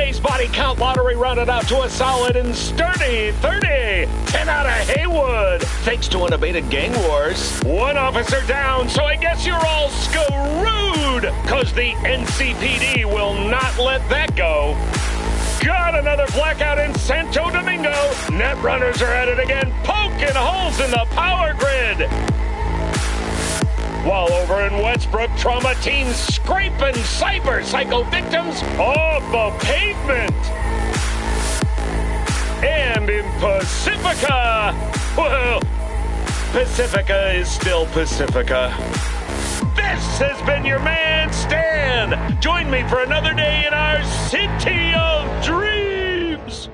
base body count lottery rounded out to a solid and sturdy 30. 10 out of Haywood. Thanks to unabated gang wars. One officer down, so I guess you're all screwed. Cause the NCPD will not let that go. Got another blackout in Santo Domingo. Netrunners are at it again, poking holes in the power grid. While over in Westbrook, trauma teams scraping cyber psycho victims off the pavement. And in Pacifica, well, Pacifica is still Pacifica. This has been your man, Stan. Join me for another day in our city of dreams.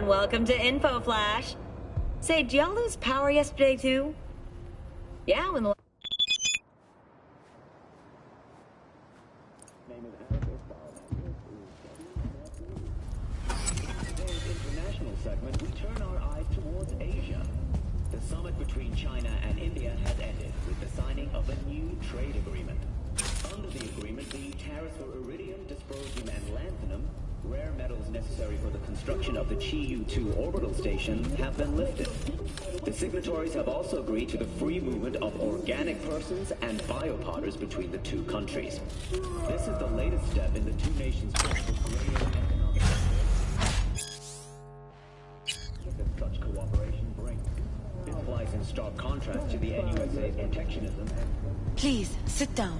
Welcome to Info Flash. Say, did y'all lose power yesterday too? Yeah, when the... Today's international segment, we turn our eyes towards Asia. The summit between China and India has ended with the signing of a new trade agreement. Under the agreement, the tariffs for iridium, dysprosium, and lanthanum, rare metals necessary for the construction of the Chi-Yu-2 orbital station, have been lifted. The signatories have also agreed to the free movement of organic persons and biopodders between the two countries. This is the latest step in the two nations' push for greater economic that such cooperation brings. This flies in stark contrast to the NUSA's protectionism. Please, sit down.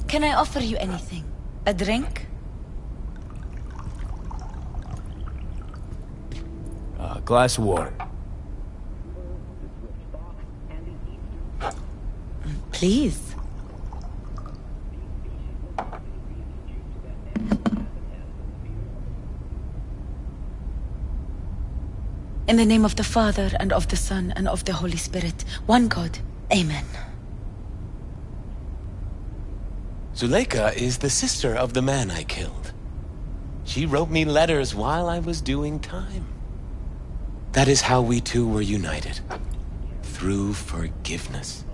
Can I offer you anything? A drink? A glass of water. Please. In the name of the Father, and of the Son, and of the Holy Spirit, one God. Amen. Zuleika is the sister of the man I killed. She wrote me letters while I was doing time. That is how we two were united. Through forgiveness.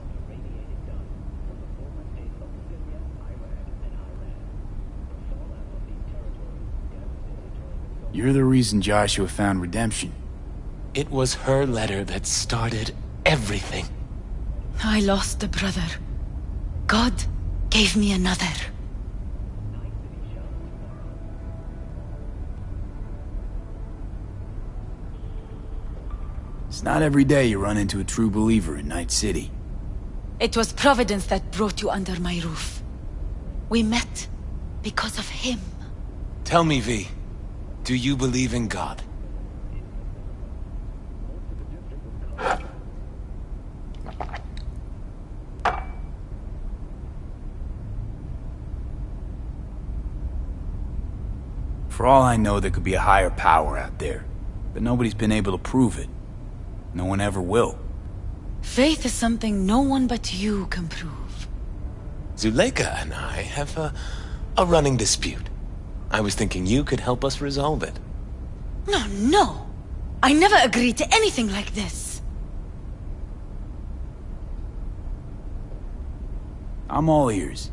You're the reason Joshua found redemption. It was her letter that started everything. I lost a brother. God gave me another. It's not every day you run into a true believer in Night City. It was Providence that brought you under my roof. We met because of him. Tell me, V, do you believe in God? For all I know, there could be a higher power out there, but nobody's been able to prove it. No one ever will. Faith is something no one but you can prove. Zuleika and I have a running dispute. I was thinking you could help us resolve it. No. I never agreed to anything like this. I'm all ears.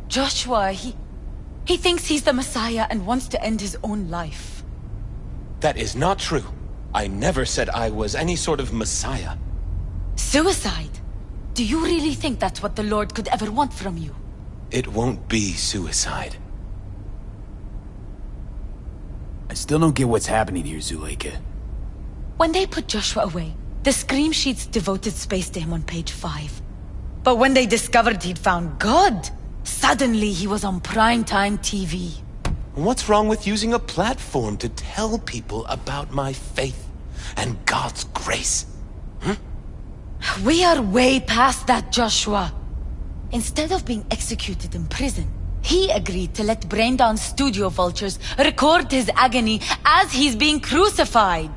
Joshua, he thinks he's the Messiah and wants to end his own life. That is not true. I never said I was any sort of Messiah. Suicide? Do you really think that's what the Lord could ever want from you? It won't be suicide. I still don't get what's happening here, Zuleika. When they put Joshua away, the scream sheets devoted space to him on page 5. But when they discovered he'd found God, suddenly he was on primetime TV. What's wrong with using a platform to tell people about my faith and God's grace? We are way past that, Joshua. Instead of being executed in prison, he agreed to let brain-down studio vultures record his agony as he's being crucified.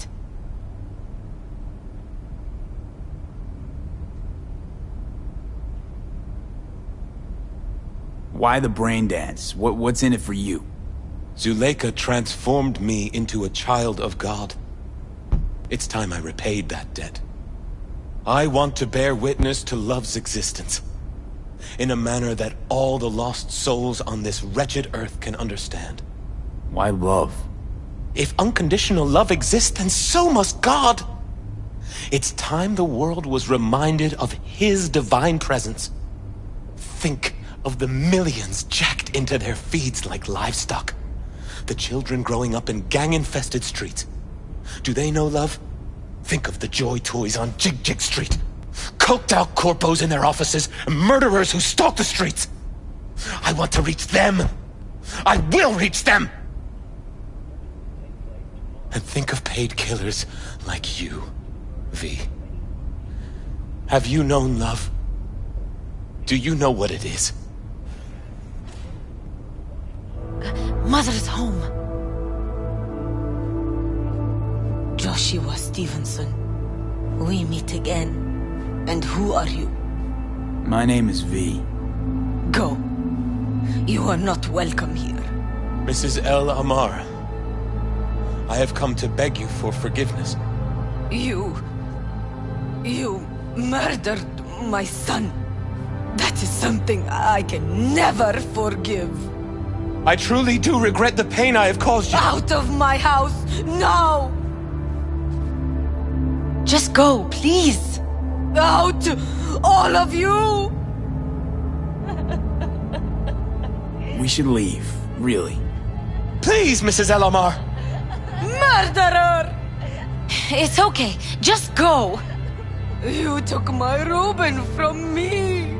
Why the brain dance? What's in it for you? Zuleika transformed me into a child of God. It's time I repaid that debt. I want to bear witness to love's existence, in a manner that all the lost souls on this wretched earth can understand. Why love? If unconditional love exists, then so must God. It's time the world was reminded of His divine presence. Think of the millions jacked into their feeds like livestock. The children growing up in gang-infested streets. Do they know love? Think of the joy toys on Jig Jig Street. Coked out corpos in their offices, and murderers who stalk the streets. I want to reach them. I will reach them! And think of paid killers like you, V. Have you known love? Do you know what it is? Mother's home. Joshua Stevenson, we meet again. And who are you? My name is V. Go. You are not welcome here. Mrs. El Amar, I have come to beg you for forgiveness. You murdered my son. That is something I can never forgive. I truly do regret the pain I have caused you. Out of my house, now! Just go, please. Out, all of you! We should leave, really. Please, Mrs. El Amar! Murderer! It's okay, just go. You took my Reuben from me.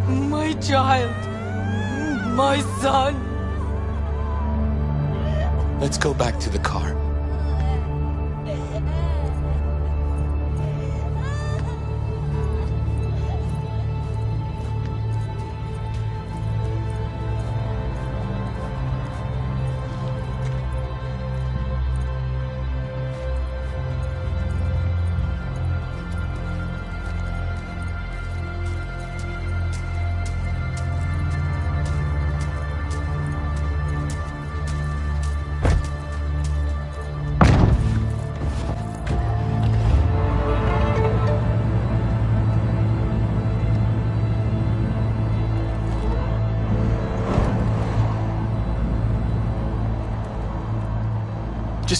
My child. My son. Let's go back to the car.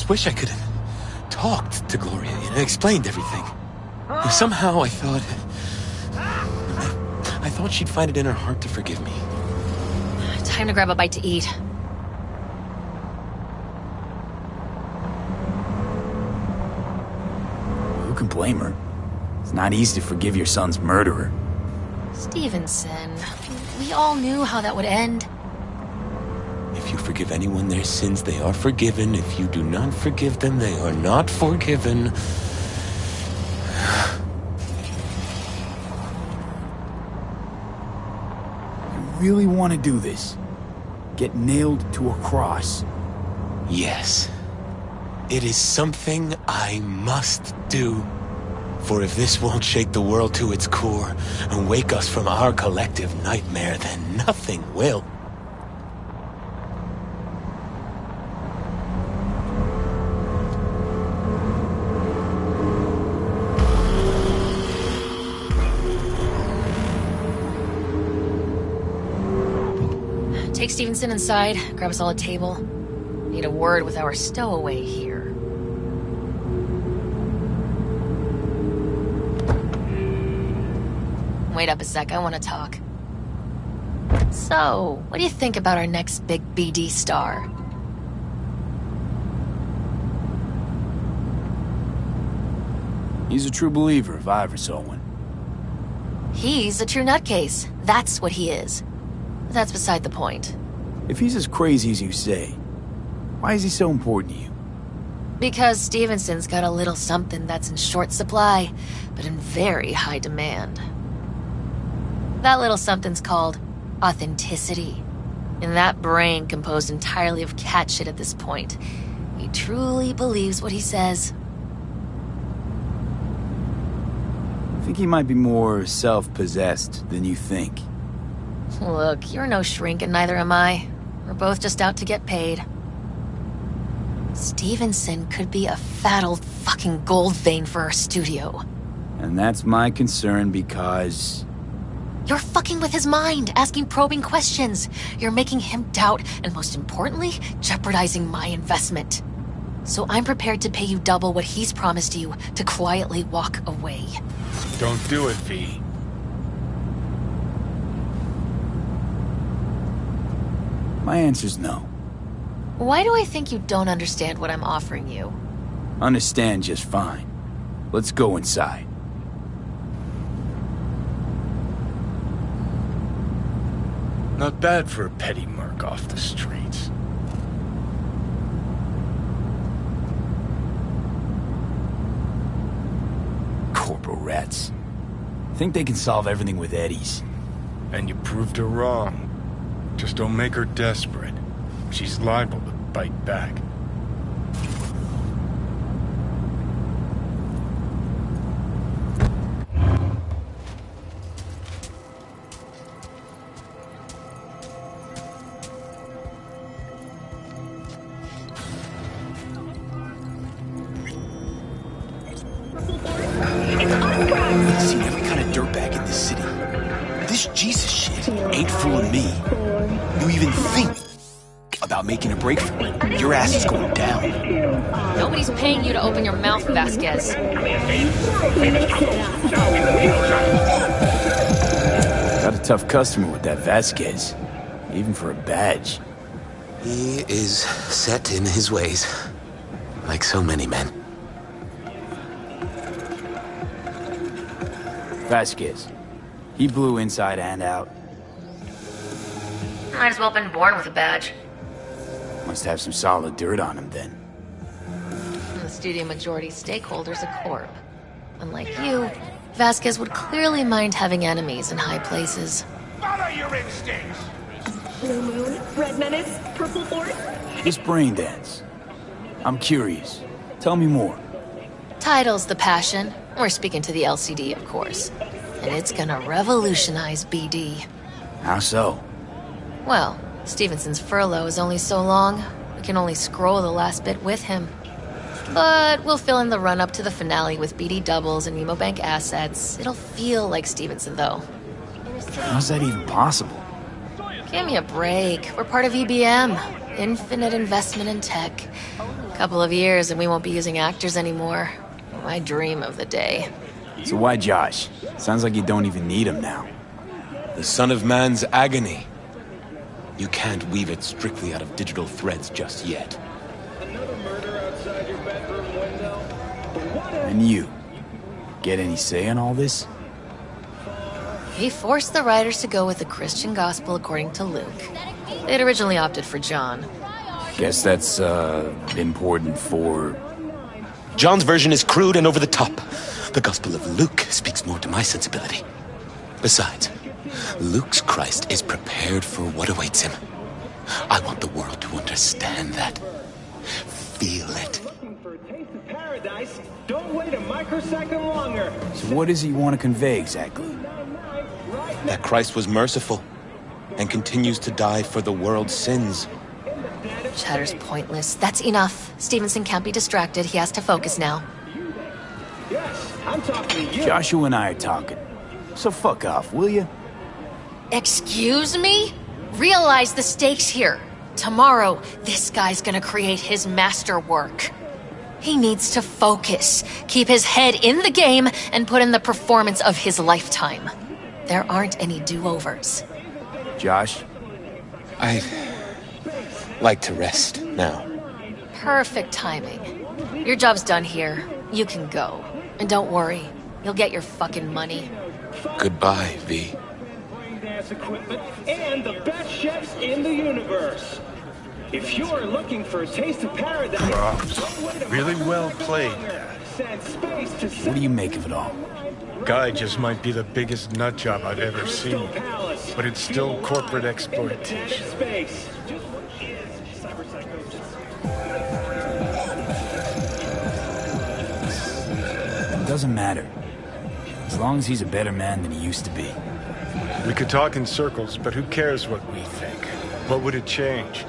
just wish I could have talked to Gloria and explained everything. Somehow I thought she'd find it in her heart to forgive me. Time to grab a bite to eat. Who can blame her? It's not easy to forgive your son's murderer. Stevenson, we all knew how that would end. If you forgive anyone their sins, they are forgiven. If you do not forgive them, they are not forgiven. You really want to do this? Get nailed to a cross? Yes. It is something I must do. For if this won't shake the world to its core and wake us from our collective nightmare, then nothing will. Take Stevenson inside, grab us all a table. Need a word with our stowaway here. Wait up a sec, I want to talk. So, what do you think about our next big BD star? He's a true believer if I ever saw one. He's a true nutcase. That's what he is. But that's beside the point. If he's as crazy as you say, why is he so important to you? Because Stevenson's got a little something that's in short supply, but in very high demand. That little something's called authenticity. And that brain composed entirely of cat shit at this point. He truly believes what he says. I think he might be more self-possessed than you think. Look, you're no shrink and neither am I. We're both just out to get paid. Stevenson could be a fat old fucking gold vein for our studio. And that's my concern because... You're fucking with his mind, asking probing questions. You're making him doubt, and most importantly, jeopardizing my investment. So I'm prepared to pay you double what he's promised you to quietly walk away. Don't do it, V. My answer's no. Why do I think you don't understand what I'm offering you? Understand just fine. Let's go inside. Not bad for a petty merc off the streets. Corporal rats. Think they can solve everything with eddies. And you proved her wrong. Just don't make her desperate. She's liable to bite back. I've seen every kind of dirtbag in this city. This Jesus shit ain't fooling me. You even think about making a break for it, your ass is going down. Nobody's paying you to open your mouth, Vasquez. Got a tough customer with that Vasquez, even for a badge. He is set in his ways, like so many men. Vasquez. He blew inside and out. Might as well have been born with a badge. Must have some solid dirt on him then. The studio majority stakeholder's a corp. Unlike you, Vasquez would clearly mind having enemies in high places. Follow your instincts! Blue moon, red menace, purple force. This brain dance. I'm curious. Tell me more. Title's the passion. We're speaking to the LCD, of course. And it's gonna revolutionize BD. How so? Well, Stevenson's furlough is only so long. We can only scroll the last bit with him. But we'll fill in the run-up to the finale with BD doubles and Nemobank assets. It'll feel like Stevenson, though. How's that even possible? Give me a break. We're part of EBM. Infinite investment in tech. Couple of years and we won't be using actors anymore. I dream of the day. So why Josh? Sounds like you don't even need him now. The son of man's agony. You can't weave it strictly out of digital threads just yet. And you? Get any say in all this? He forced the writers to go with the Christian gospel according to Luke. They'd originally opted for John. Guess that's, important for... John's version is crude and over the top. The Gospel of Luke speaks more to my sensibility. Besides, Luke's Christ is prepared for what awaits him. I want the world to understand that. Feel it. Looking for a taste of paradise? Don't wait a microsecond longer. So what does he want to convey exactly? That Christ was merciful and continues to die for the world's sins. Chatter's pointless. That's enough. Stevenson can't be distracted. He has to focus now. Yes, I'm talking to you. Joshua and I are talking. So fuck off, will you? Excuse me? Realize the stakes here. Tomorrow, this guy's gonna create his masterwork. He needs to focus, keep his head in the game, and put in the performance of his lifetime. There aren't any do-overs. Josh? I'd like to rest now. Perfect timing. Your job's done here. You can go. And don't worry, you'll get your fucking money. Goodbye, V. Dance equipment and the best chefs in the universe. If you're looking for a taste of paradise, don't wait a Really well played. Send space to What do you make of it all? Guy just might be the biggest nut job I've ever seen. But it's still corporate exploitation. space. It doesn't matter. As long as he's a better man than he used to be. We could talk in circles, but who cares what we think? What would it change?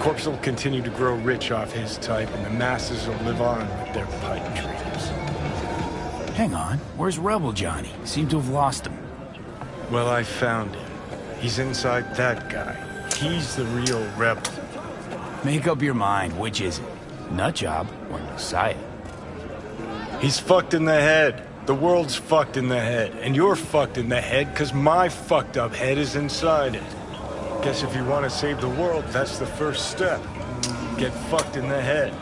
Corpse will continue to grow rich off his type, and the masses will live on with their pipe dreams. Hang on, where's Rebel Johnny? Seem to have lost him. Well, I found him. He's inside that guy. He's the real rebel. Make up your mind, which is it? Nutjob or Messiah? He's fucked in the head. The world's fucked in the head. And you're fucked in the head because my fucked up head is inside it. Guess if you want to save the world, that's the first step. Get fucked in the head.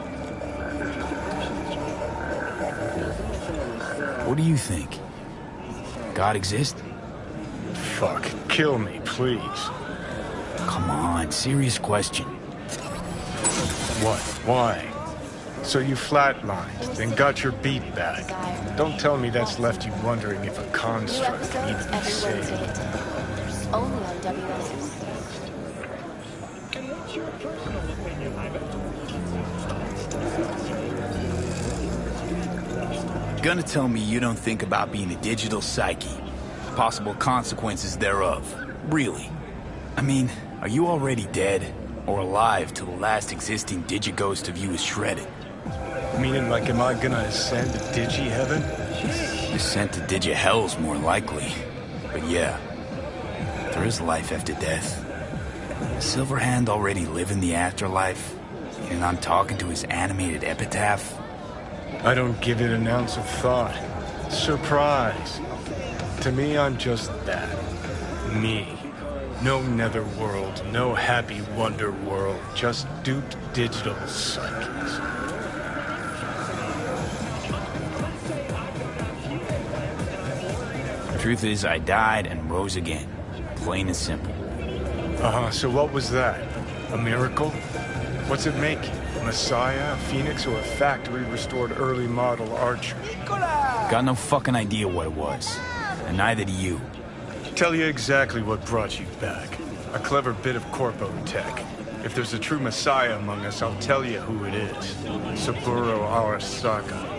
What do you think? God exists? Fuck. Kill me, please. Come on, serious question. What? Why? So you flatlined, then got your beat back. Don't tell me that's left you wondering if a construct can even be saved. Only on WNS. Gonna tell me you don't think about being a digital psyche, possible consequences thereof. Really? I mean, are you already dead? Or alive till the last existing digighost of you is shredded? Meaning, like, am I gonna ascend to digi-heaven? Descent to digi-hell's more likely. But yeah, there is life after death. Silverhand already living the afterlife, and I'm talking to his animated epitaph. I don't give it an ounce of thought. Surprise. To me, I'm just that. Me. No netherworld, no happy wonder world, just duped digital psyches. Truth is, I died and rose again. Plain and simple. So what was that? A miracle? What's it make you? A messiah, a phoenix, or a factory-restored early model archer? Got no fucking idea what it was. And neither do you. Tell you exactly what brought you back. A clever bit of corpo tech. If there's a true messiah among us, I'll tell you who it is. Saburo Arasaka.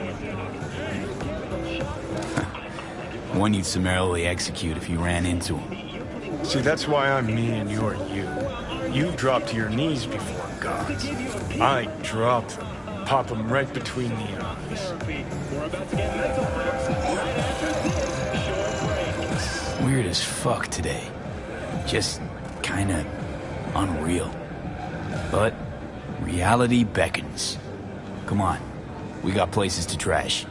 One you'd summarily execute if you ran into him. See, that's why I'm me and you're you. You drop to your knees before gods. I drop them, pop them right between the eyes. Weird as fuck today. Just kinda unreal. But reality beckons. Come on. We got places to trash.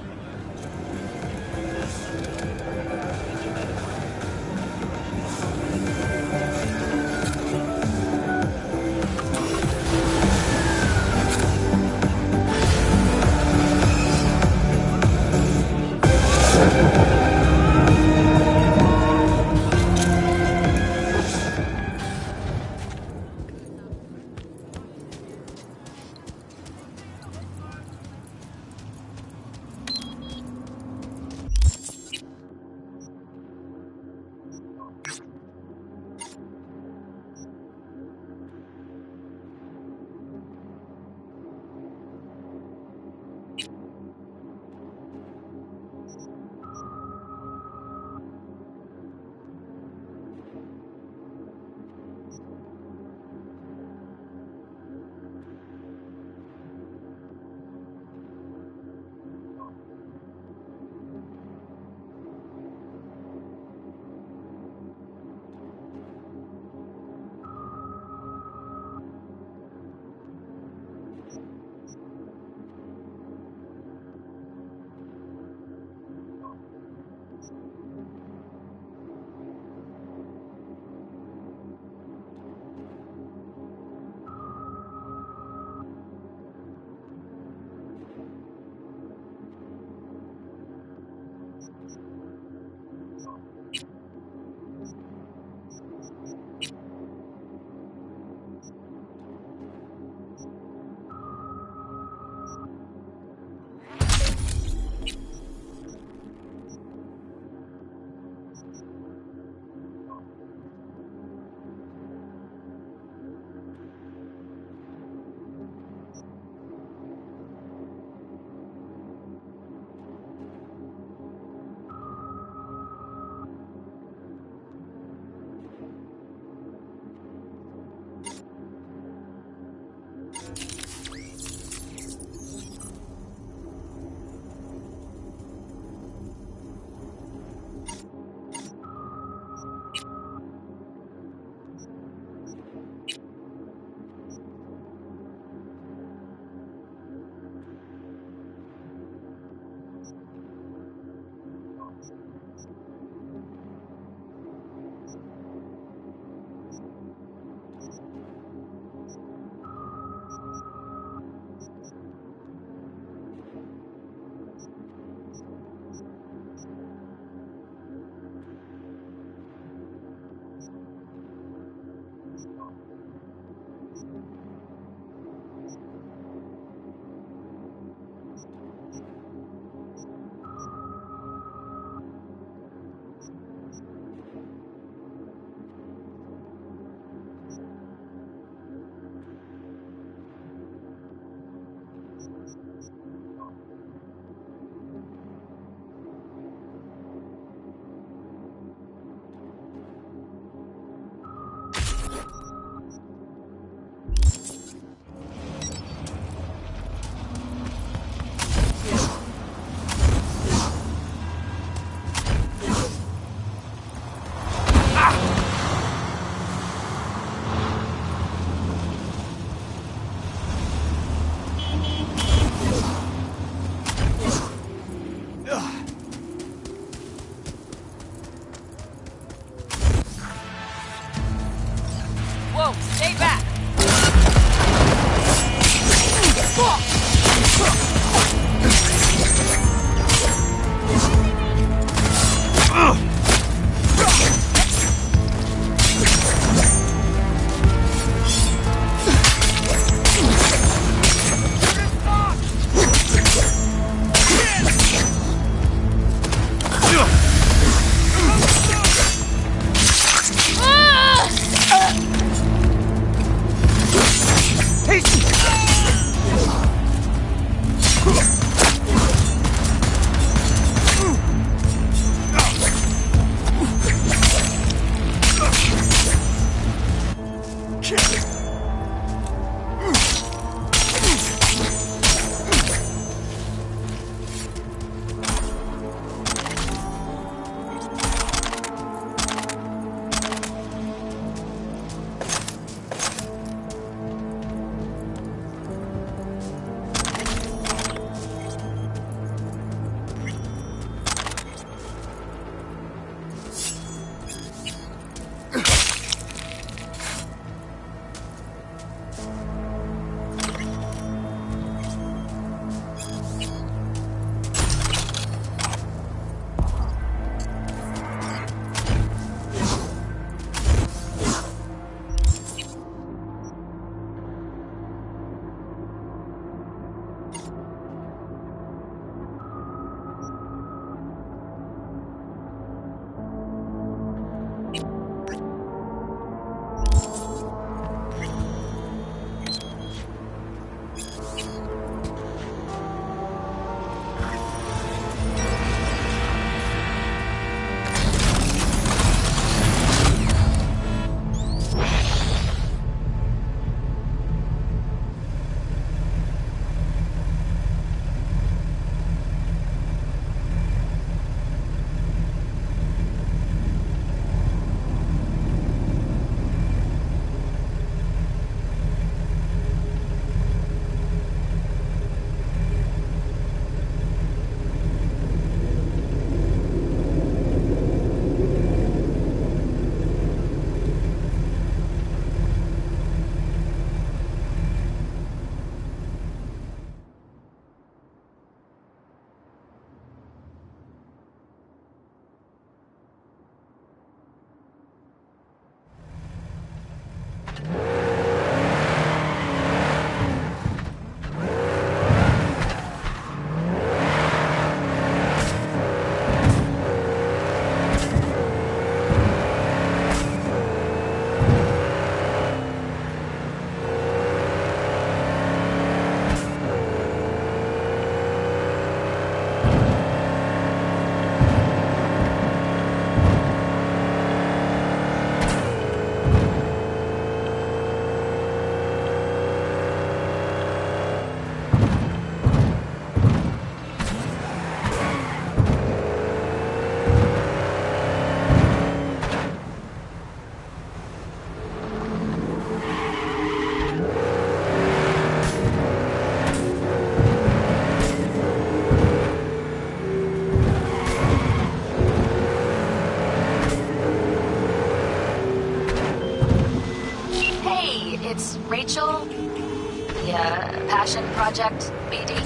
Passion Project, BD?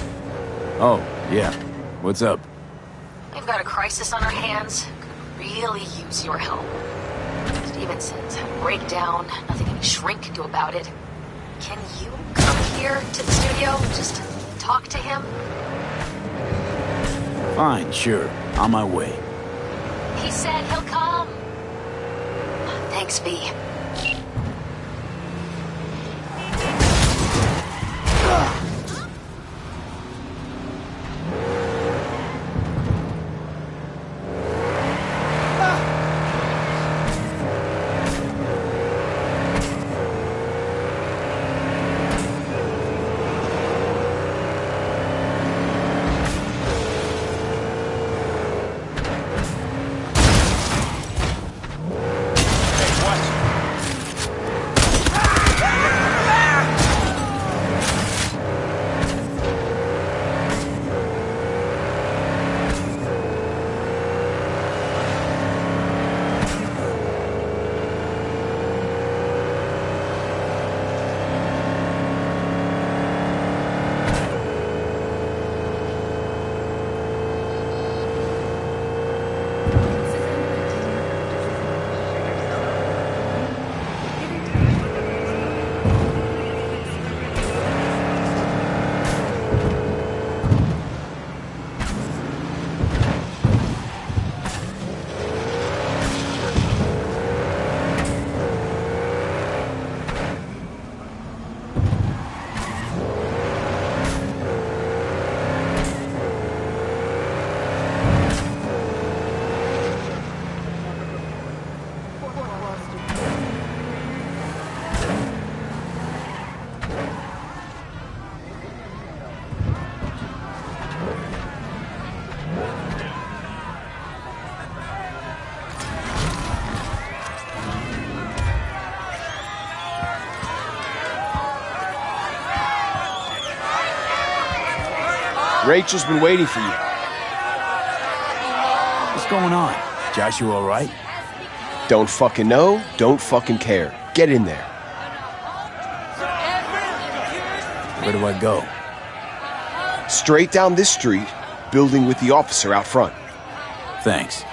Oh, yeah. What's up? We've got a crisis on our hands. Could really use your help. Stevenson's had a breakdown. Nothing any shrink can do about it. Can you come here to the studio? Just talk to him? Fine, sure. On my way. He said he'll come. Thanks, V. Rachel's been waiting for you. What's going on? Joshua all right? Don't fucking know, don't fucking care. Get in there. Where do I go? Straight down this street, building with the officer out front. Thanks.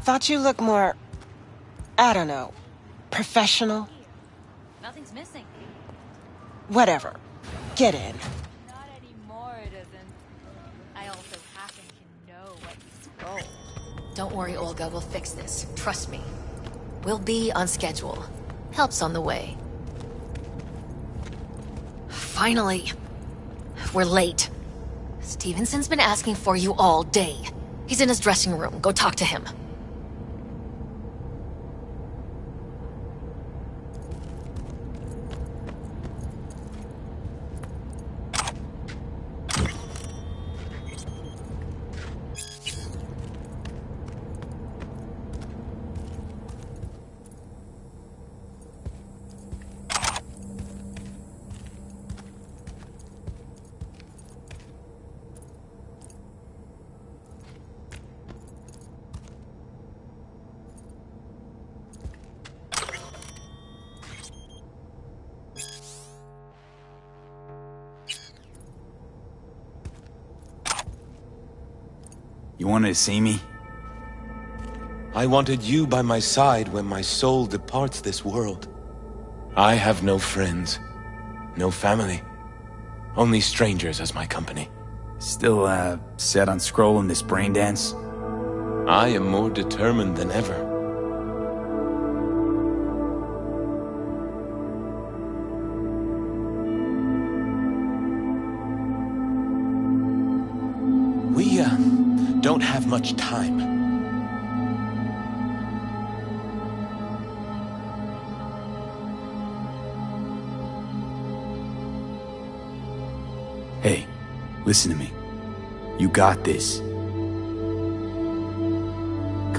Thought you looked more, I don't know, professional? Nothing's missing. Whatever. Get in. Not anymore, it isn't. I also happen to know what you stole. Don't worry, Olga. We'll fix this. Trust me. We'll be on schedule. Help's on the way. Finally. We're late. Stevenson's been asking for you all day. He's in his dressing room. Go talk to him. You wanted to see me? I wanted you by my side when my soul departs this world. I have no friends, no family, only strangers as my company. Still, set on scrolling this brain dance? I am more determined than ever. We, don't have much time. Hey, listen to me. You got this.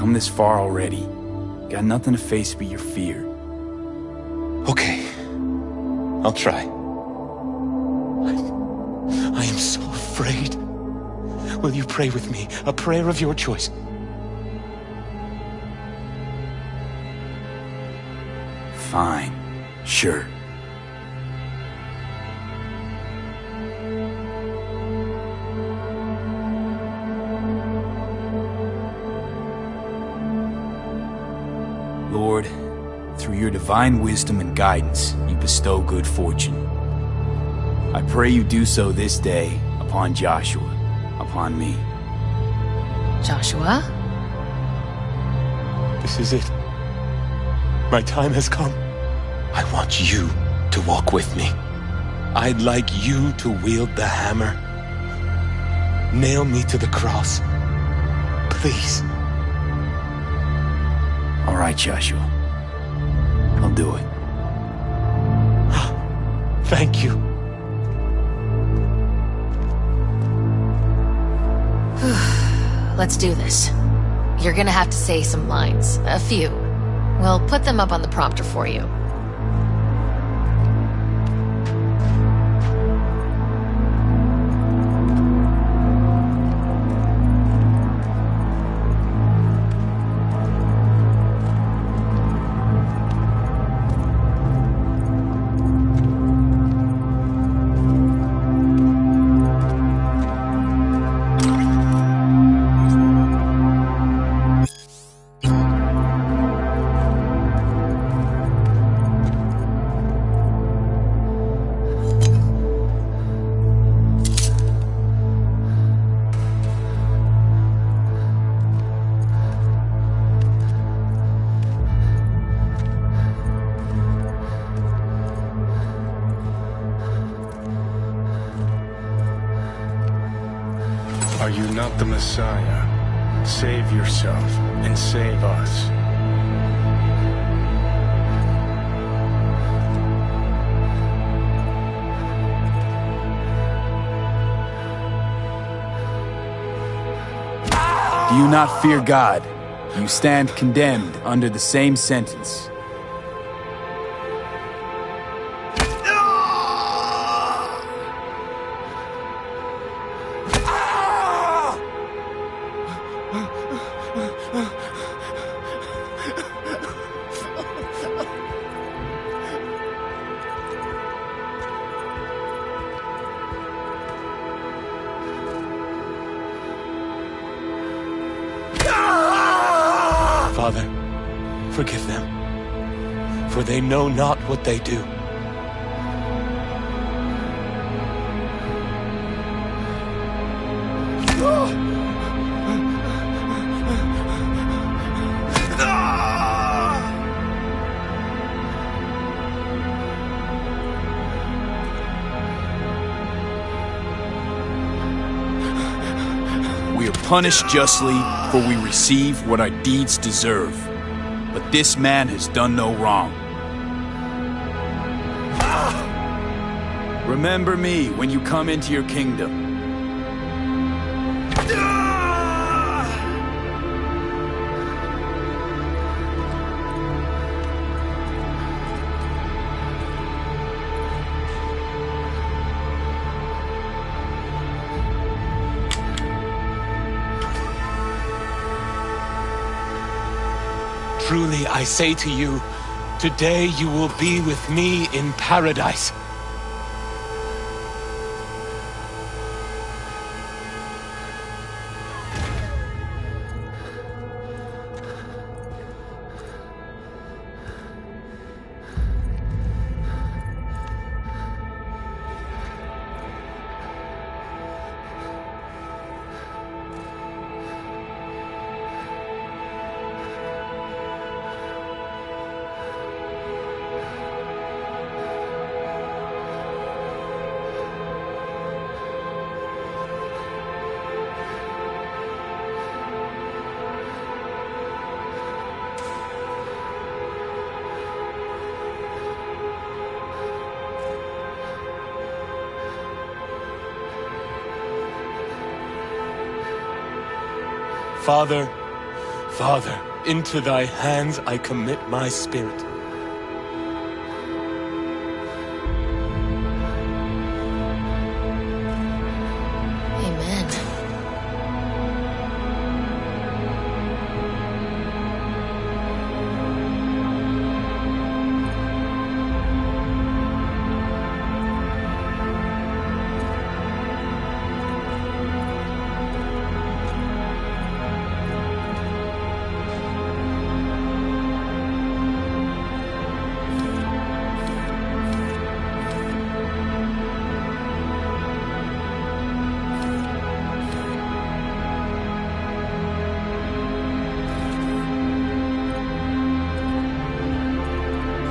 Come this far already. Got nothing to face but your fear. Okay. I'll try. I am so afraid. Will you pray with me? A prayer of your choice. Fine. Sure. Lord, through your divine wisdom and guidance, you bestow good fortune. I pray you do so this day upon Joshua, upon me. Joshua? This is it. My time has come. I want you to walk with me. I'd like you to wield the hammer. Nail me to the cross. Please. All right, Joshua. I'll do it. Thank you. Let's do this. You're gonna have to say some lines. A few. We'll put them up on the prompter for you. Are you not the Messiah? Save yourself and save us. Do you not fear God? You stand condemned under the same sentence. Father, forgive them, for they know not what they do. We are punished justly, for we receive what our deeds deserve. But this man has done no wrong. Remember me when you come into your kingdom. Truly, I say to you, today you will be with me in paradise. Father, Father, into thy hands I commit my spirit. Amen.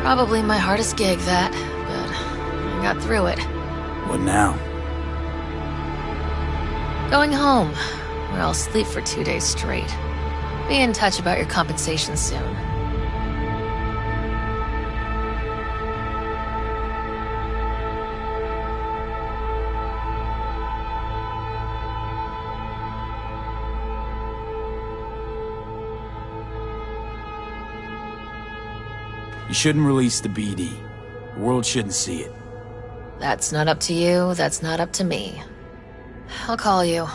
Probably my hardest gig, that, but I got through it. What now? Going home, where I'll sleep for 2 days straight. Be in touch about your compensation soon. You shouldn't release the BD. The world shouldn't see it. That's not up to you, that's not up to me. I'll call you.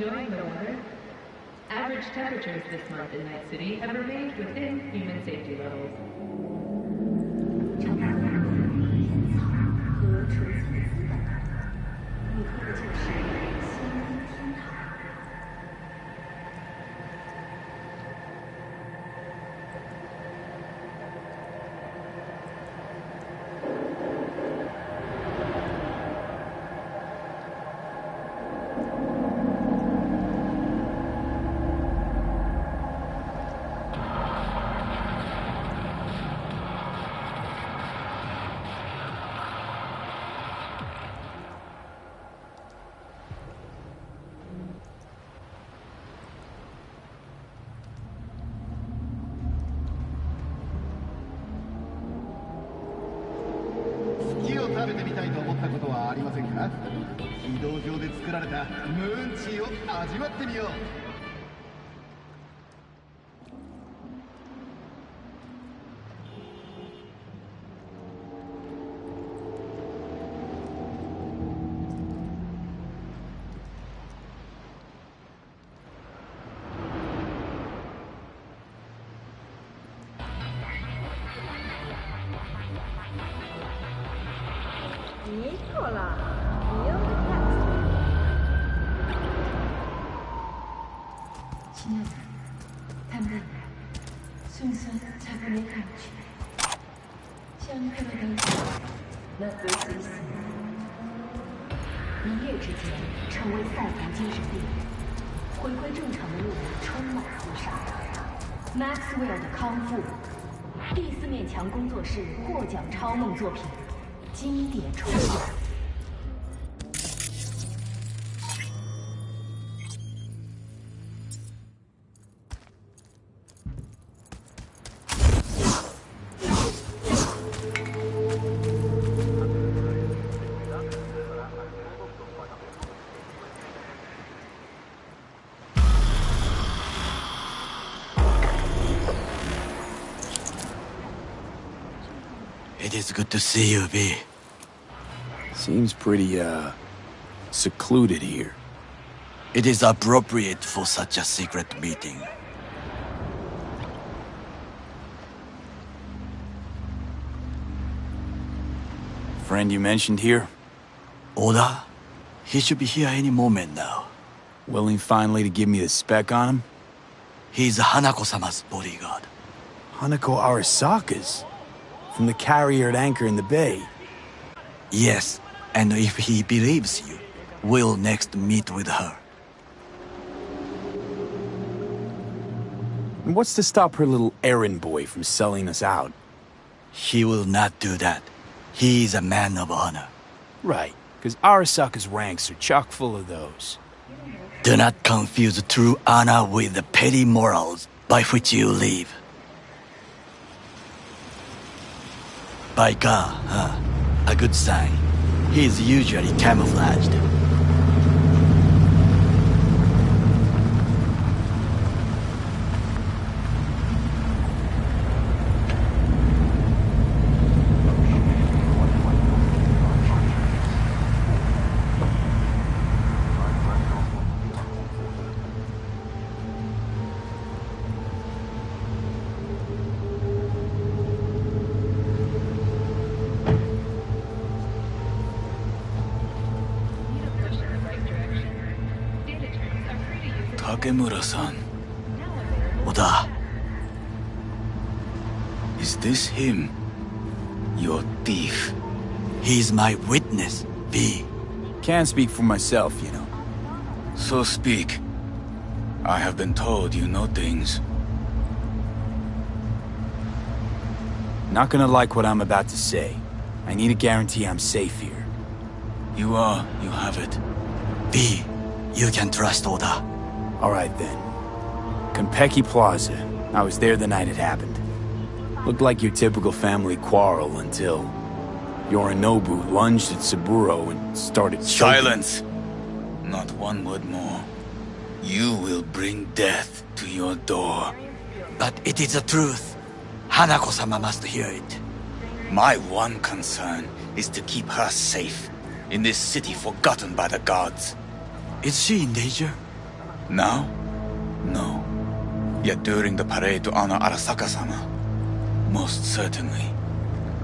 Enjoying the weather? Average temperatures this month in Night City have remained within human safety levels. Maxwell 的康复，第4面墙工作室获奖超梦作品，经典重现。It is good to see you, B. Seems pretty, secluded here. It is appropriate for such a secret meeting. Friend you mentioned here? Oda? He should be here any moment now. Willing finally to give me the spec on him? He's Hanako-sama's bodyguard. Hanako Arasaka's? From the carrier at anchor in the bay? Yes, and if he believes you, we'll next meet with her. And what's to stop her little errand boy from selling us out? He will not do that. He is a man of honor. Right, because Arasaka's ranks are chock full of those. Do not confuse true honor with the petty morals by which you live. Biker, huh? A good sign. He is usually camouflaged. Takemura-san. Oda. Is this him? Your thief? He's my witness, V. Can't speak for myself, you know. So speak. I have been told you know things. Not gonna like what I'm about to say. I need a guarantee I'm safe here. You are. You have it. V, you can trust Oda. All right, then. Konpeki Plaza. I was there the night it happened. Looked like your typical family quarrel until Yorinobu lunged at Saburo and started choking. Silence! Not one word more. You will bring death to your door. But it is the truth. Hanako-sama must hear it. My one concern is to keep her safe in this city forgotten by the gods. Is she in danger? Now? No. Yet during the parade to honor Arasaka-sama, most certainly.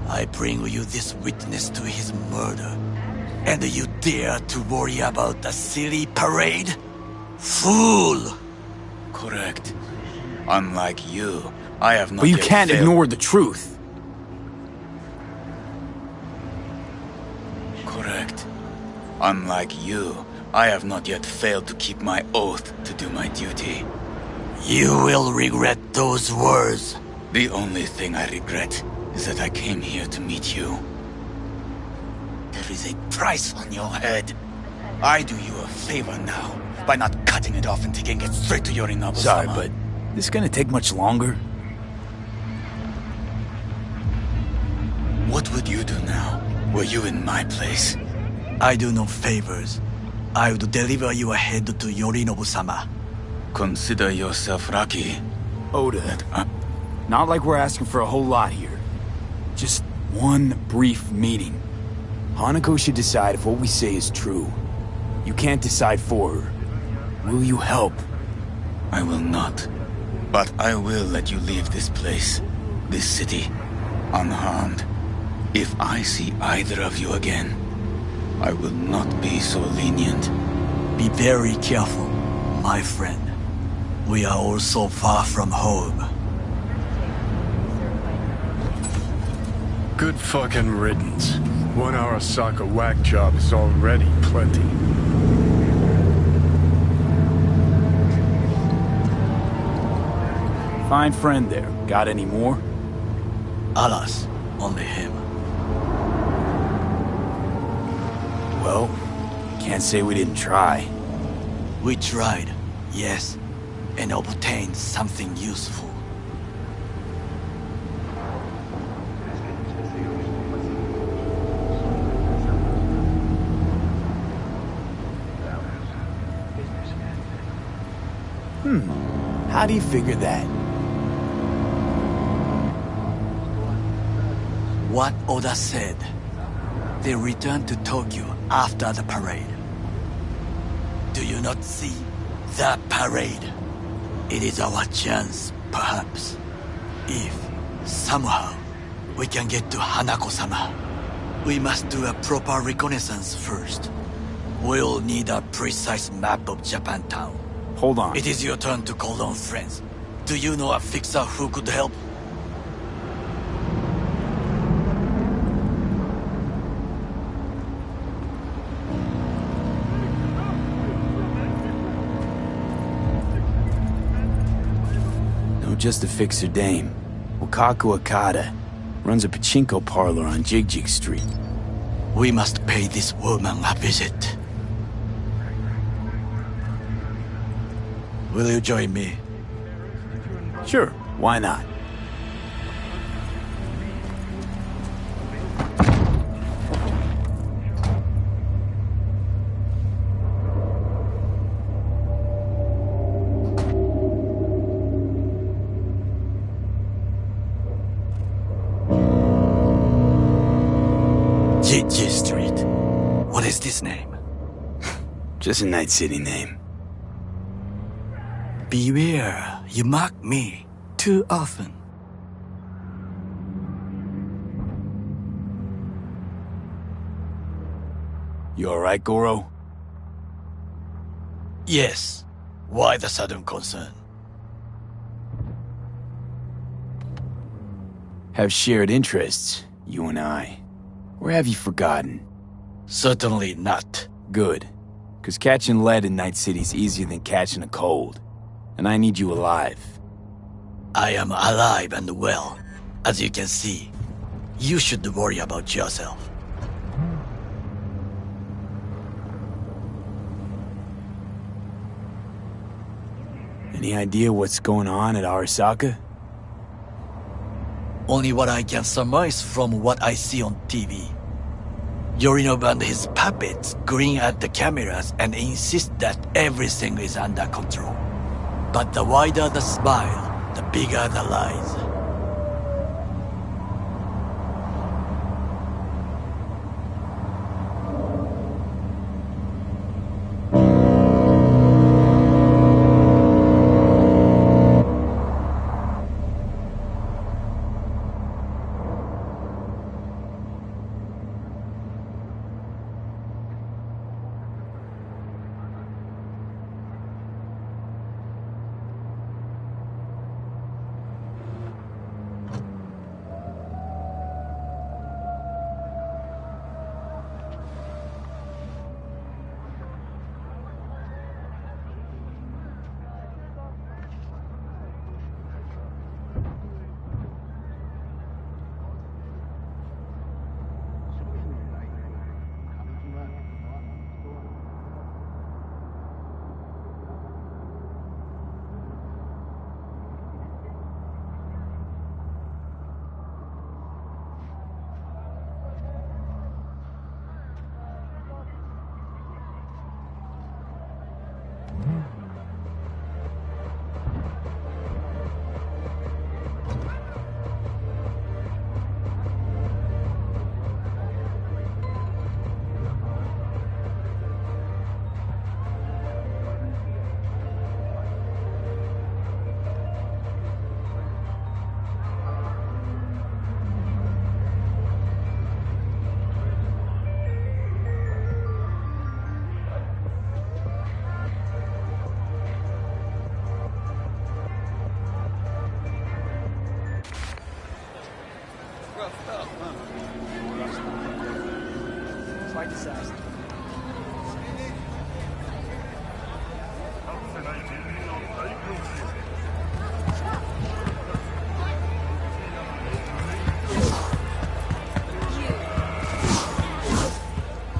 I bring you this witness to his murder, and you dare to worry about a silly parade? Fool! Correct. Unlike you, I have not But you yet can't failed. ignore the truth. Correct. Unlike you, I have not yet failed to keep my oath to do my duty. You will regret those words. The only thing I regret is that I came here to meet you. There is a price on your head. I do you a favor now by not cutting it off and taking it straight to Yorinobu-sama. Sorry, but this gonna take much longer? What would you do now, were you in my place? I do no favors. I would deliver your head to Yorinobu-sama. Consider yourself lucky. Oda, not like we're asking for a whole lot here. Just one brief meeting. Hanako should decide if what we say is true. You can't decide for her. Will you help? I will not. But I will let you leave this place, this city, unharmed. If I see either of you again, I will not be so lenient. Be very careful, my friend. We are all so far from home. Good fucking riddance. One Arasaka whack job is already plenty. Fine friend there. Got any more? Alas, only him. Well, can't say we didn't try. We tried, yes, and obtained something useful. How do you figure that? What Oda said. They returned to Tokyo after the parade. Do you not see that parade? It is our chance, perhaps. If, somehow, we can get to Hanako-sama. We must do a proper reconnaissance first. We'll need a precise map of Japantown. Hold on. It is your turn to call on friends. Do you know a fixer who could help? No, just a fixer dame. Wakaku Okada runs a pachinko parlor on Jig Street. We must pay this woman a visit. Will you join me? Sure, why not? Jig Street. What is this name? Just a Night City name. Beware, you mock me too often. You alright, Goro? Yes. Why the sudden concern? Have shared interests, you and I. Or have you forgotten? Certainly not. Good. Because catching lead in Night City's easier than catching a cold. And I need you alive. I am alive and well, as you can see. You should worry about yourself. Any idea what's going on at Arasaka? Only what I can surmise from what I see on TV. Yorinobu and his puppets grin at the cameras and insist that everything is under control. But the wider the smile, the bigger the lies.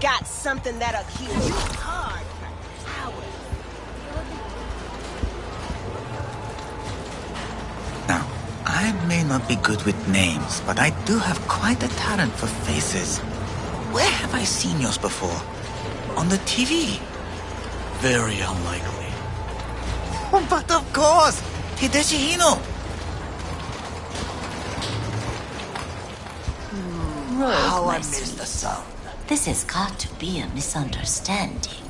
Got something that'll keep you hard for hours. Now, I may not be good with names, but I do have quite a talent for faces. Where have I seen yours before? On the TV? Very unlikely. Oh, but of course! Hideshi Hino! How I missed the sound. This has got to be a misunderstanding.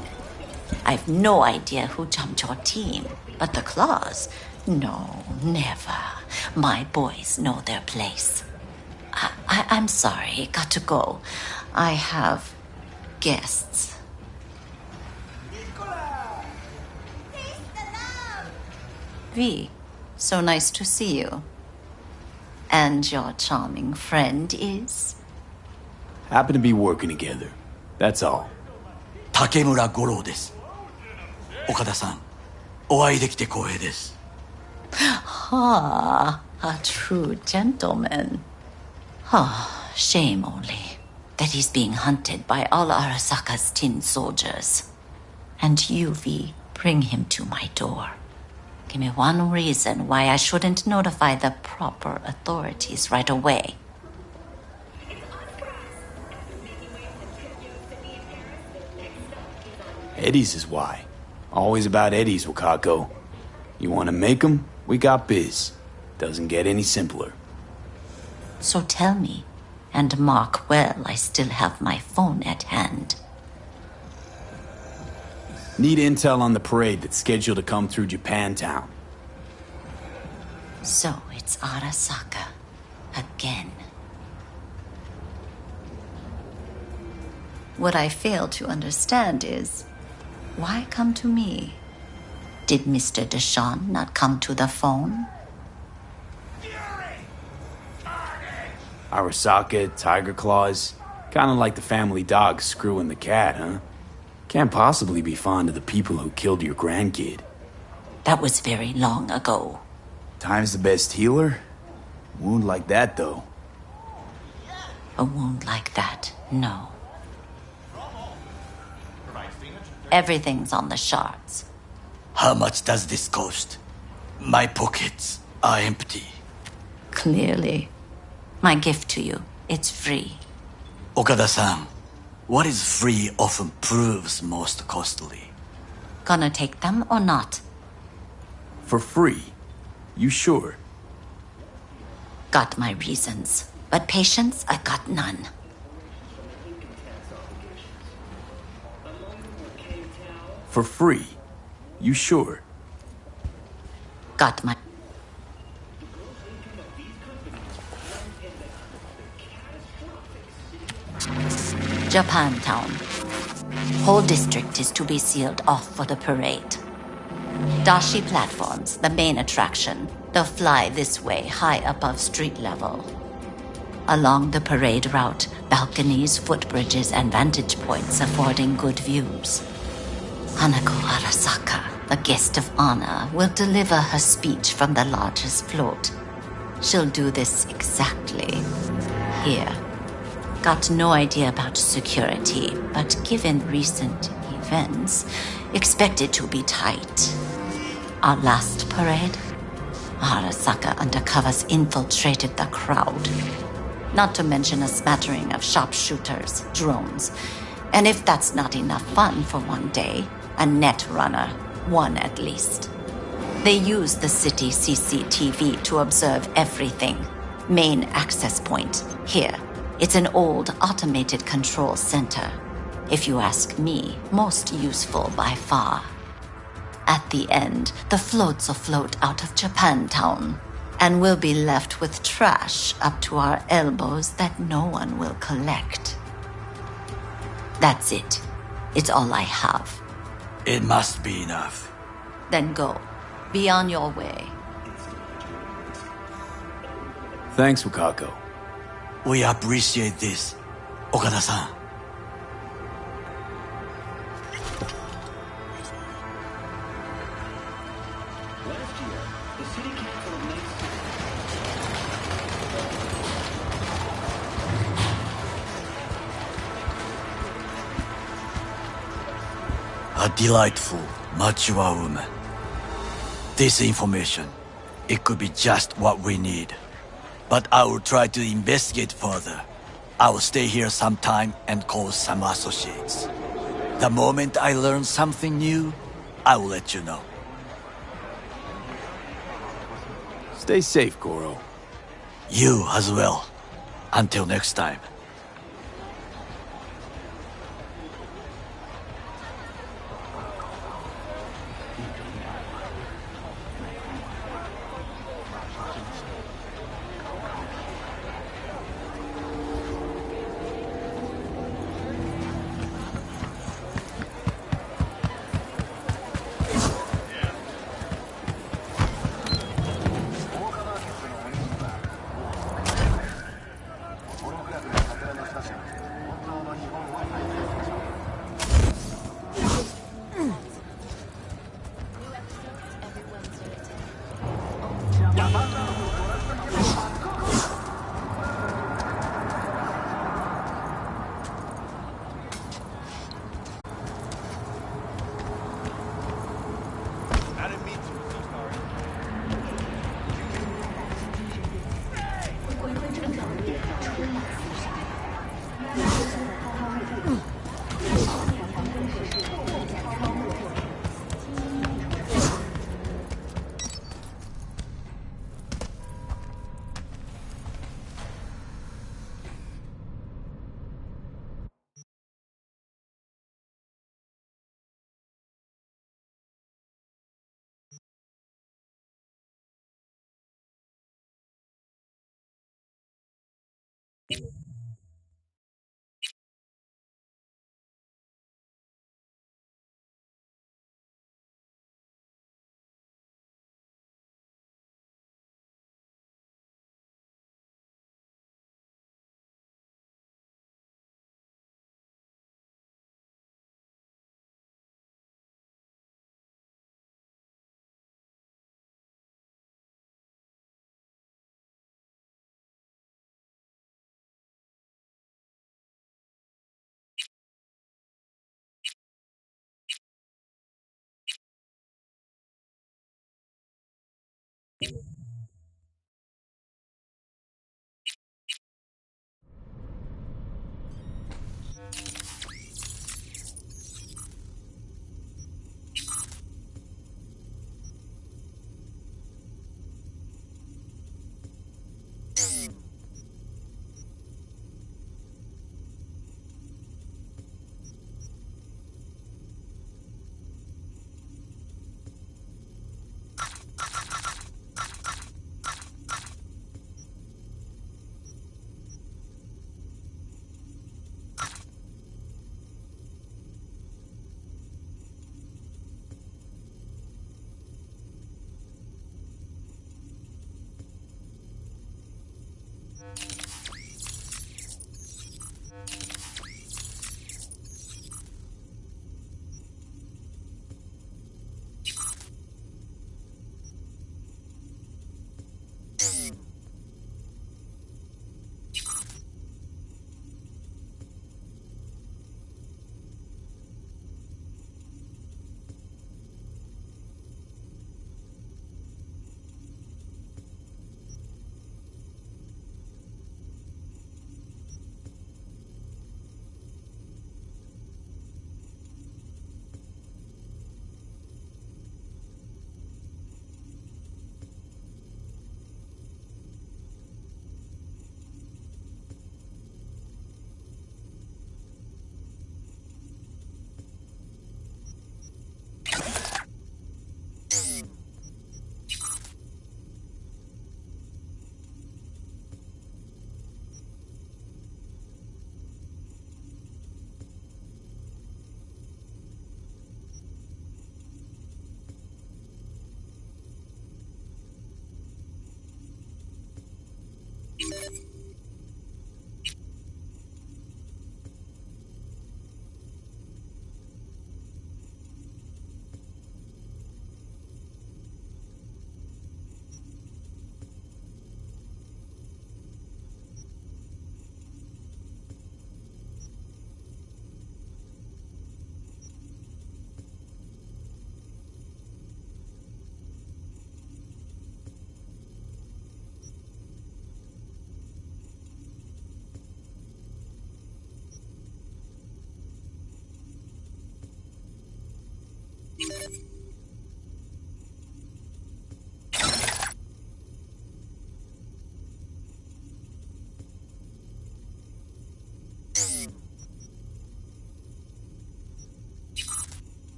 I've no idea who jumped your team, but the claws? No, never. My boys know their place. I'm sorry, got to go. I have guests. V, so nice to see you. And your charming friend is? Happen to be working together. That's all. Takemura Goro です。岡田さん、お会いできて光栄です。Ah, a true gentleman. Ah, shame only that he's being hunted by all Arasaka's tin soldiers. And you, V, bring him to my door. Give me one reason why I shouldn't notify the proper authorities right away. Eddie's is why. Always about Eddie's, Wakako. You want to make them? We got biz. Doesn't get any simpler. So tell me, and mark well I still have my phone at hand. Need intel on the parade that's scheduled to come through Japantown. So it's Arasaka again. What I fail to understand is, why come to me? Did Mr. Deshawn not come to the phone? Arasaka, Tiger Claws. Kinda like the family dog screwing the cat, huh? Can't possibly be fond of the people who killed your grandkid. That was very long ago. Time's the best healer? Wound like that, though. A wound like that, no. Everything's on the shards. How much does this cost? My pockets are empty. Clearly. My gift to you, it's free. Okada-san, what is free often proves most costly. Gonna take them or not? For free? You sure? Got my reasons, but patience I got none. For free? You sure? Got my... Japantown. Whole district is to be sealed off for the parade. Dashi platforms, the main attraction. They'll fly this way, high above street level. Along the parade route, balconies, footbridges, and vantage points affording good views. Hanako Arasaka, the guest of honor, will deliver her speech from the largest float. She'll do this exactly here. Got no idea about security, but given recent events, expected to be tight. Our last parade, Arasaka undercovers infiltrated the crowd. Not to mention a smattering of sharpshooters, drones, and if that's not enough fun for one day, a net runner, one at least. They use the city CCTV to observe everything. Main access point, here. It's an old automated control center. If you ask me, most useful by far. At the end, the floats will float out of Japantown, and we'll be left with trash up to our elbows that no one will collect. That's it. It's all I have. It must be enough. Then go. Be on your way. Thanks, Wakako. We appreciate this, Okada-san. Last year, the city council of Night A delightful, mature woman. This information, it could be just what we need. But I will try to investigate further. I will stay here some time and call some associates. The moment I learn something new, I will let you know. Stay safe, Goro. You as well. Until next time.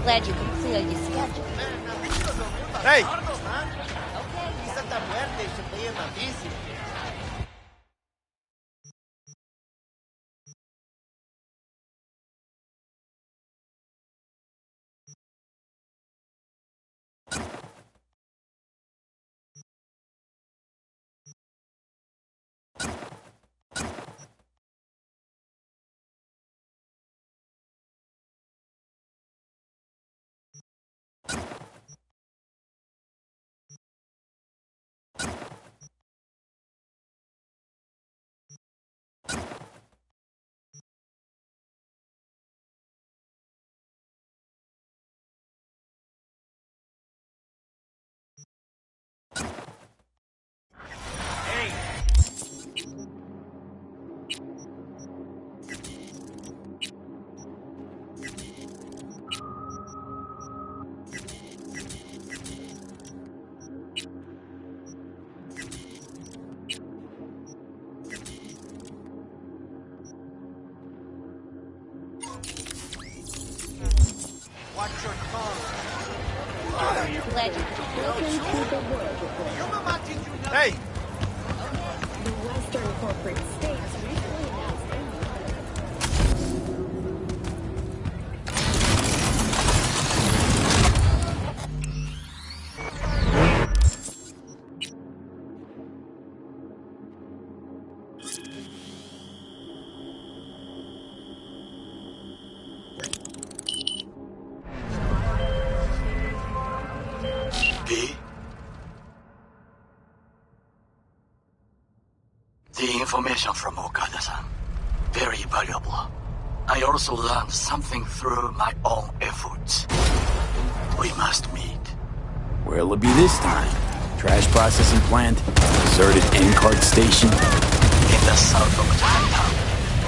glad you could clear your schedule. Hey! Watch your tongue. Glad you Hey! The Western corporate states recently announced B? The information from Okada-san. Very valuable. I also learned something through my own efforts. We must meet. Where'll it be this time? Trash processing plant? Deserted N-cart station? In the south of Chinatown,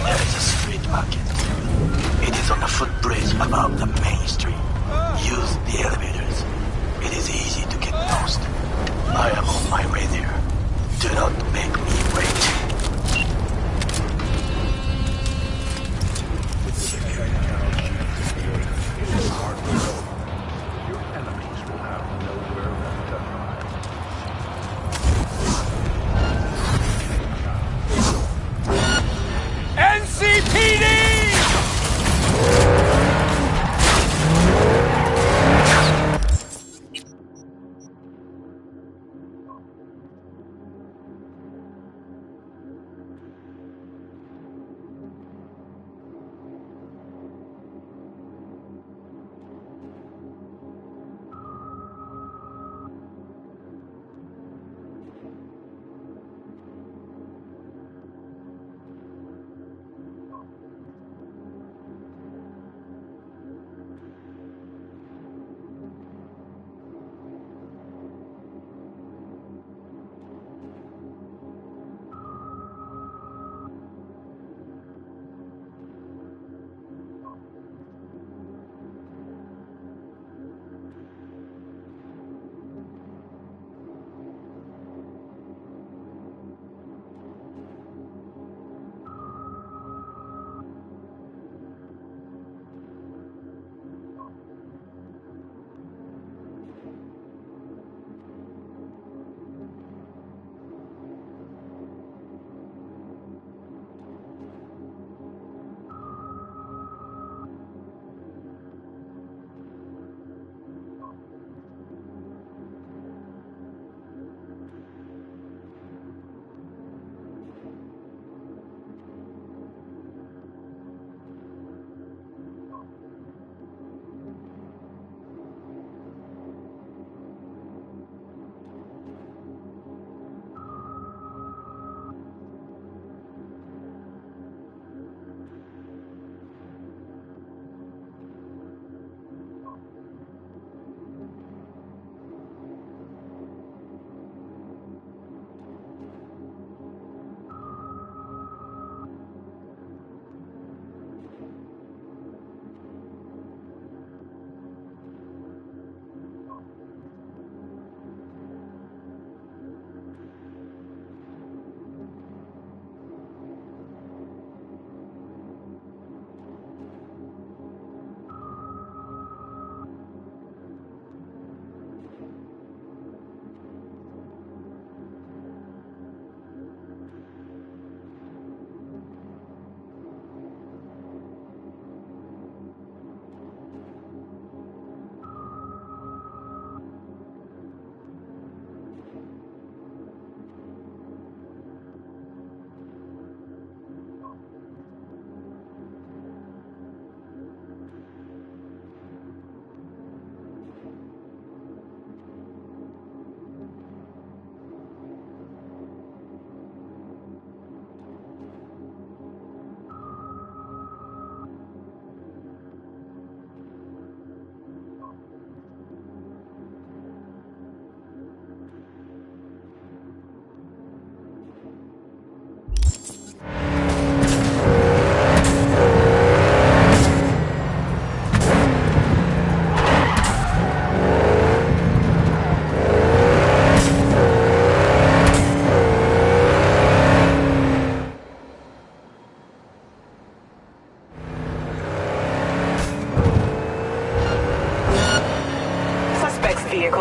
there is a street market. It is on a footbridge above the main street. Use the elevators. It is easy to get lost. I am on my way there. Do not make me wait. NCPD!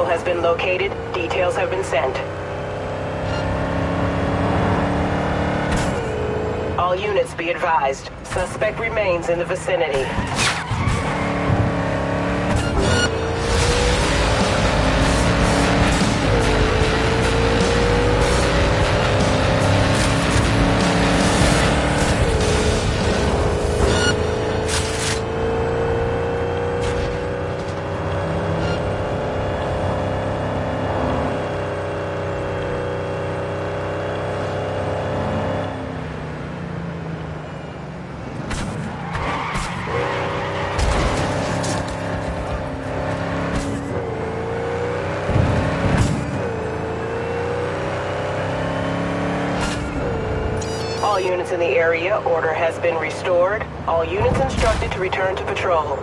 has been located. Details have been sent. All units be advised. Suspect remains in the vicinity. All units in the area, order has been restored. All units instructed to return to patrol.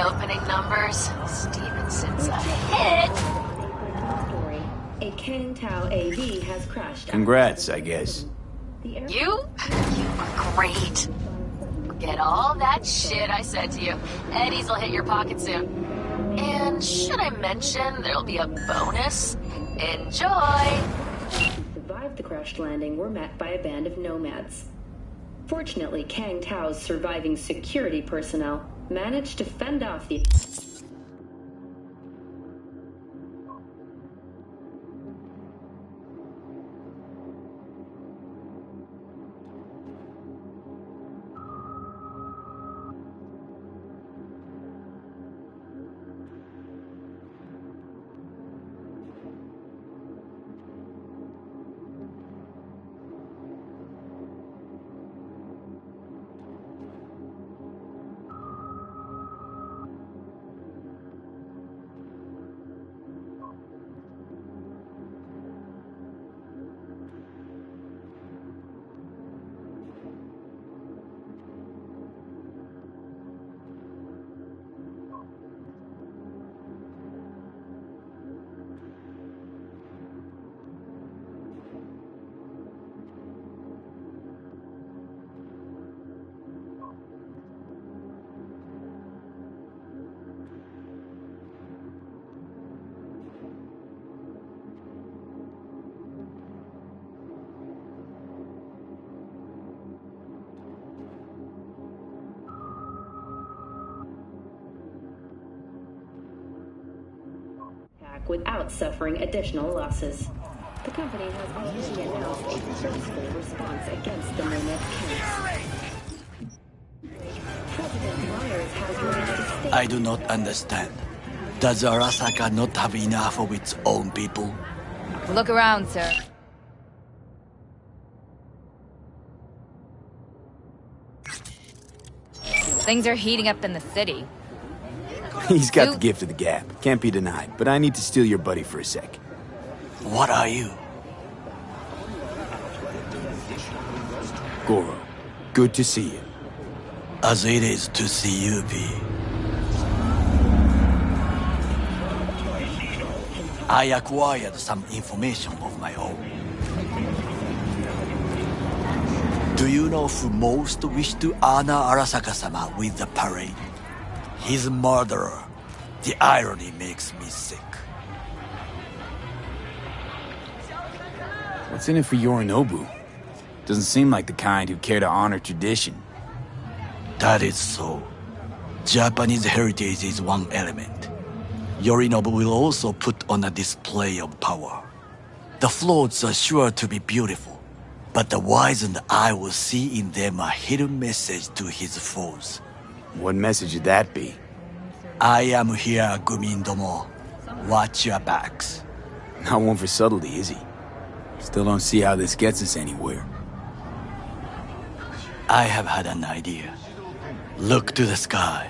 Opening numbers. Stevenson's a hit. A Kang Tao AV has crashed. Congrats, I guess. You were great. Forget all that shit I said to you. Eddie's will hit your pocket soon. And should I mention there'll be a bonus? Enjoy! Survived the crashed landing were met by a band of nomads. Fortunately, Kang Tao's surviving security personnel managed to fend off the... attack without suffering additional losses. The company has already announced a forceful response against the Nomad camps. President Myers has released a statement. I do not understand. Does Arasaka not have enough of its own people? Look around, sir. Things are heating up in the city. He's got the gift of the gab. Can't be denied. But I need to steal your buddy for a sec. What are you? Goro, good to see you. As it is to see you, V. I acquired some information of my own. Do you know who most wished to honor Arasaka-sama with the parade? His murderer. The irony makes me sick. What's in it for Yorinobu? Doesn't seem like the kind who care to honor tradition. That is so. Japanese heritage is one element. Yorinobu will also put on a display of power. The floats are sure to be beautiful, but the wizened eye will see in them a hidden message to his foes. What message would that be? I am here, Gumindomo. Watch your backs. Not one for subtlety, is he? Still don't see how this gets us anywhere. I have had an idea. Look to the sky.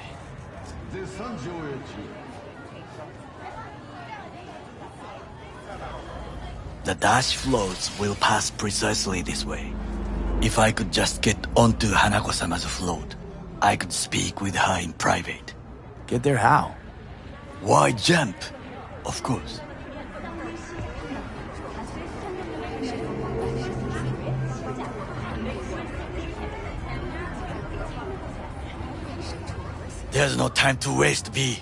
The dash floats will pass precisely this way. If I could just get onto Hanako-sama's float, I could speak with her in private. Get there how? Why jump? Of course. There's no time to waste, V.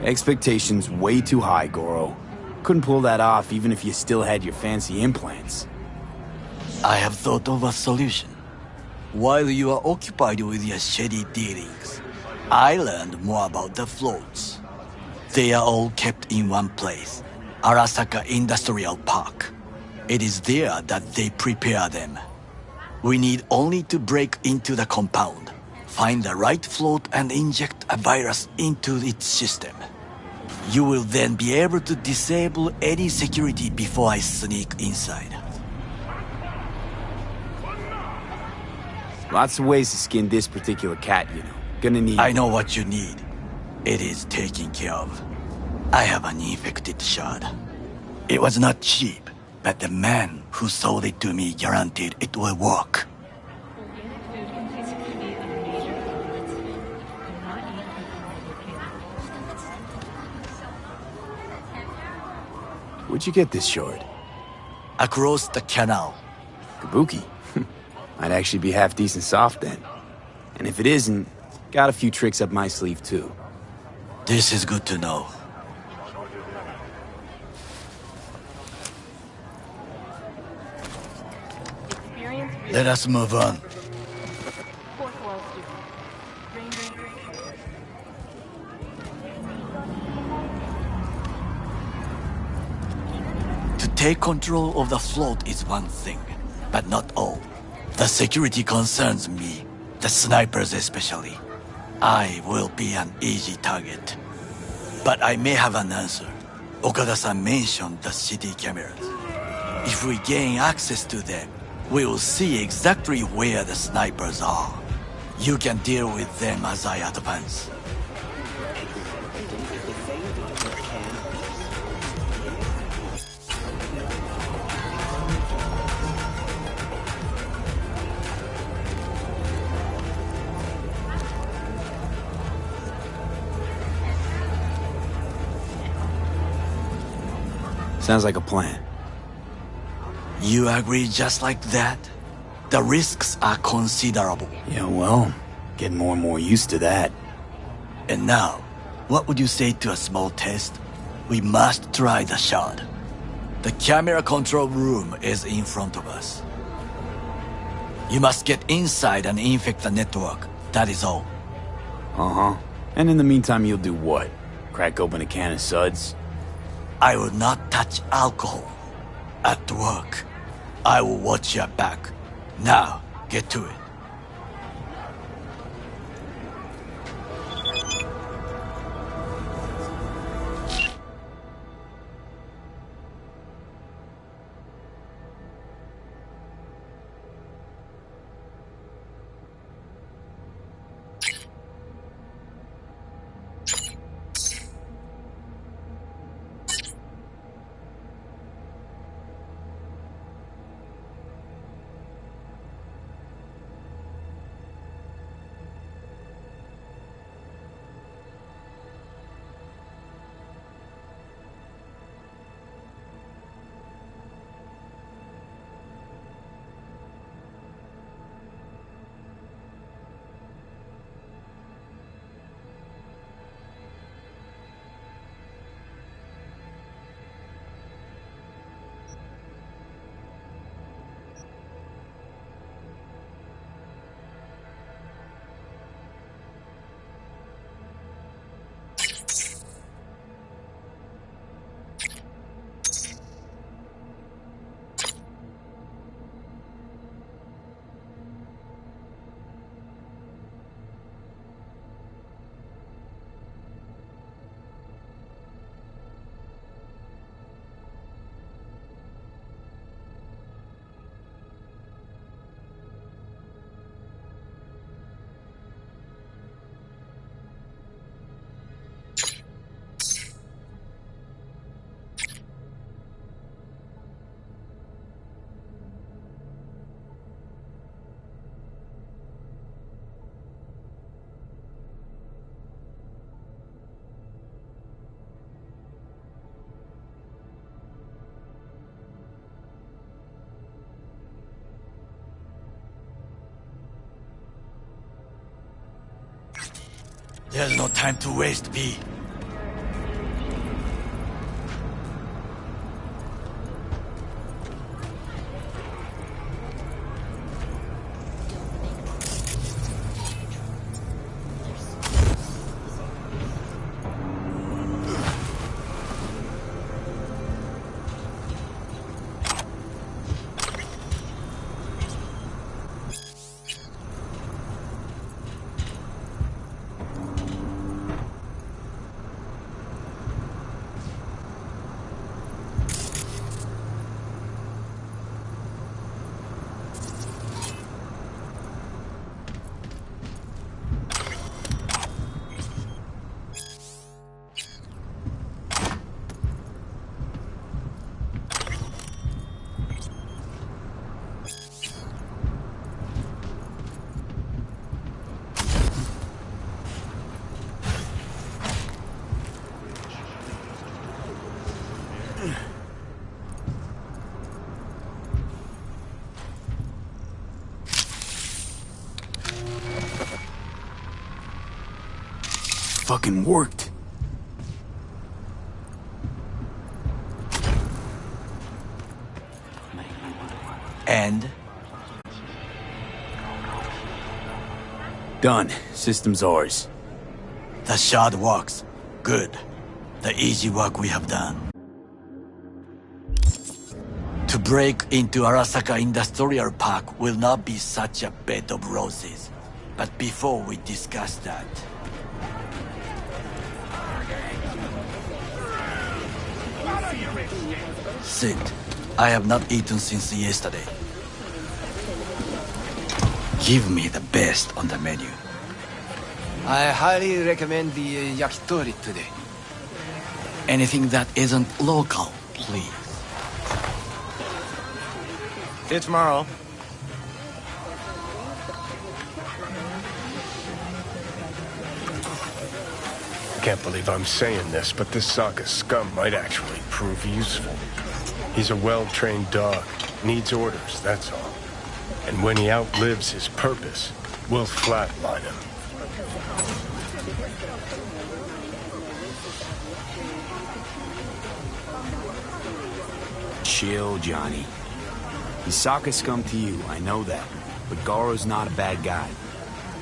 Expectations way too high, Goro. Couldn't pull that off even if you still had your fancy implants. I have thought of a solution. While you are occupied with your shady dealings, I learned more about the floats. They are all kept in one place, Arasaka Industrial Park. It is there that they prepare them. We need only to break into the compound, find the right float and inject a virus into its system. You will then be able to disable any security before I sneak inside. Lots of ways to skin this particular cat, you know. Gonna need... I know what you need. It is taken care of. I have an infected shard. It was not cheap, but the man who sold it to me guaranteed it will work. Where'd you get this shard? Across the canal. Kabuki? Might actually be half decent soft then. And if it isn't, got a few tricks up my sleeve too. This is good to know. Let us move on. To take control of the float is one thing, but not all. The security concerns me, the snipers especially. I will be an easy target. But I may have an answer. Okada-san mentioned the city cameras. If we gain access to them, we will see exactly where the snipers are. You can deal with them as I advance. Sounds like a plan. You agree just like that? The risks are considerable. Yeah, well, getting more and more used to that. And now, what would you say to a small test? We must try the shard. The camera control room is in front of us. You must get inside and infect the network, that is all. Uh-huh. And in the meantime, you'll do what? Crack open a can of suds? I will not touch alcohol. At work. I will watch your back. Now, get to it. There's no time to waste, B. Fucking worked. And? Done. System's ours. The shard works. Good. The easy work we have done. To break into Arasaka Industrial Park will not be such a bed of roses. But before we discuss that... Sit. I have not eaten since yesterday. Give me the best on the menu. I highly recommend the yakitori today. Anything that isn't local, please. See you tomorrow. I can't believe I'm saying this, but this Sokka scum might actually prove useful. He's a well-trained dog. Needs orders, that's all. And when he outlives his purpose, we'll flatline him. Chill, Johnny. He's Sokka scum to you, I know that. But Goro's not a bad guy.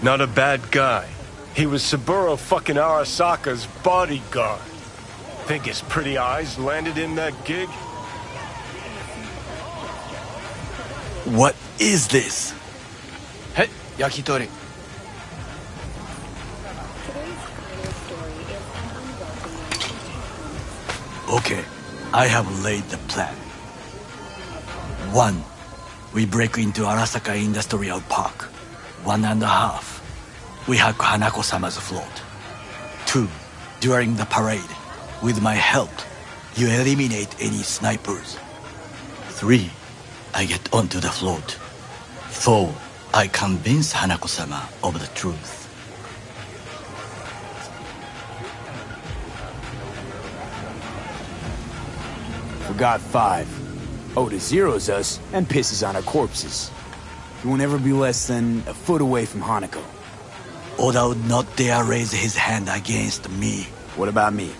Not a bad guy. He was Saburo fucking Arasaka's bodyguard. Think his pretty eyes landed in that gig? What is this? Hey, yakitori. Okay, I have laid the plan. 1. We break into Arasaka Industrial Park. 1.5. We hack Hanako-sama's float. 2. During the parade, with my help, you eliminate any snipers. 3. I get onto the float. 4. I convince Hanako-sama of the truth. Forgot 5. Oda zeroes us and pisses on our corpses. He won't ever be less than a foot away from Hanako. Oda would not dare raise his hand against me. What about me?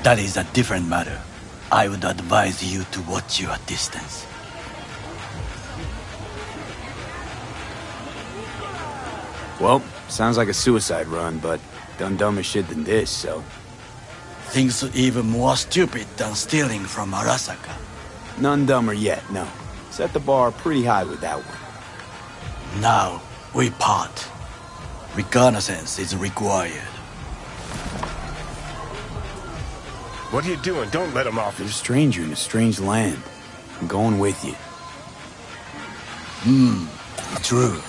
That is a different matter. I would advise you to watch your distance. Well, sounds like a suicide run, but done dumber shit than this, so... Things even more stupid than stealing from Arasaka. None dumber yet, no. Set the bar pretty high with that one. Now, we part. Reconnaissance is required. What are you doing? Don't let him off. You're a stranger in a strange land. I'm going with you. True.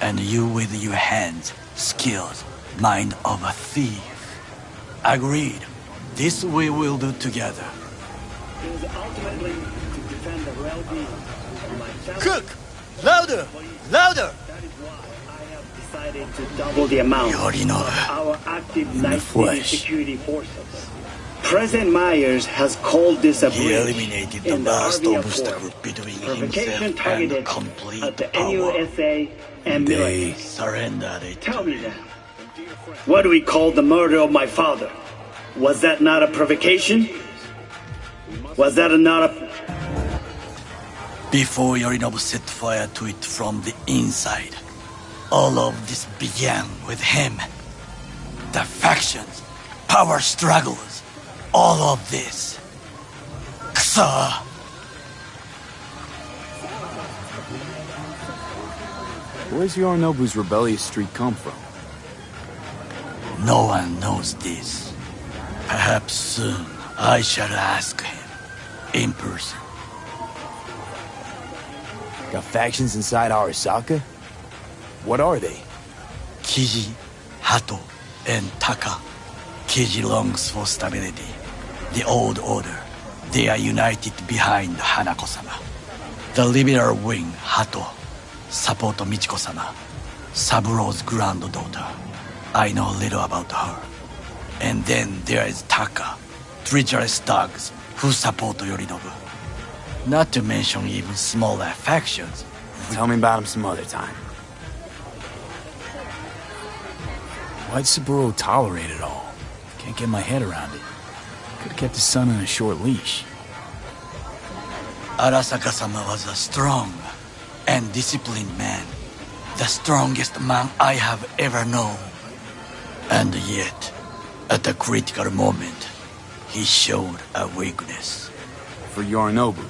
And you with your hands, skills, mind of a thief. Agreed. This we will do together. It is ultimately to defend the well-being of my family. Cook! Louder! Louder! That is why I have decided to double the amount of our active night city security forces. President Myers has called this a He breach eliminated the in the last Army obstacle Accord. between Provocation himself and targeted complete at the power. NUSA and They military. surrendered it. Tell me then, what do we call the murder of my father? Was that not a provocation? Was that not a... Before Yorinobu set fire to it from the inside, all of this began with him. The factions, power struggles, all of this. Ksa! Where's Yorinobu's rebellious streak come from? No one knows this. Perhaps soon I shall ask him in person. Got factions inside Arasaka? What are they? Kiji, Hato, and Taka. Kiji longs for stability. The old order. They are united behind Hanako-sama. The liberal wing, Hato, support Michiko-sama, Saburo's granddaughter. I know little about her. And then there is Taka, treacherous thugs who support Yorinobu. Not to mention even smaller factions. Tell me about him some other time. Why'd Saburo tolerate it all? Can't get my head around it. Could've kept his son on a short leash. Arasaka-sama was a strong and disciplined man. The strongest man I have ever known. And yet, at a critical moment, he showed a weakness. For Yorinobu?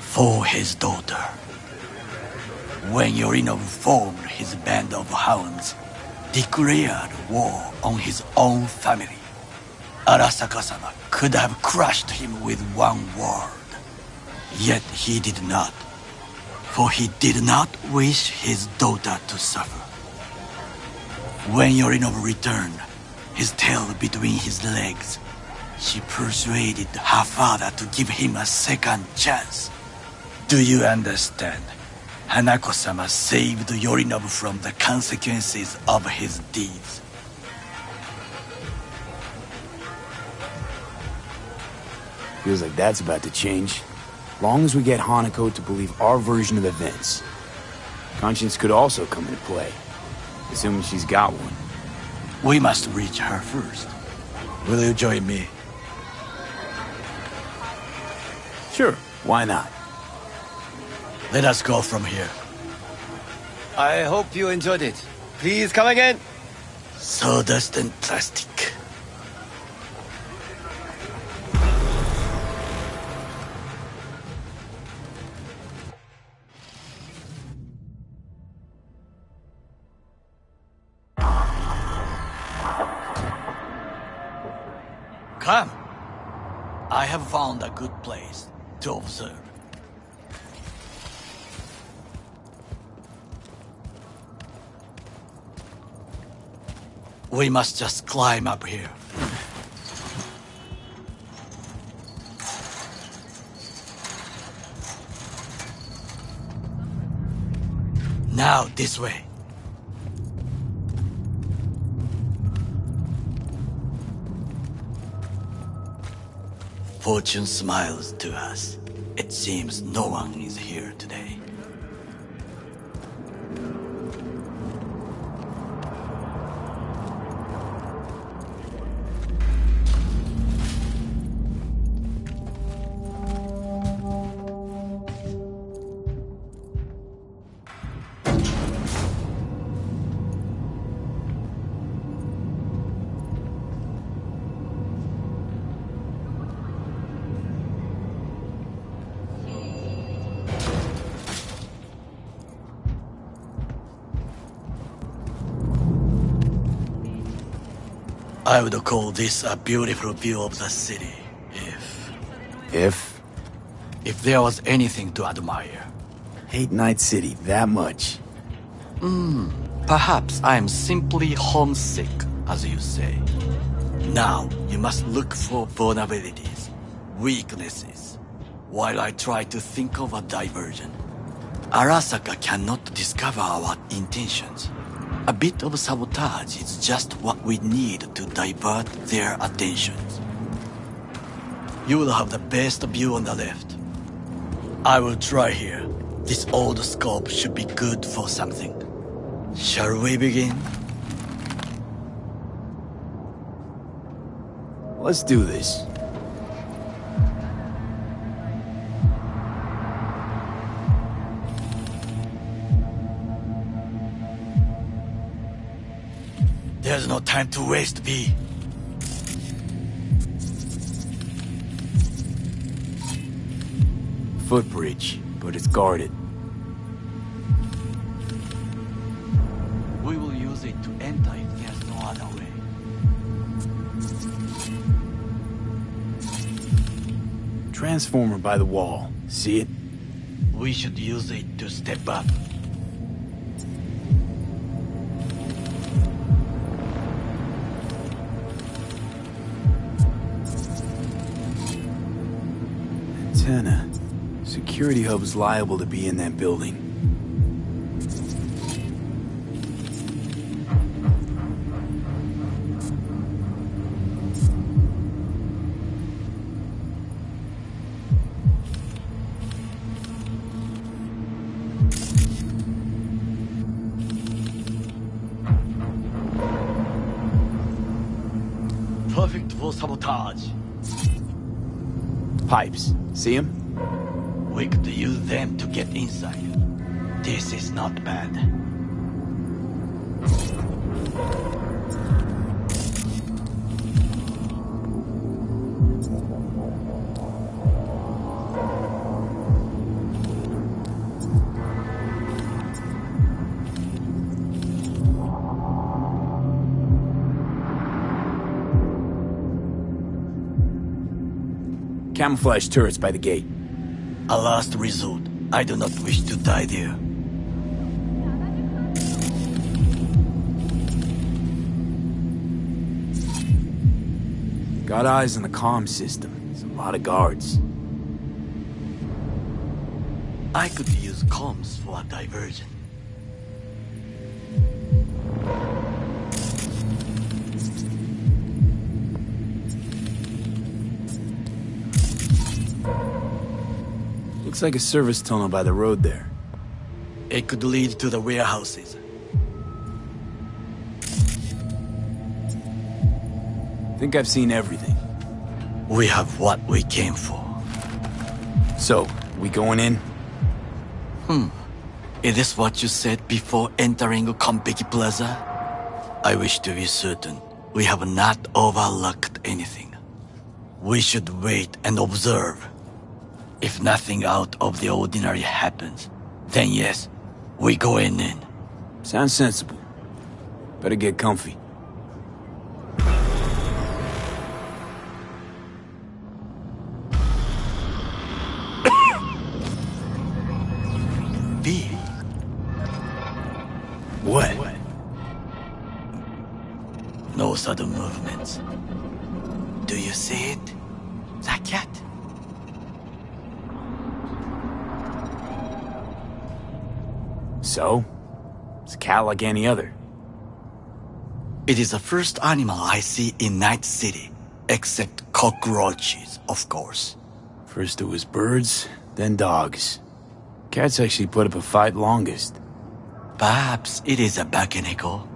For his daughter. When Yorinobu formed his band of hounds, declared war on his own family, Arasaka-sama could have crushed him with one word. Yet he did not, for he did not wish his daughter to suffer. When Yorinobu returned, his tail between his legs, she persuaded her father to give him a second chance. Do you understand? Hanako-sama saved Yorinobu from the consequences of his deeds. Feels like that's about to change. Long as we get Hanako to believe our version of events. Conscience could also come into play, assuming she's got one. We must reach her first. Will you join me? Sure, why not? Let us go from here. I hope you enjoyed it. Please come again. Sawdust and plastic. Come. I have found a good place to observe. We must just climb up here. Now, this way. Fortune smiles to us. It seems no one is here today. I would call this a beautiful view of the city, if there was anything to admire. Hate Night City that much? Perhaps I am simply homesick, as you say. Now, you must look for vulnerabilities, weaknesses, while I try to think of a diversion. Arasaka cannot discover our intentions. A bit of sabotage is just what we need to divert their attentions. You will have the best view on the left. I will try here. This old scope should be good for something. Shall we begin? Let's do this. There's no time to waste, B. Footbridge, but it's guarded. We will use it to enter if there's no other way. Transformer by the wall. See it? We should use it to step up. Antenna. Security hub is liable to be in that building. Perfect for sabotage. Pipes. See him? We could use them to get inside. This is not bad. Camouflage turrets by the gate. A last resort. I do not wish to die there. Got eyes on the comm system. There's a lot of guards. I could use comms for a diversion. Looks like a service tunnel by the road there. It could lead to the warehouses. Think I've seen everything. We have what we came for. So, we going in? Is this what you said before entering Konpeki Plaza? I wish to be certain we have not overlooked anything. We should wait and observe. If nothing out of the ordinary happens, then yes, we go in. Sounds sensible. Better get comfy. V. What? No sudden movements. Do you see it? That cat? So? It's a cat like any other. It is the first animal I see in Night City, except cockroaches, of course. First it was birds, then dogs. Cats actually put up a fight longest. Perhaps it is a BAKENEKO.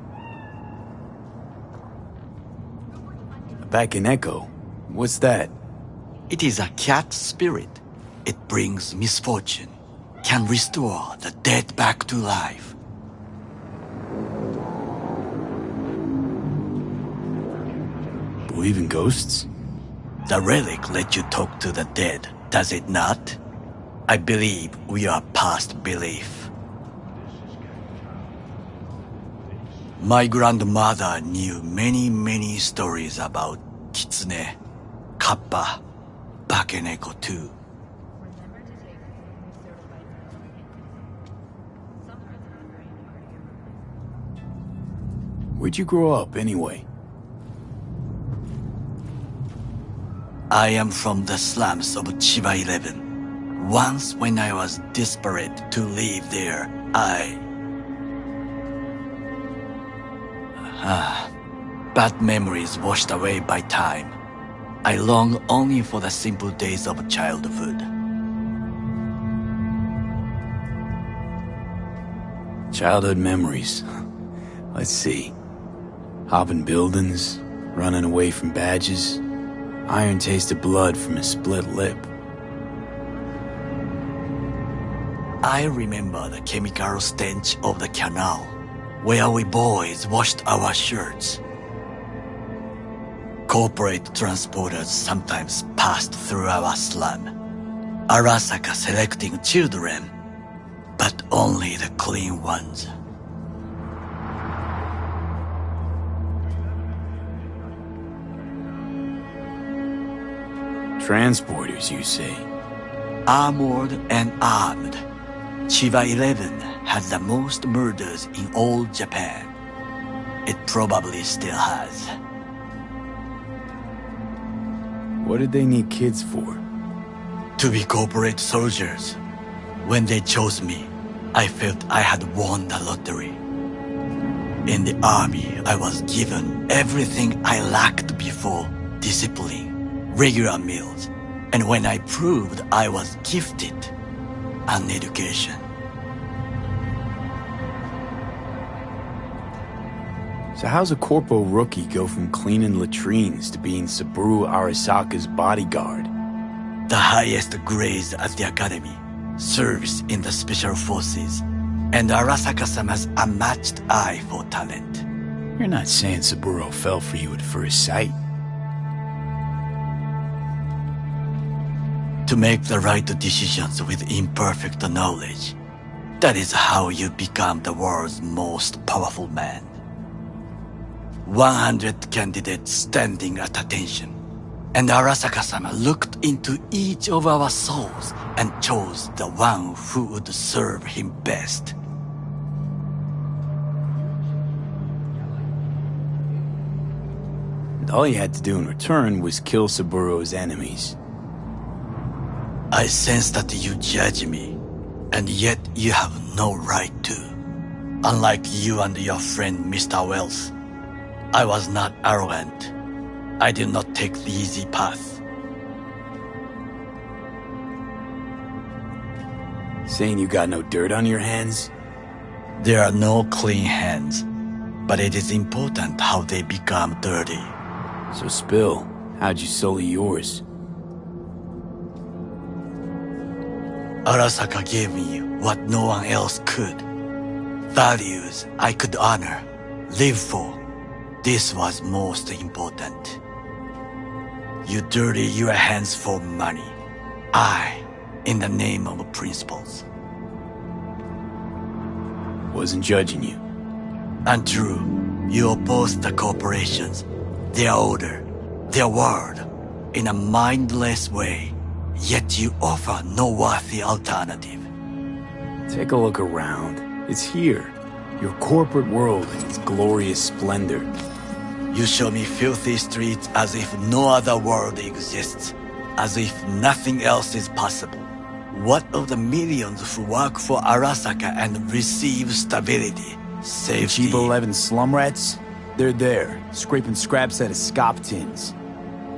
A BAKENEKO? What's that? It is a cat spirit. It brings misfortune, can restore the dead back to life. Believe in ghosts? The relic let you talk to the dead, does it not? I believe we are past belief. My grandmother knew many stories about Kitsune, Kappa, BAKENEKO too. Where'd you grow up, anyway? I am from the slums of Chiba 11. Once when I was desperate to live there, bad memories washed away by time. I long only for the simple days of childhood. Childhood memories. Let's see. Hopping buildings, running away from badges, iron tasted blood from a split lip. I remember the chemical stench of the canal, where we boys washed our shirts. Corporate transporters sometimes passed through our slum, Arasaka selecting children, but only the clean ones. Transporters, you say? Armored and armed. Chiba 11 had the most murders in all Japan. It probably still has. What did they need kids for? To be corporate soldiers. When they chose me, I felt I had won the lottery. In the army, I was given everything I lacked before: discipline, regular meals, and when I proved I was gifted, an education. So how's a corpo rookie go from cleaning latrines to being Saburo Arasaka's bodyguard? The highest grades at the academy, service in the special forces, and Arasaka-sama's unmatched eye for talent. You're not saying Saburo fell for you at first sight? To make the right decisions with imperfect knowledge, that is how you become the world's most powerful man. 100 candidates standing at attention, and Arasaka-sama looked into each of our souls and chose the one who would serve him best. And all you had to do in return was kill Saburo's enemies. I sense that you judge me, and yet you have no right to. Unlike you and your friend Mr. Wells, I was not arrogant. I did not take the easy path. Saying you got no dirt on your hands? There are no clean hands, but it is important how they become dirty. So spill, how'd you sully yours? Arasaka gave me what no one else could. Values I could honor, live for. This was most important. You dirty your hands for money. I, in the name of principles. Wasn't judging you. Untrue. You oppose the corporations, their order, their word, in a mindless way. Yet you offer no worthy alternative. Take a look around. It's here. Your corporate world in its glorious splendor. You show me filthy streets as if no other world exists, as if nothing else is possible. What of the millions who work for Arasaka and receive stability, safety? Cheap 11 slum rats? They're there, scraping scraps out of scop tins.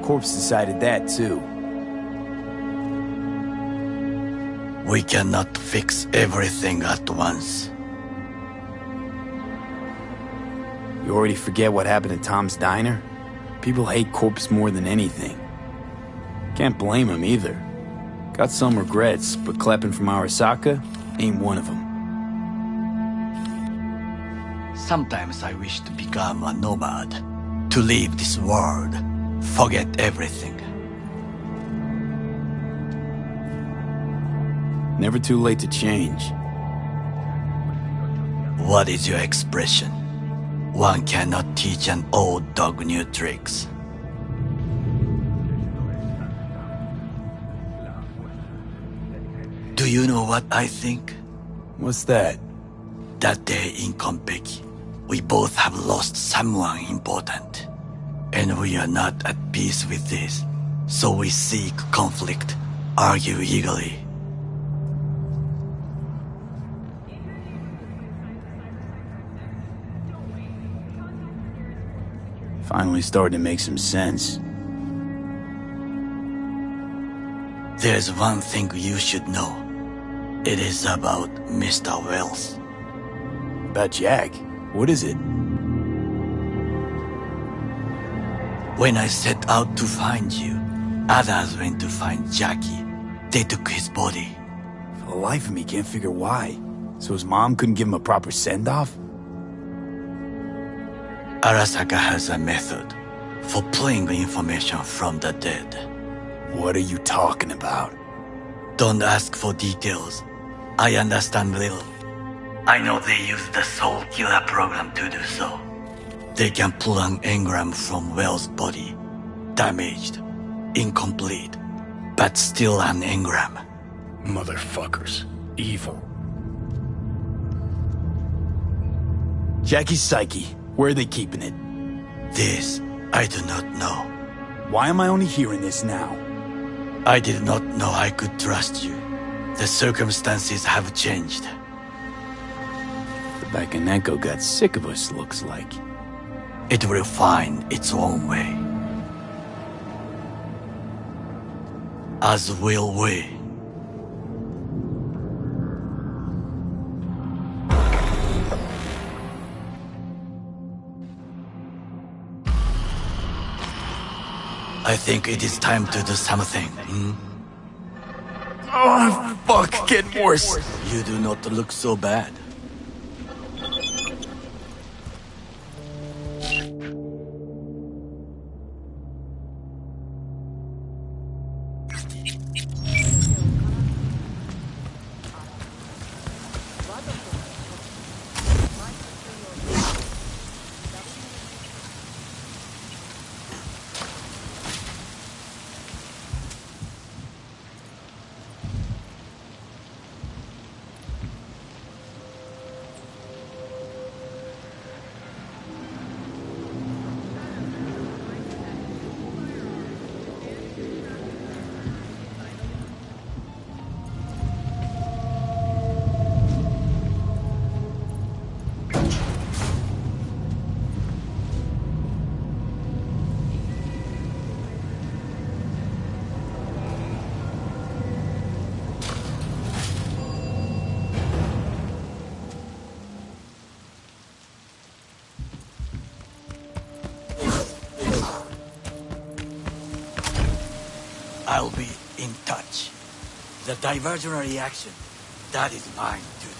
Corpse decided that too. We cannot fix everything at once. You already forget what happened at Tom's Diner? People hate Corpse more than anything. Can't blame him either. Got some regrets, but clapping from Arasaka ain't one of them. Sometimes I wish to become a nomad, to leave this world, forget everything. Never too late to change. What is your expression? One cannot teach an old dog new tricks. Do you know what I think? What's that? That day in Konpeki, we both have lost someone important. And we are not at peace with this. So we seek conflict, argue eagerly. Finally starting to make some sense. There's one thing you should know. It is about Mr. Wells. About Jack? What is it? When I set out to find you, others went to find Jackie. They took his body. For the life of me, can't figure why. So his mom couldn't give him a proper send-off? Arasaka has a method for pulling information from the dead. What are you talking about? Don't ask for details. I understand little. I know they use the Soul Killer program to do so. They can pull an engram from Wells' body. Damaged, incomplete, but still an engram. Motherfuckers. Evil. Jackie's psyche. Where are they keeping it? This, I do not know. Why am I only hearing this now? I did not know I could trust you. The circumstances have changed. The BAKENEKO got sick of us, looks like. It will find its own way. As will we. I think it is time to do something. Oh, fuck, getting worse. You do not look so bad. The diversionary action, that is mine to do.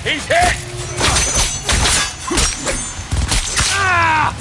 He's hit! Ah!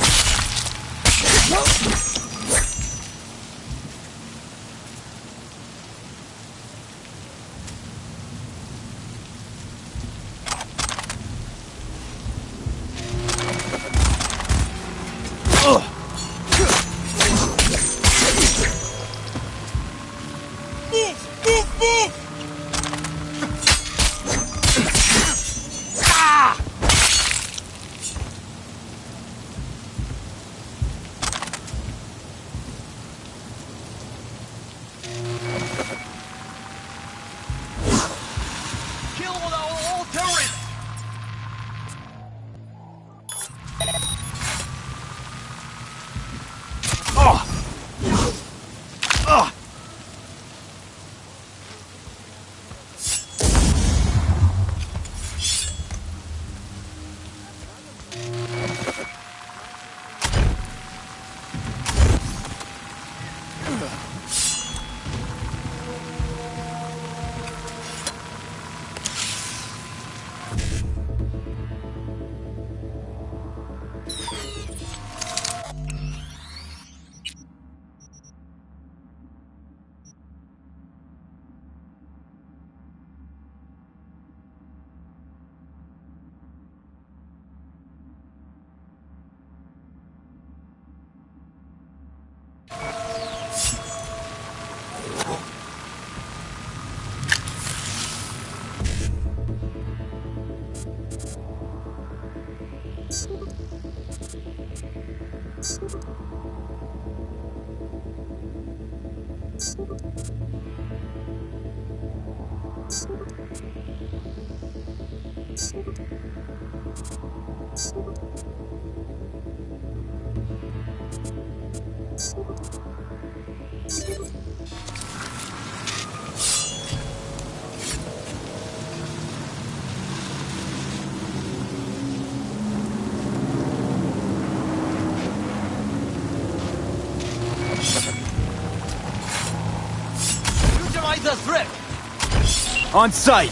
On sight!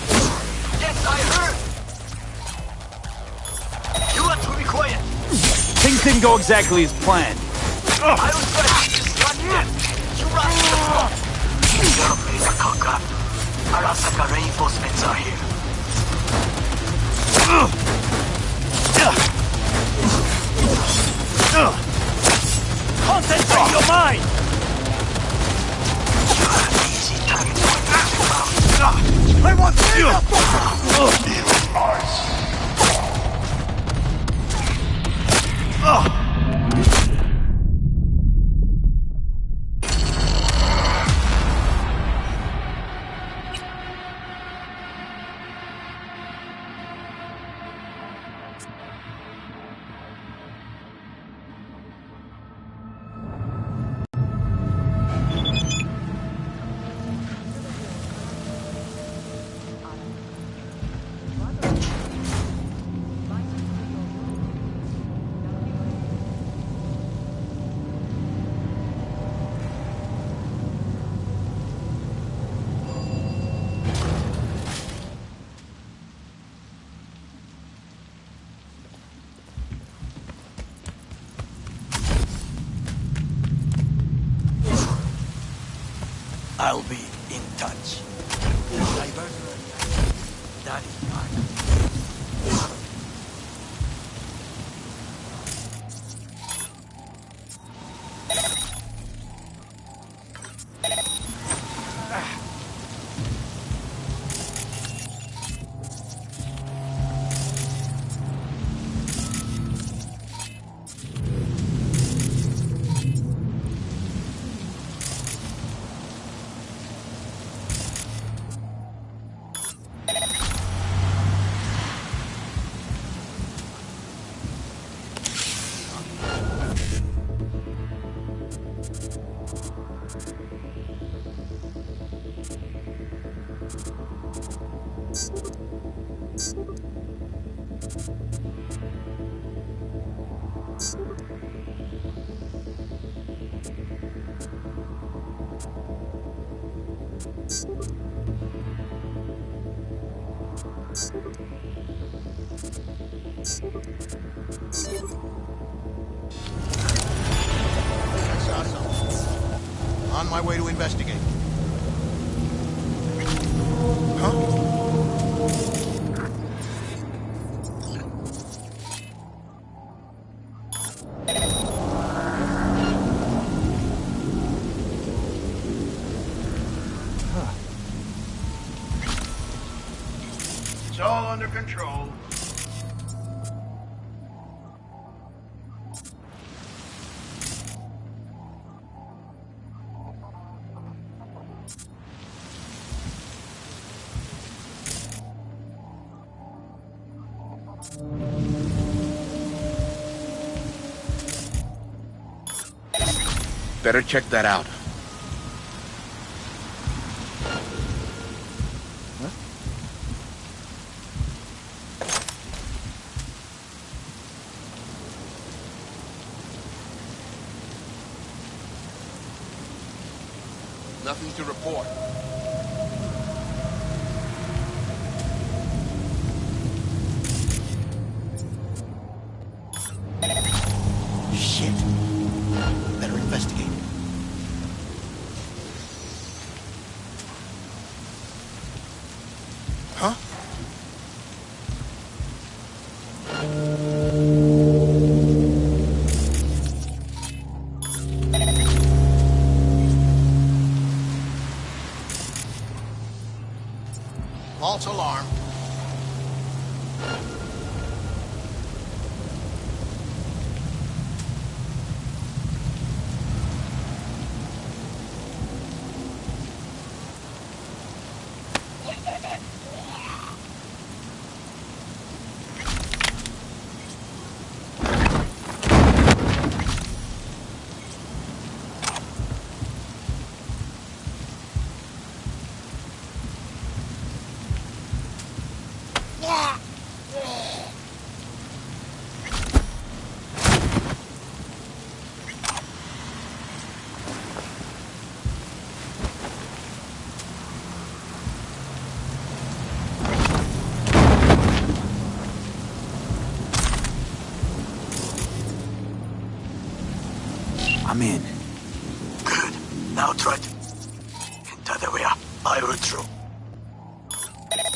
Yes, I heard! You are to be quiet! Things didn't go exactly as planned. I was trying to distract them! You run to the front! Your place a cock up. Arasaka reinforcements are here. Concentrate your mind! I want satisfied. I saw something. On my way to investigate. Huh? It's all under control. Better check that out. Nothing to report. Shit. Better investigate. Huh? False alarm. I'm in. Good. Now try to enter the way I will through.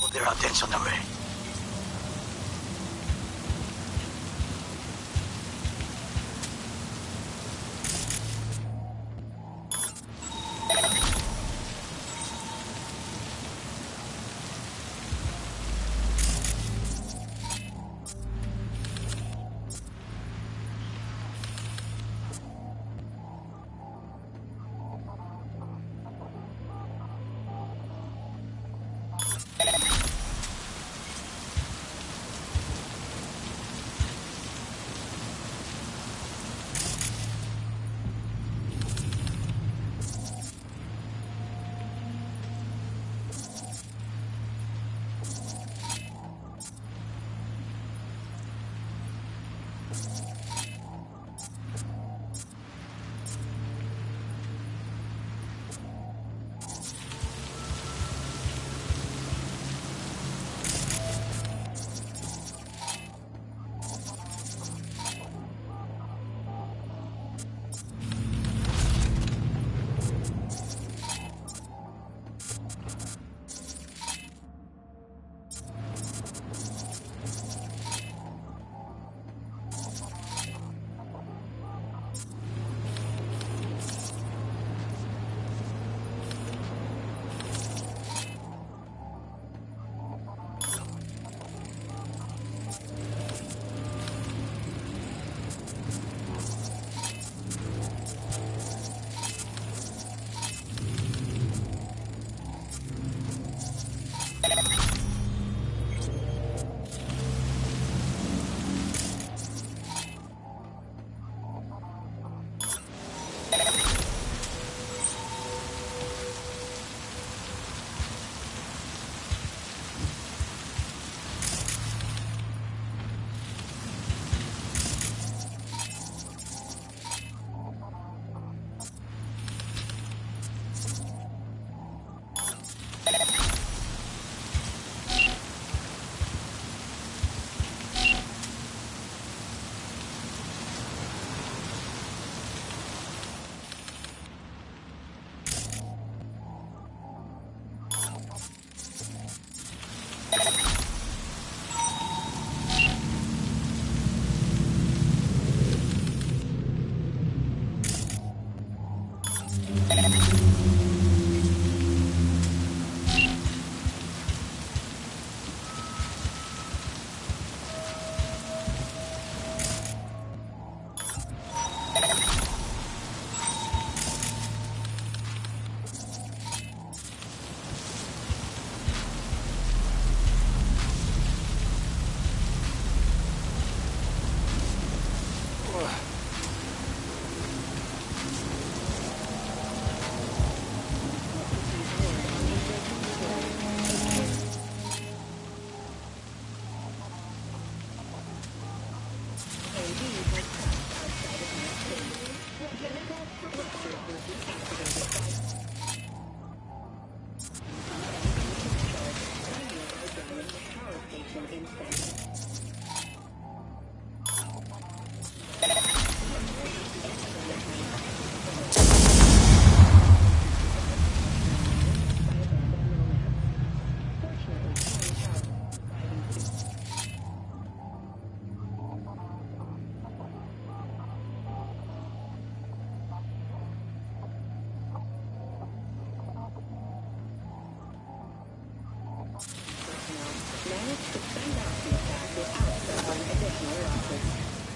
Put their attention away.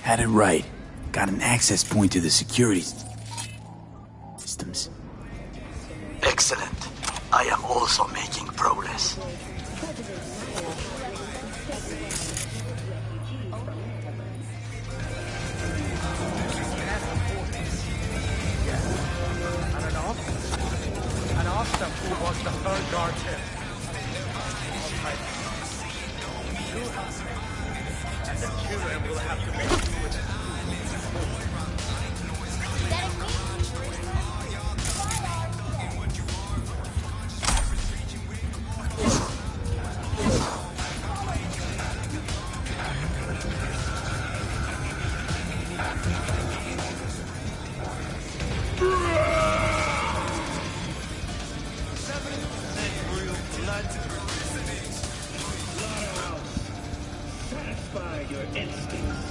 Had it right. Got an access point to the security systems. Excellent. I am also making progress. And ask them who was the third guard here. And the children will have to make do with it. Satisfy your instincts.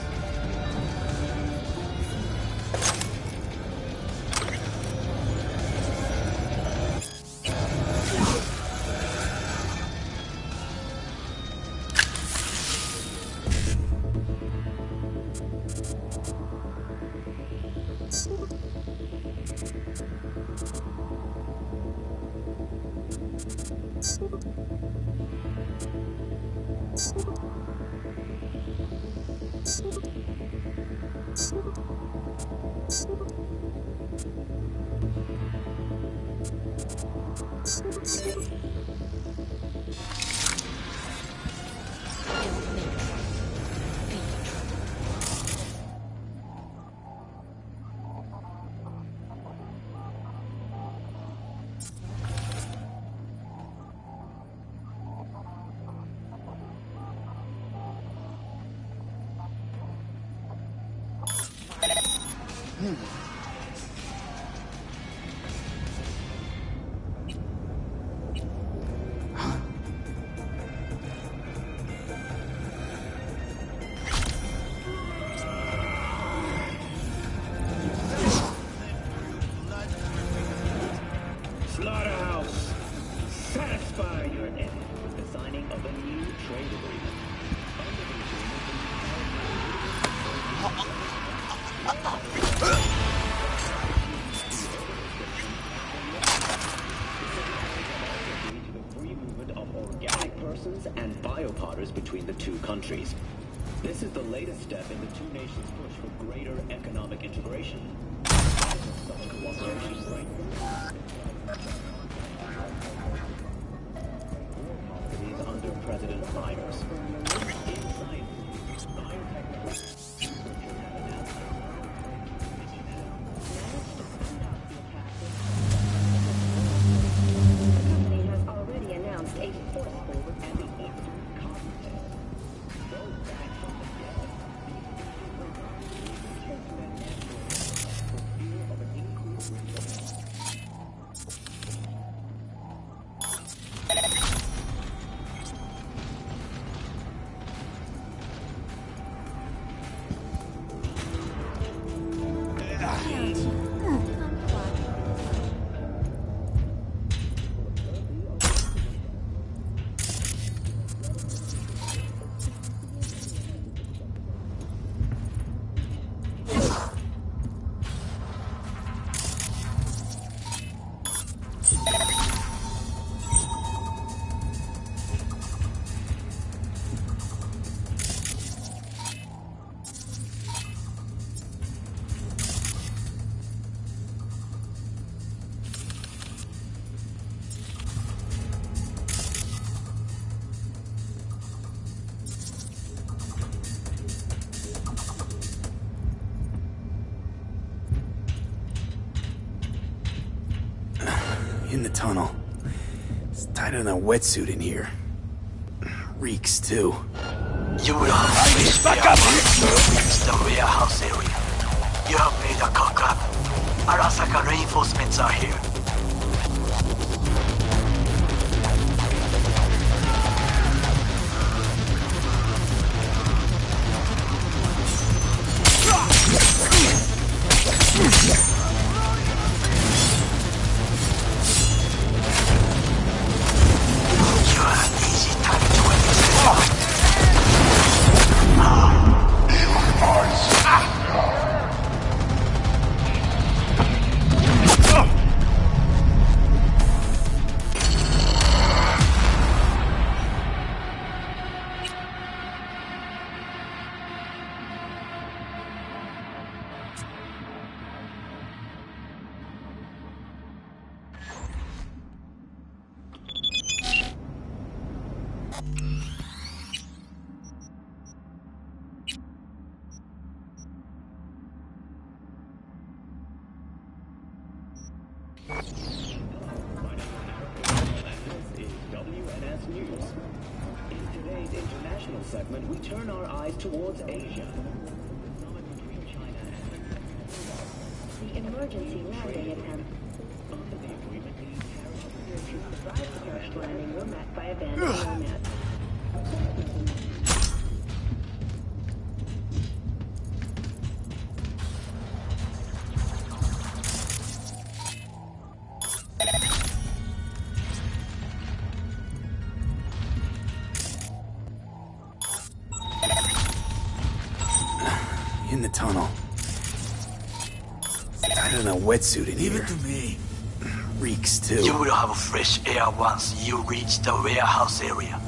Slaughterhouse, satisfy your end with the signing of a new trade agreement. The free movement of organic persons and biopodders between the two countries. This is the latest step in the two nations' push for greater economic integration. Such cooperation right under President Myers. The company has already announced a forceful and In the tunnel. It's tighter than a wetsuit in here. Reeks, too. You will always back up! It's the warehouse area. You have made a cock-up. Arasaka reinforcements are here. This is WNS News. In today's international segment, we turn our eyes towards Asia. The emergency landing attempt. Under the agreement, the Passengers who survived the crash landing were met by a band of nomads. In the tunnel. Tighter than a wetsuit in Leave here. it to me. Reeks too. You will have fresh air once you reach the warehouse area.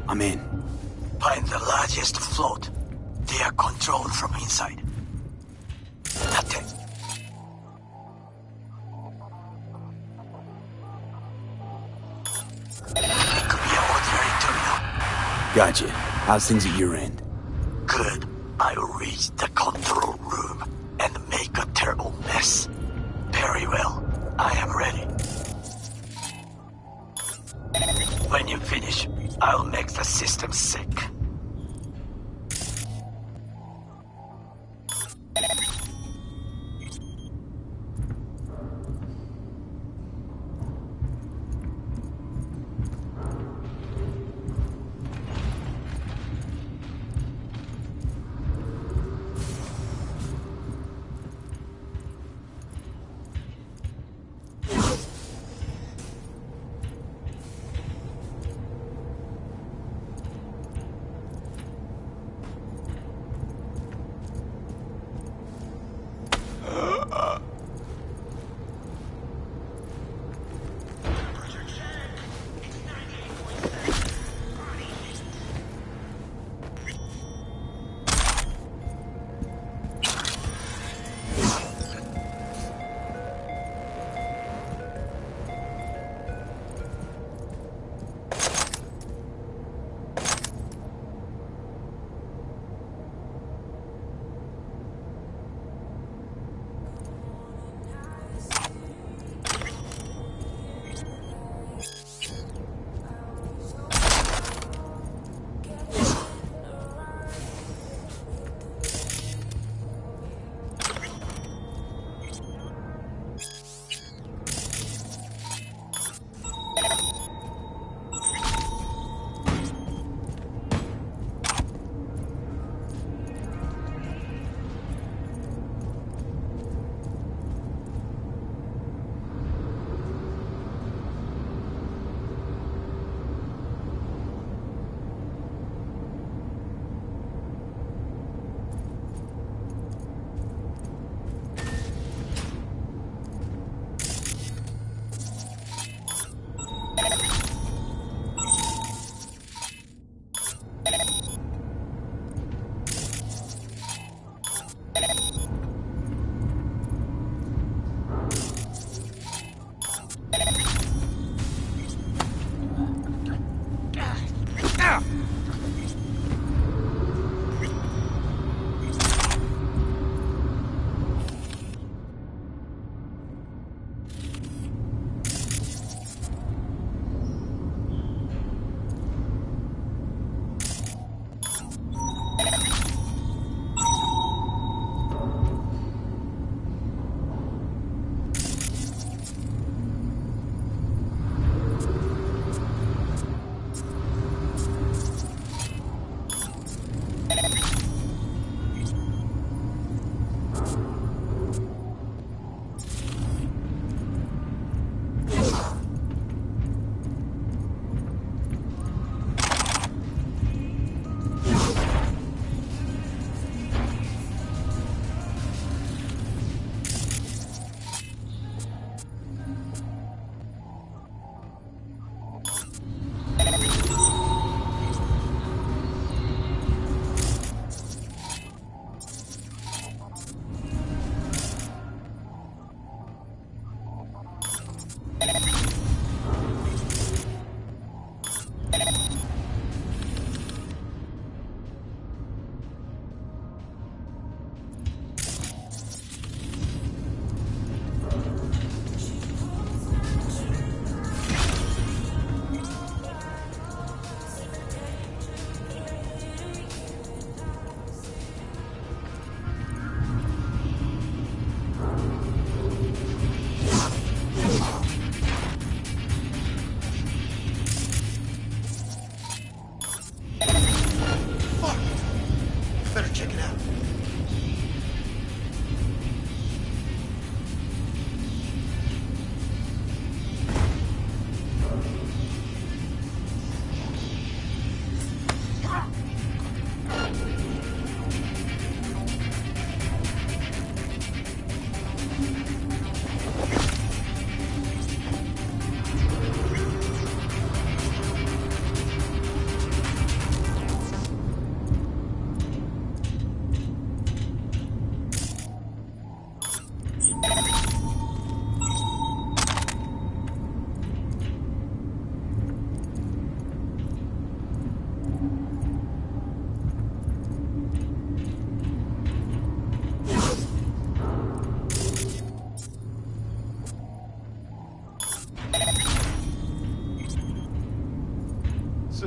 I'm in. Find the largest float. They are controlled from inside. That's it. It could be an ordinary terminal, Gotcha. How's things at your end? Good. I reached the control room and make a terrible mess. Very well. I am ready. When you finish, I'll make the system sick.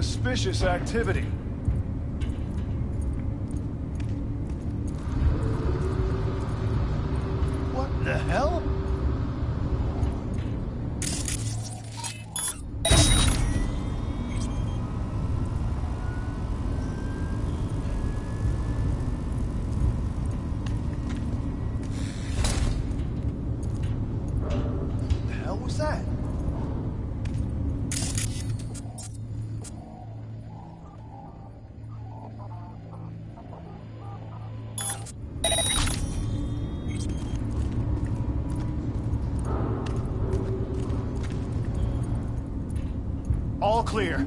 suspicious activity. What the hell? All clear.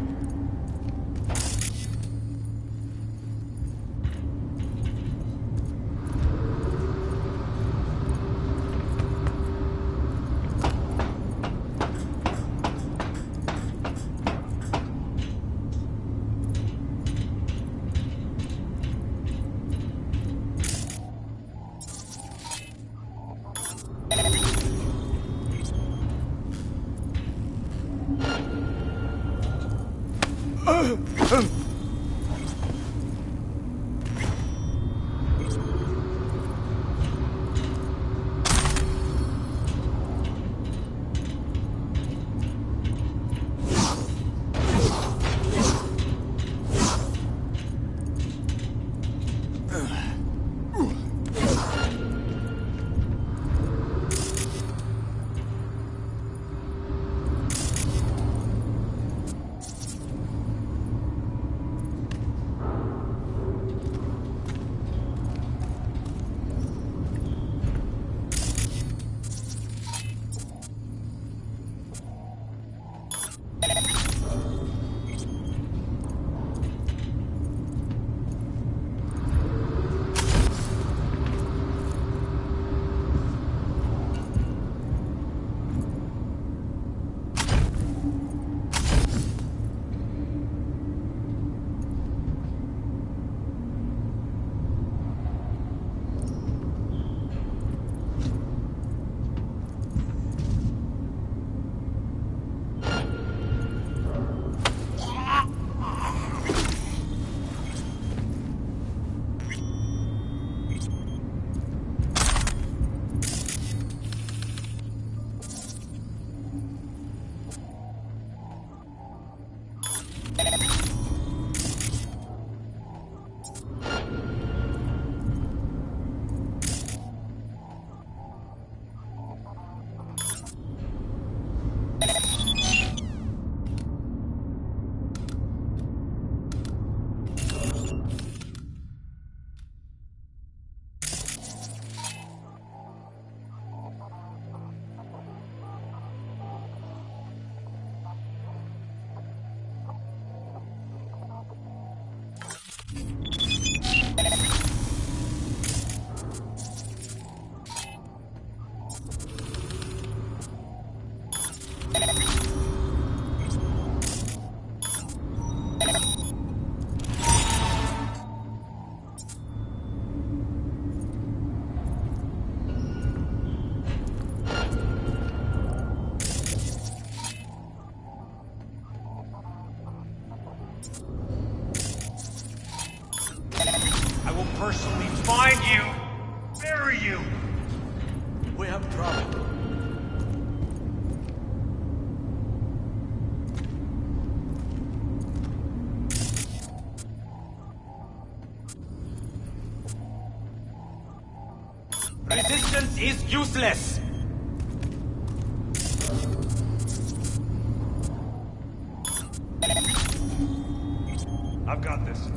Personally find you, bury you. We have trouble. Resistance is useless. I've got this.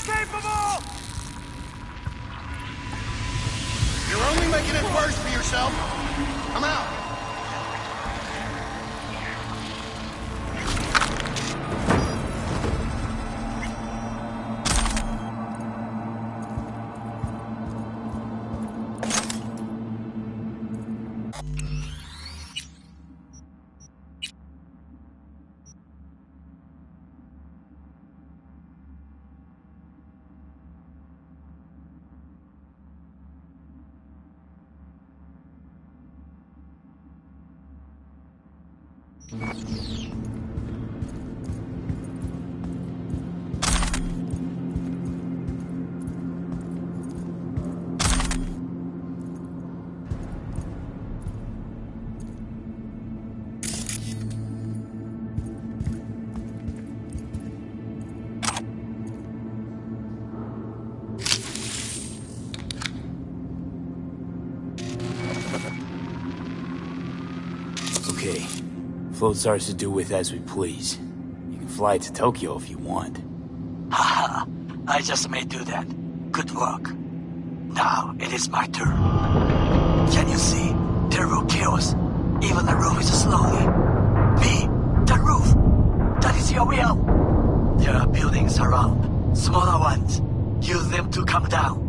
capable! You're only making it worse for yourself. I'm out. Okay. Float's ours to do with as we please. You can fly to Tokyo if you want. Haha, I just may do that. Good work. Now it is my turn. Can you see? Terrible chaos. Even the roof is slowly. Me, the roof. That is your will. There are buildings around. Smaller ones. Use them to come down.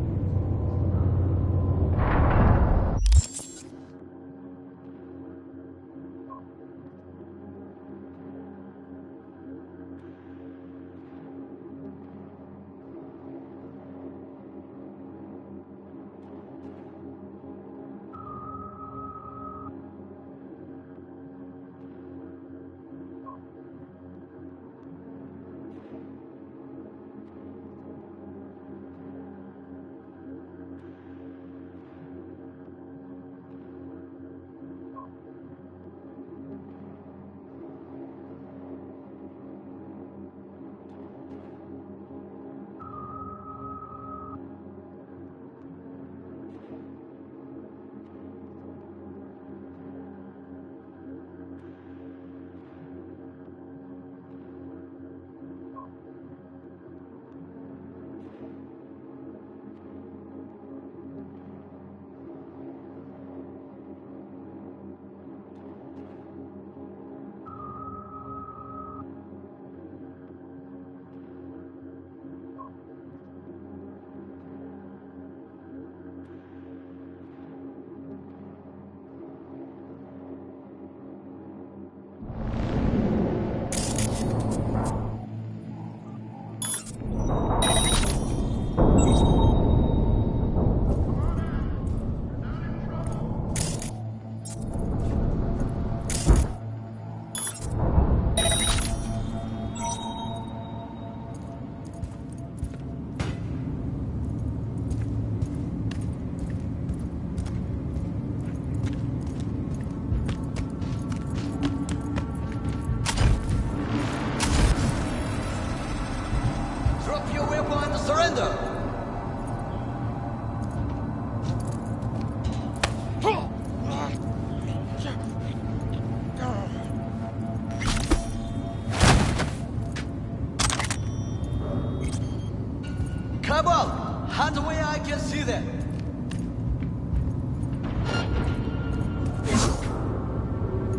Come on! Hands away, I can see them!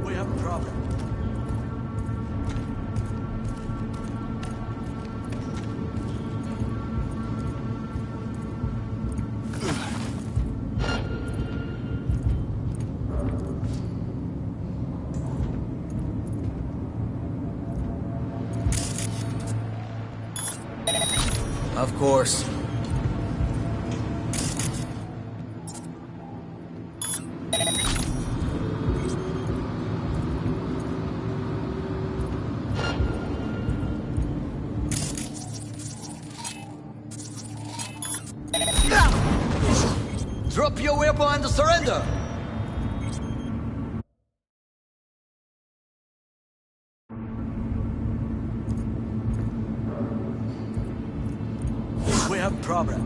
We have a problem. Of course. Drop your weapon and surrender! We have a problem.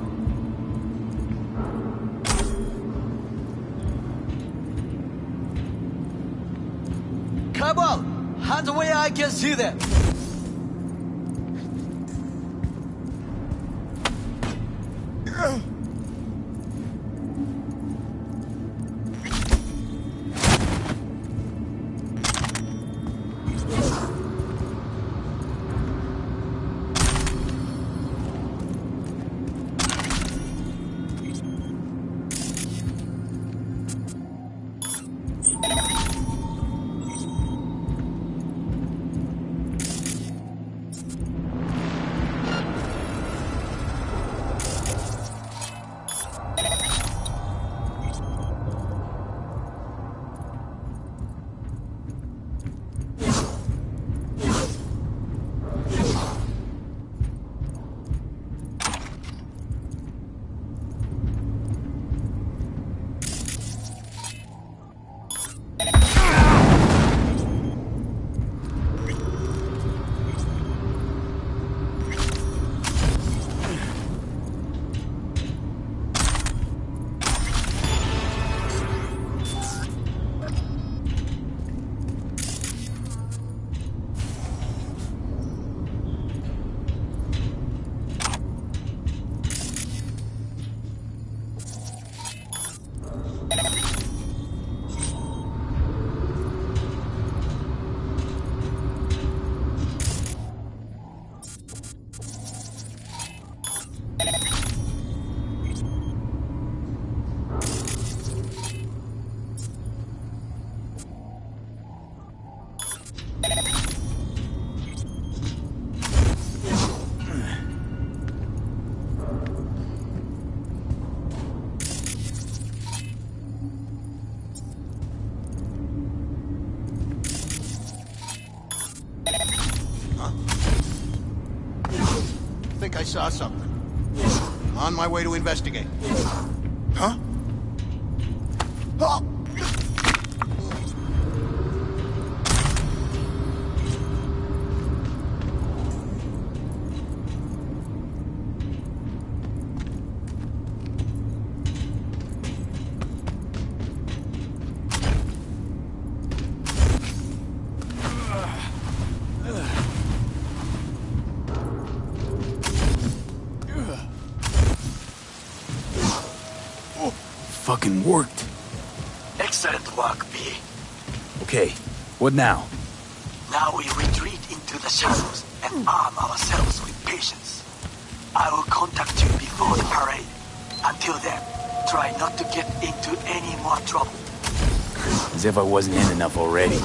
Come on! Hands away, I can see them! saw something. I'm on my way to investigate. Huh? Oh! Fucking worked. Excellent work, B. Okay, what now? Now we retreat into the shadows and arm ourselves with patience. I will contact you before the parade. Until then, try not to get into any more trouble. As if I wasn't in enough already.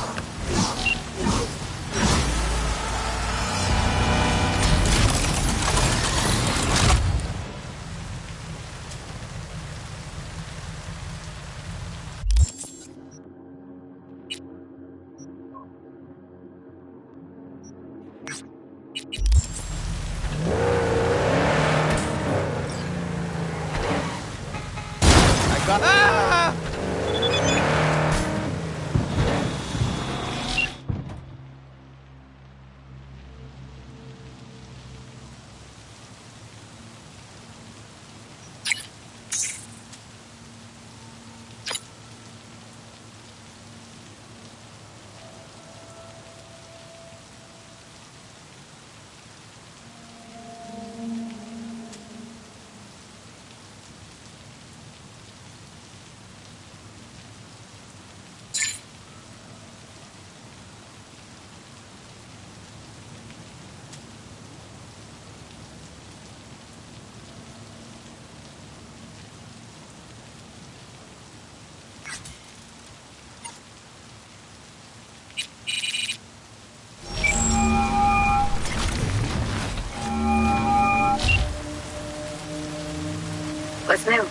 What's new?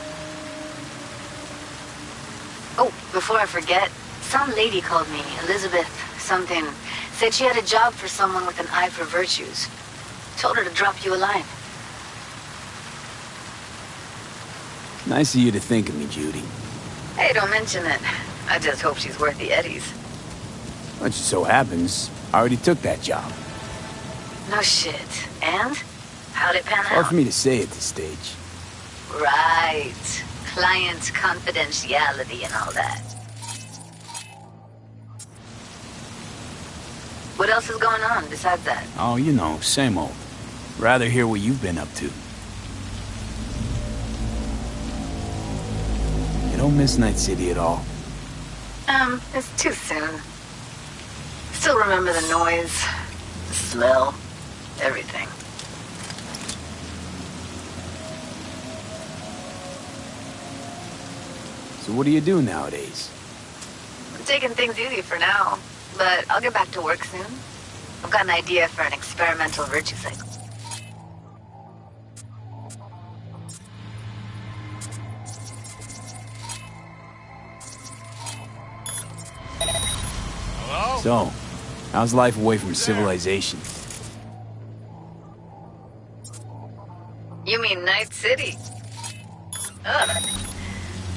Oh, before I forget, some lady called me, Elizabeth something, said she had a job for someone with an eye for virtues. Told her to drop you a line. Nice of you to think of me, Judy. Hey, don't mention it. I just hope she's worth the eddies. Well, it just so happens, I already took that job. No shit. And? How'd it pan Hard out? for me to say at this stage. Right. Client confidentiality and all that. What else is going on besides that? Oh, you know, same old. Rather hear what you've been up to. You don't miss Night City at all? It's too soon. Still remember the noise, the smell, everything. So what do you do nowadays? I'm taking things easy for now, but I'll get back to work soon. I've got an idea for an experimental virtue cycle. Hello? So, how's life away from civilization? You mean Night City? Ugh.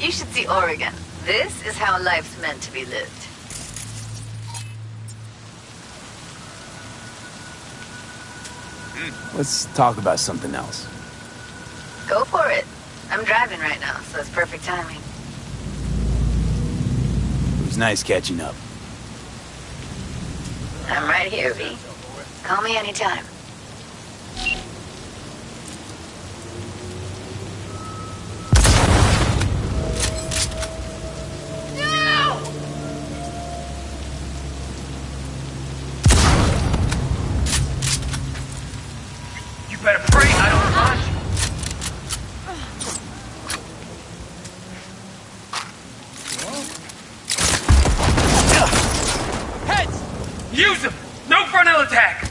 You should see Oregon. This is how life's meant to be lived. Let's talk about something else. Go for it. I'm driving right now, so it's perfect timing. It was nice catching up. I'm right here, V. Call me anytime. You better pray I don't rush. Heads! Use them! No frontal attack!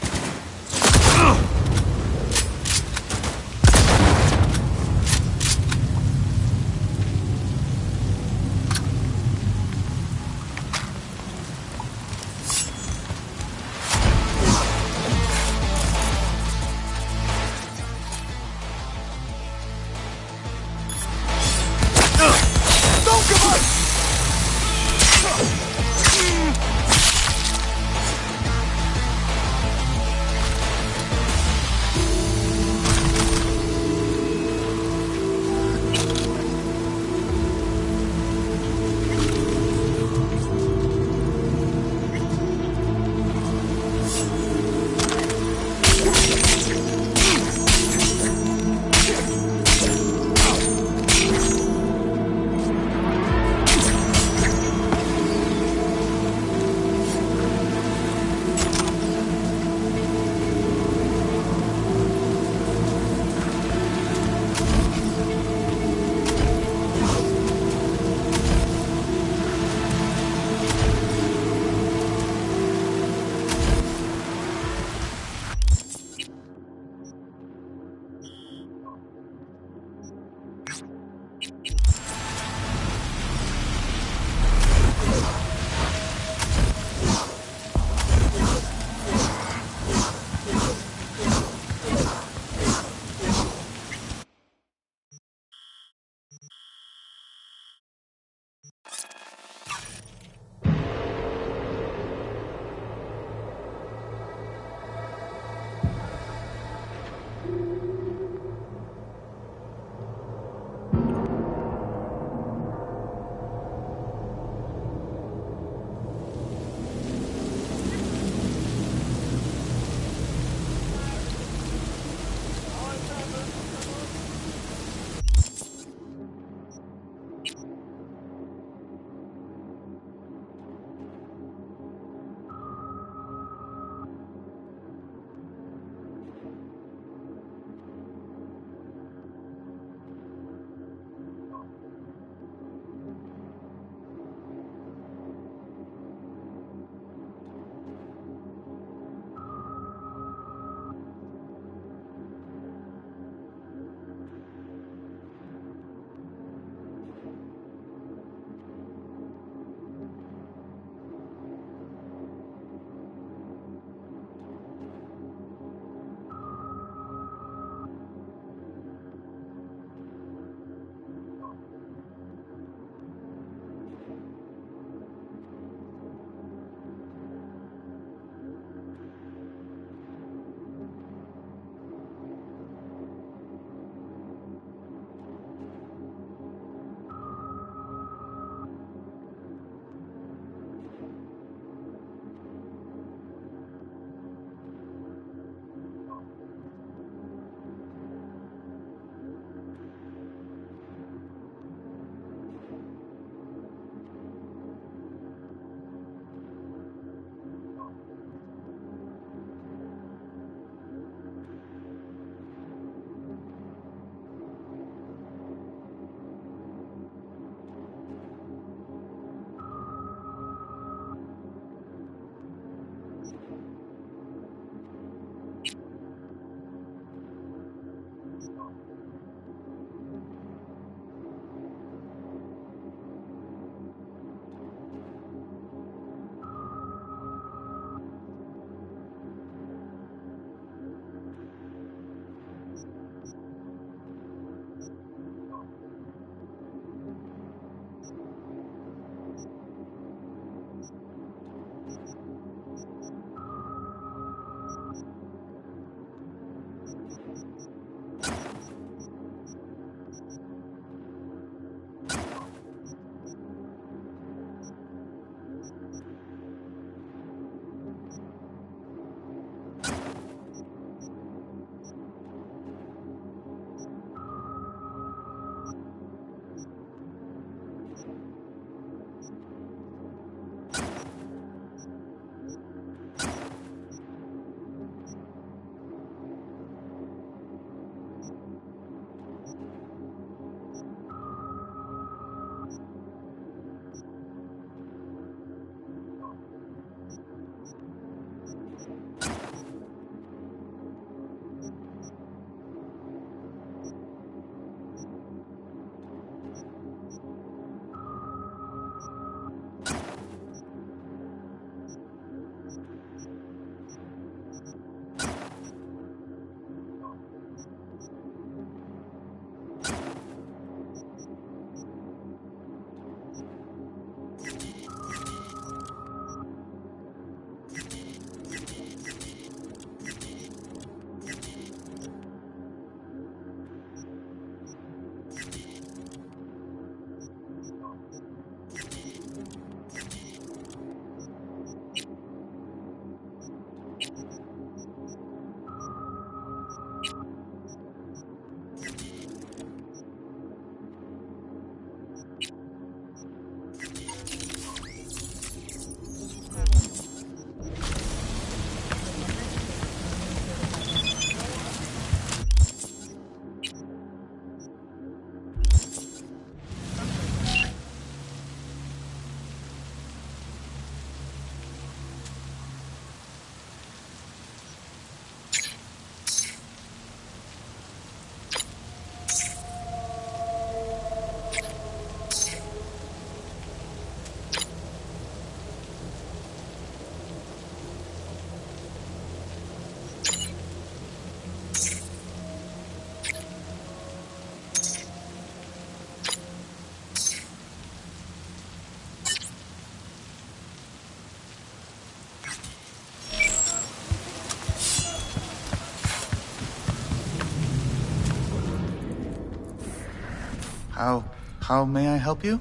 How may I help you?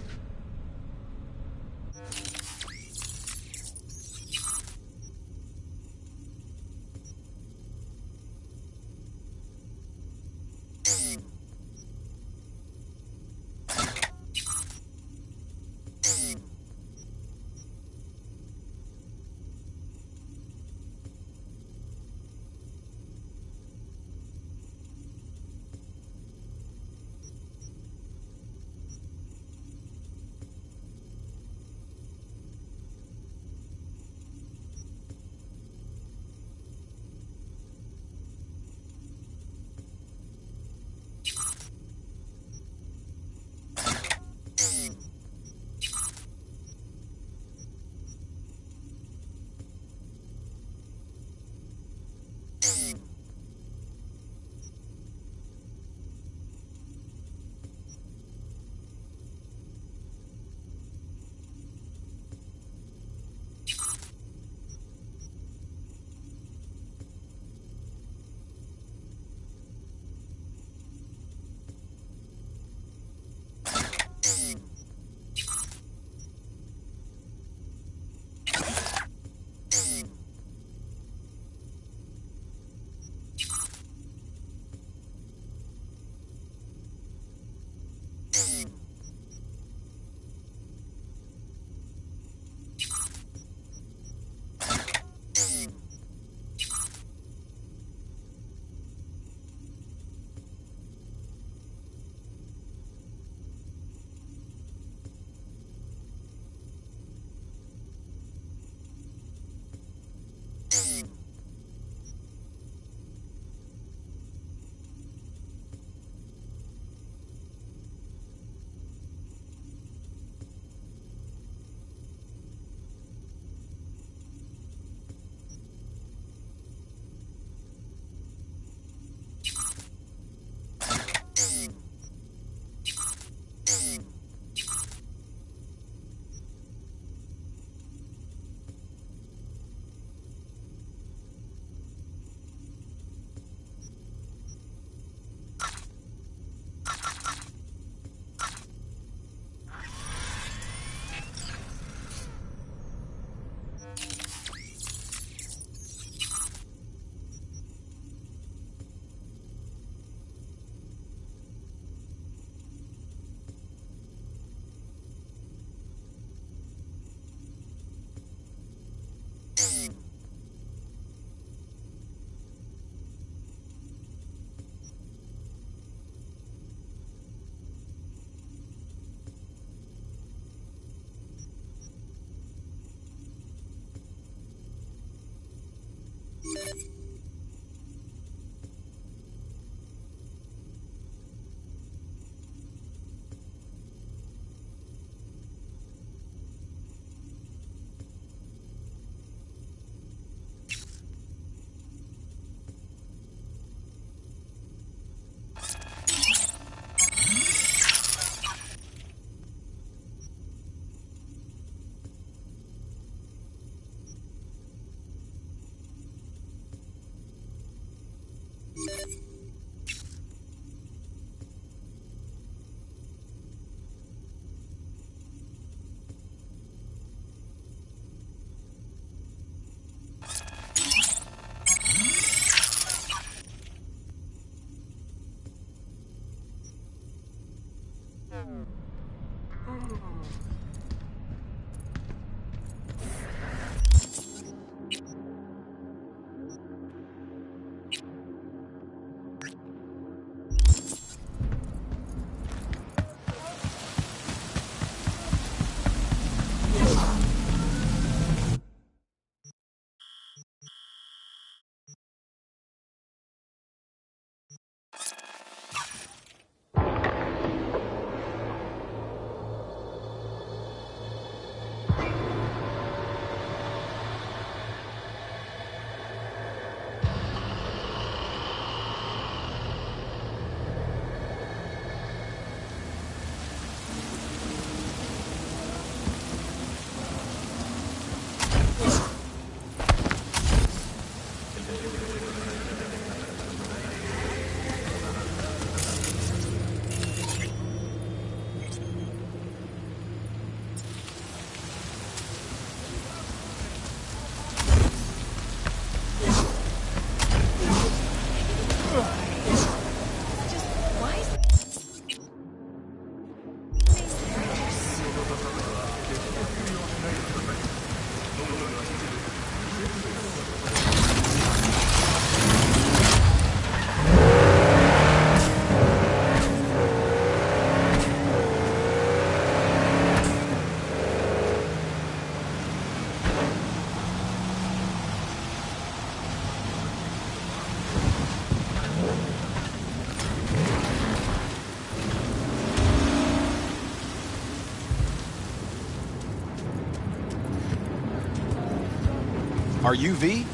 Are you V?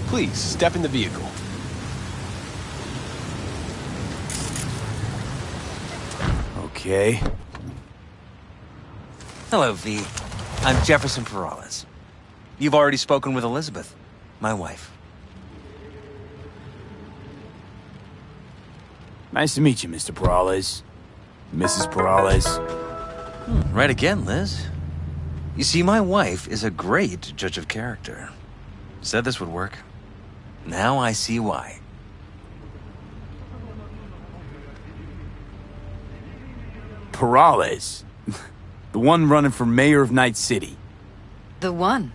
Please, step in the vehicle. Okay. Hello, V. I'm Jefferson Perales. You've already spoken with Elizabeth, my wife. Nice to meet you, Mr. Perales. Mrs. Perales. Right again, Liz. You see, my wife is a great judge of character. Said this would work. Now I see why. Perales. The one running for mayor of Night City. The one?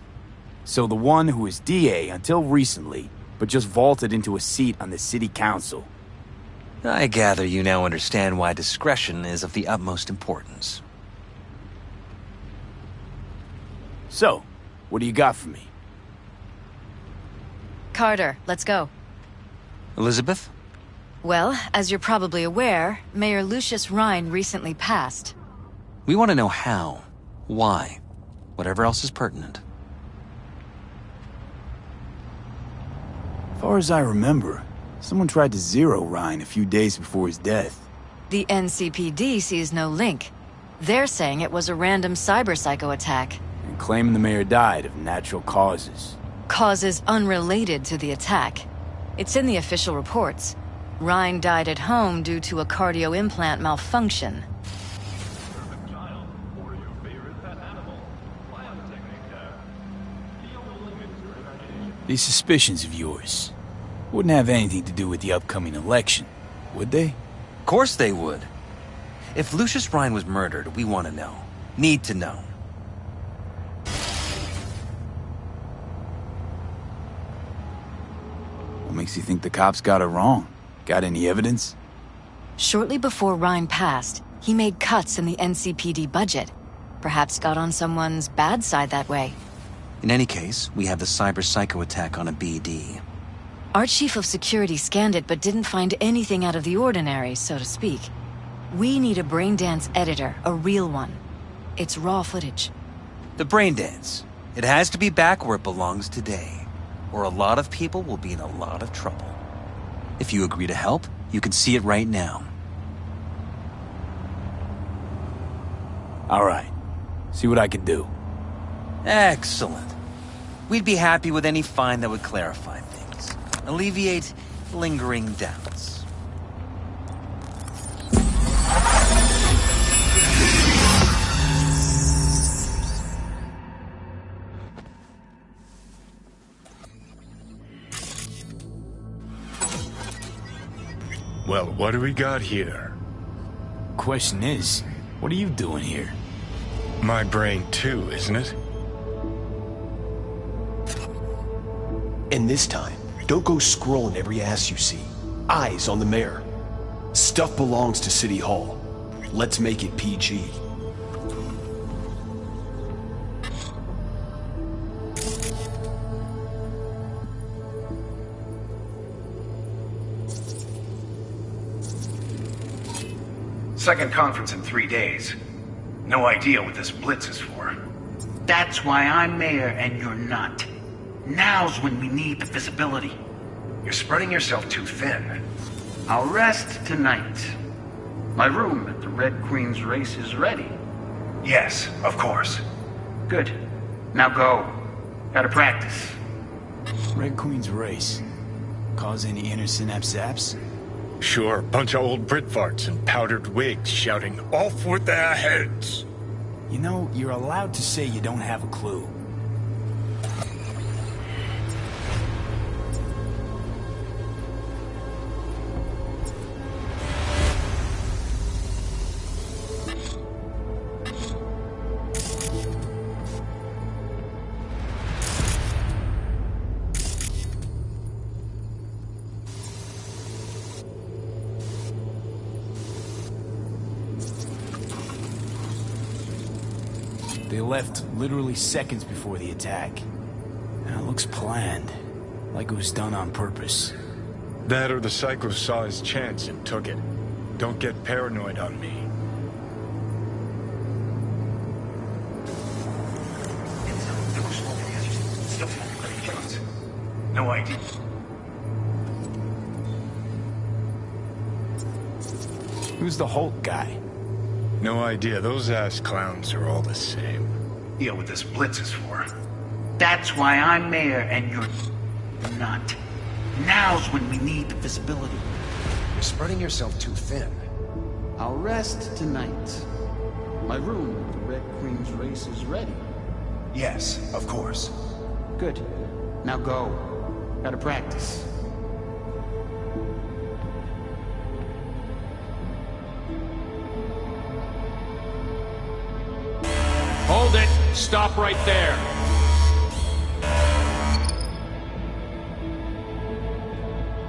So the one who was DA until recently, but just vaulted into a seat on the city council. I gather you now understand why discretion is of the utmost importance. So, what do you got for me? Carter, let's go. Elizabeth? Well, as you're probably aware, Mayor Lucius Rhine recently passed. We want to know how, why, whatever else is pertinent. As far as I remember, someone tried to zero Rhine a few days before his death. The NCPD sees no link. They're saying it was a random cyber-psycho attack. And claiming the mayor died of natural causes. Causes unrelated to the attack. It's in the official reports. Rhine died at home due to a cardio implant malfunction. These suspicions of yours wouldn't have anything to do with the upcoming election, would they? Of course they would. If Lucius Rhine was murdered, we want to know. Need to know. What makes you think the cops got it wrong? Got any evidence? Shortly before Rhine passed, he made cuts in the NCPD budget. Perhaps got on someone's bad side that way. In any case, we have the cyber-psycho attack on a BD. Our chief of security scanned it but didn't find anything out of the ordinary, so to speak. We need a braindance editor, a real one. It's raw footage. The braindance. It has to be back where it belongs today, or a lot of people will be in a lot of trouble. If you agree to help, you can see it right now. All right. See what I can do. Excellent. We'd be happy with any find that would clarify things. Alleviate lingering doubts. Well, what do we got here? Question is, what are you doing here? My brain too, isn't it? And this time, don't go scrolling every ass you see. Eyes on the mayor. Stuff belongs to City Hall. Let's make it PG. Second conference in 3 days. No idea what this blitz is for. That's why I'm mayor and you're not. Now's when we need the visibility. You're spreading yourself too thin. I'll rest tonight. My room at the Red Queen's race is ready. Yes, of course. Good. Now go. Gotta practice. Red Queen's race. Cause any inner synapse zaps? Sure, bunch of old Brit farts in powdered wigs shouting, "Off with their heads!" You know, you're allowed to say you don't have a clue. They left literally seconds before the attack. And it looks planned, like it was done on purpose. That or the Psycho saw his chance and took it. Don't get paranoid on me. No idea. Who's the Hulk guy? No idea. Those ass clowns are all the same. Yeah, what this blitz is for. That's why I'm mayor and you're not. Now's when we need the visibility. You're spreading yourself too thin. I'll rest tonight. My room with the Red Queen's race is ready. Yes, of course. Good. Now go. Gotta practice. Hold it! Stop right there!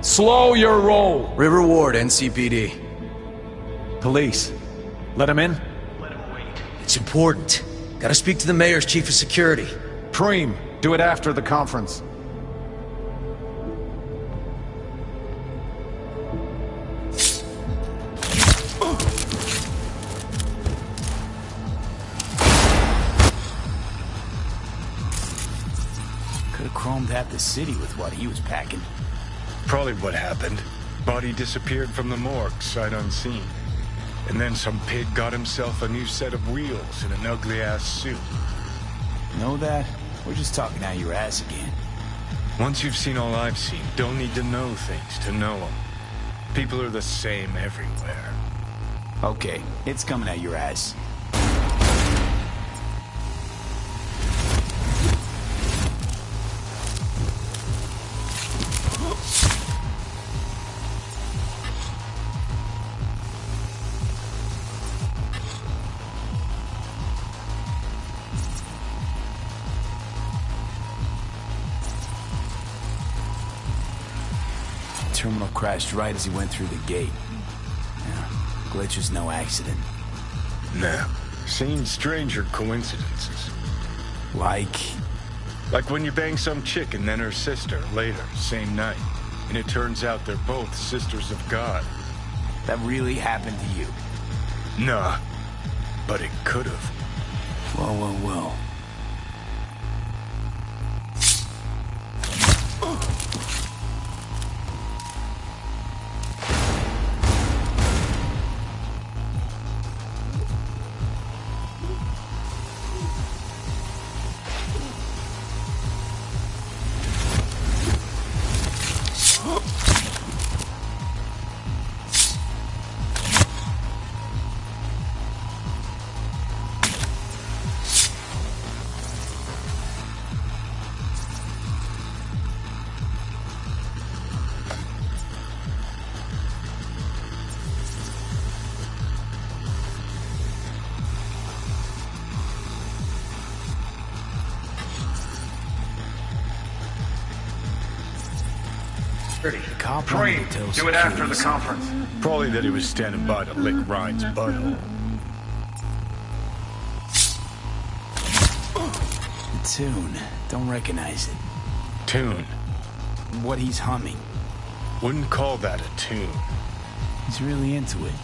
Slow your roll! River Ward, NCPD. Police. Let him in? It's important. Gotta speak to the mayor's chief of security. Preem, do it after the conference. Could've chromed half the city with what he was packing. Probably what happened. Body disappeared from the morgue, sight unseen. And then some pig got himself a new set of wheels and an ugly-ass suit. Know that? We're just talking out your ass again. Once you've seen all I've seen, don't need to know things to know them. People are the same everywhere. Okay, it's coming out your ass. Terminal crashed right as he went through the gate. Yeah, glitch was no accident. Nah, seen stranger coincidences. Like when you bang some chick and then her sister later, same night. And it turns out they're both sisters of God. That really happened to you? Nah, but it could've. Well. Preem, do it after the conference. Probably that he was standing by to lick Ryan's butthole. The tune. Don't recognize it. Tune? What he's humming. Wouldn't call that a tune. He's really into it.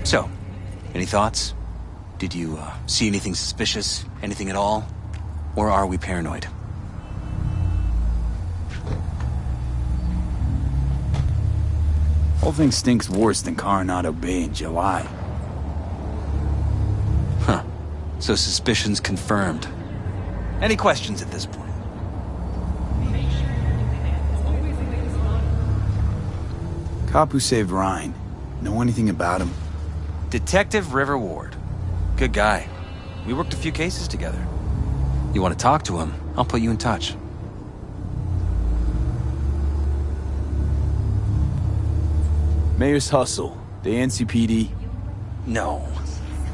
So, any thoughts? Did you see anything suspicious? Anything at all? Or are we paranoid? Whole thing stinks worse than Coronado Bay in July. Huh. So suspicions confirmed. Any questions at this point? Cop who saved Ryan. Know anything about him? Detective River Ward. Good guy. We worked a few cases together. You want to talk to him? I'll put you in touch. Mayor's Hustle. The NCPD? No.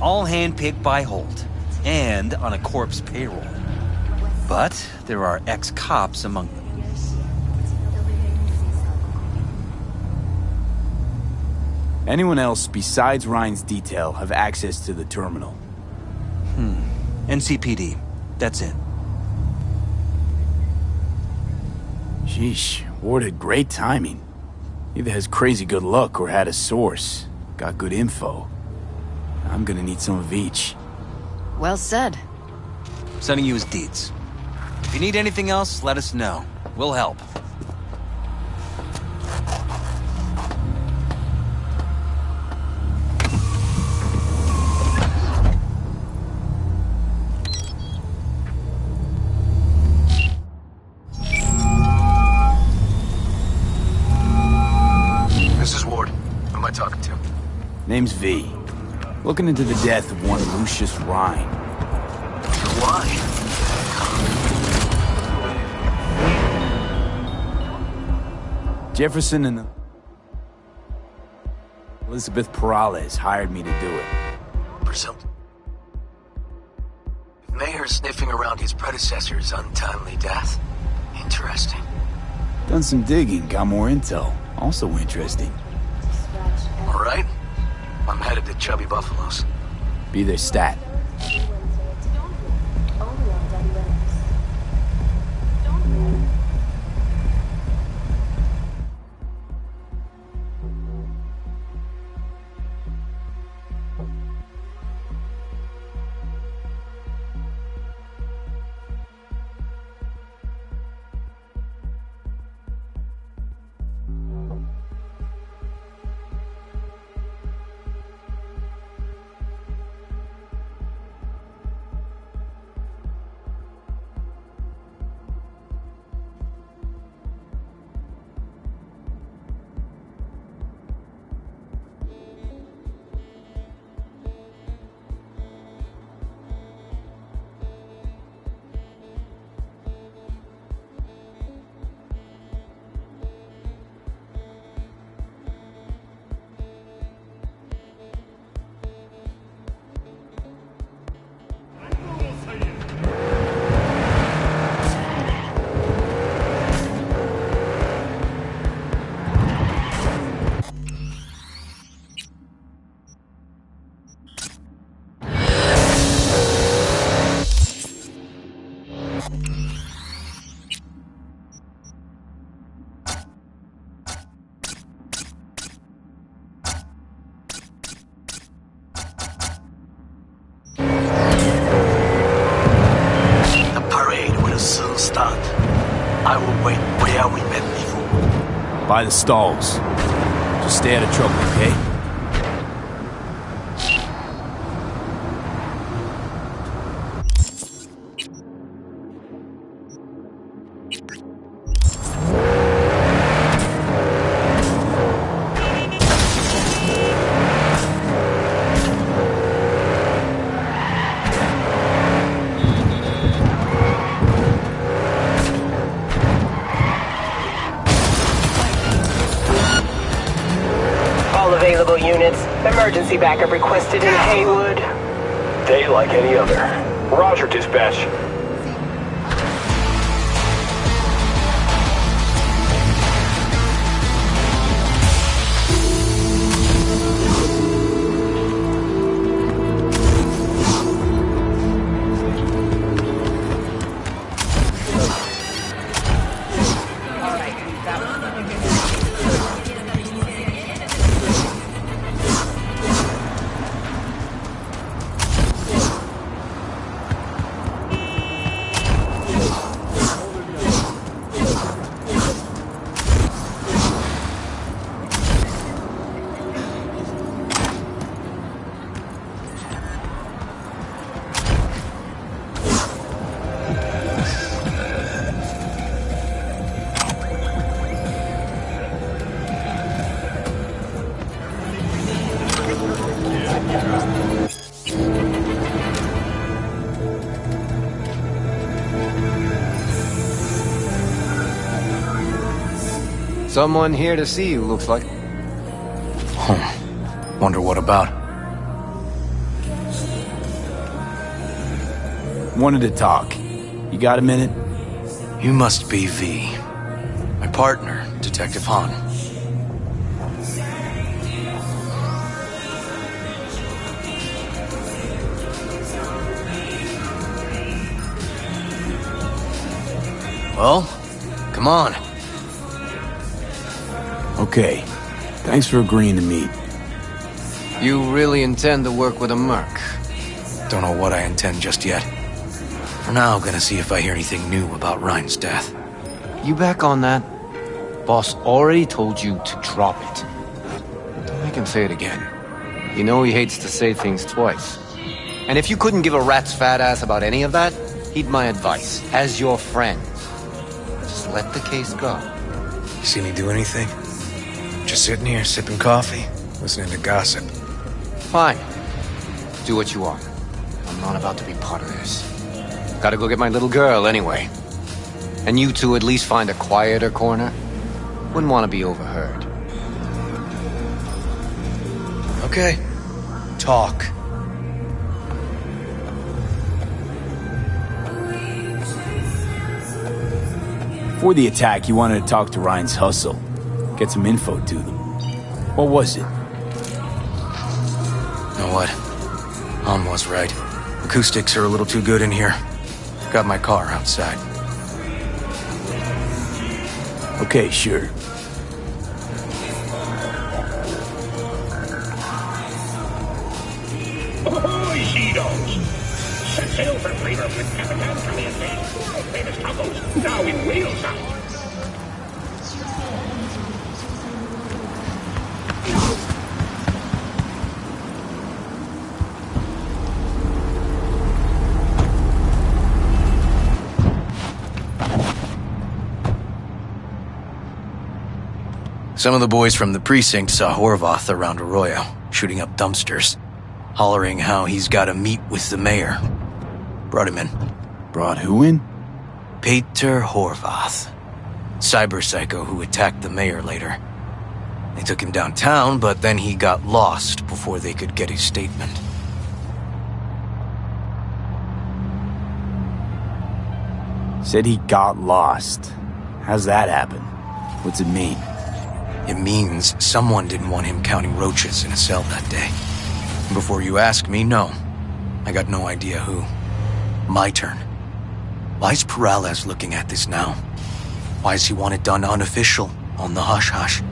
All handpicked by Holt. And on a corpse payroll. But there are ex-cops among them. Anyone else besides Ryan's detail have access to the terminal? NCPD. That's it. Sheesh, Ward had great timing. Either has crazy good luck or had a source. Got good info. I'm gonna need some of each. Well said. Sending you his deeds. If you need anything else, let us know. We'll help. This is Ward. Who am I talking to? Name's V. Looking into the death of one Lucius Rhine. Why? Jefferson and Elizabeth Perales hired me to do it. Presumed. Mayor sniffing around his predecessor's untimely death. Interesting. Done some digging, got more intel. Also interesting. All right. I'm headed to Chubby Buffaloes. Be their stat. I will wait where we met before. By the stalls. Just stay out of trouble, okay? Available units. Emergency backup requested in Haywood. Day like any other. Roger, dispatch. Someone here to see you, looks like. Wonder what about? Wanted to talk. You got a minute? You must be V. My partner, Detective Han. Well, come on. Okay. Thanks for agreeing to meet. You really intend to work with a merc? Don't know what I intend just yet. For now, I'm gonna see if I hear anything new about Ryan's death. You back on that? Boss already told you to drop it. Don't make him say it again. You know he hates to say things twice. And if you couldn't give a rat's fat ass about any of that, heed my advice. As your friend, just let the case go. You see me do anything? Just sitting here, sipping coffee, listening to gossip. Fine. Do what you want. I'm not about to be part of this. Gotta go get my little girl anyway. And you two at least find a quieter corner. Wouldn't want to be overheard. Okay. Talk. Before the attack, you wanted to talk to Ryan's hustle. Get some info to them. What was it? You know what? Han was right. Acoustics are a little too good in here. Got my car outside. Okay, sure. Ahoy, sea dogs! Set sail for flavor with Capitan Caliente's world-famous tacos, now in whale size. Some of the boys from the precinct saw Horvath around Arroyo, shooting up dumpsters, hollering how he's got to meet with the mayor. Brought him in. Brought who in? Peter Horvath. Cyber psycho who attacked the mayor later. They took him downtown, but then he got lost before they could get his statement. Said he got lost. How's that happen? What's it mean? It means someone didn't want him counting roaches in a cell that day. And before you ask me, no. I got no idea who. My turn. Why's Perilous looking at this now? Why does he want it done unofficial, on the hush-hush?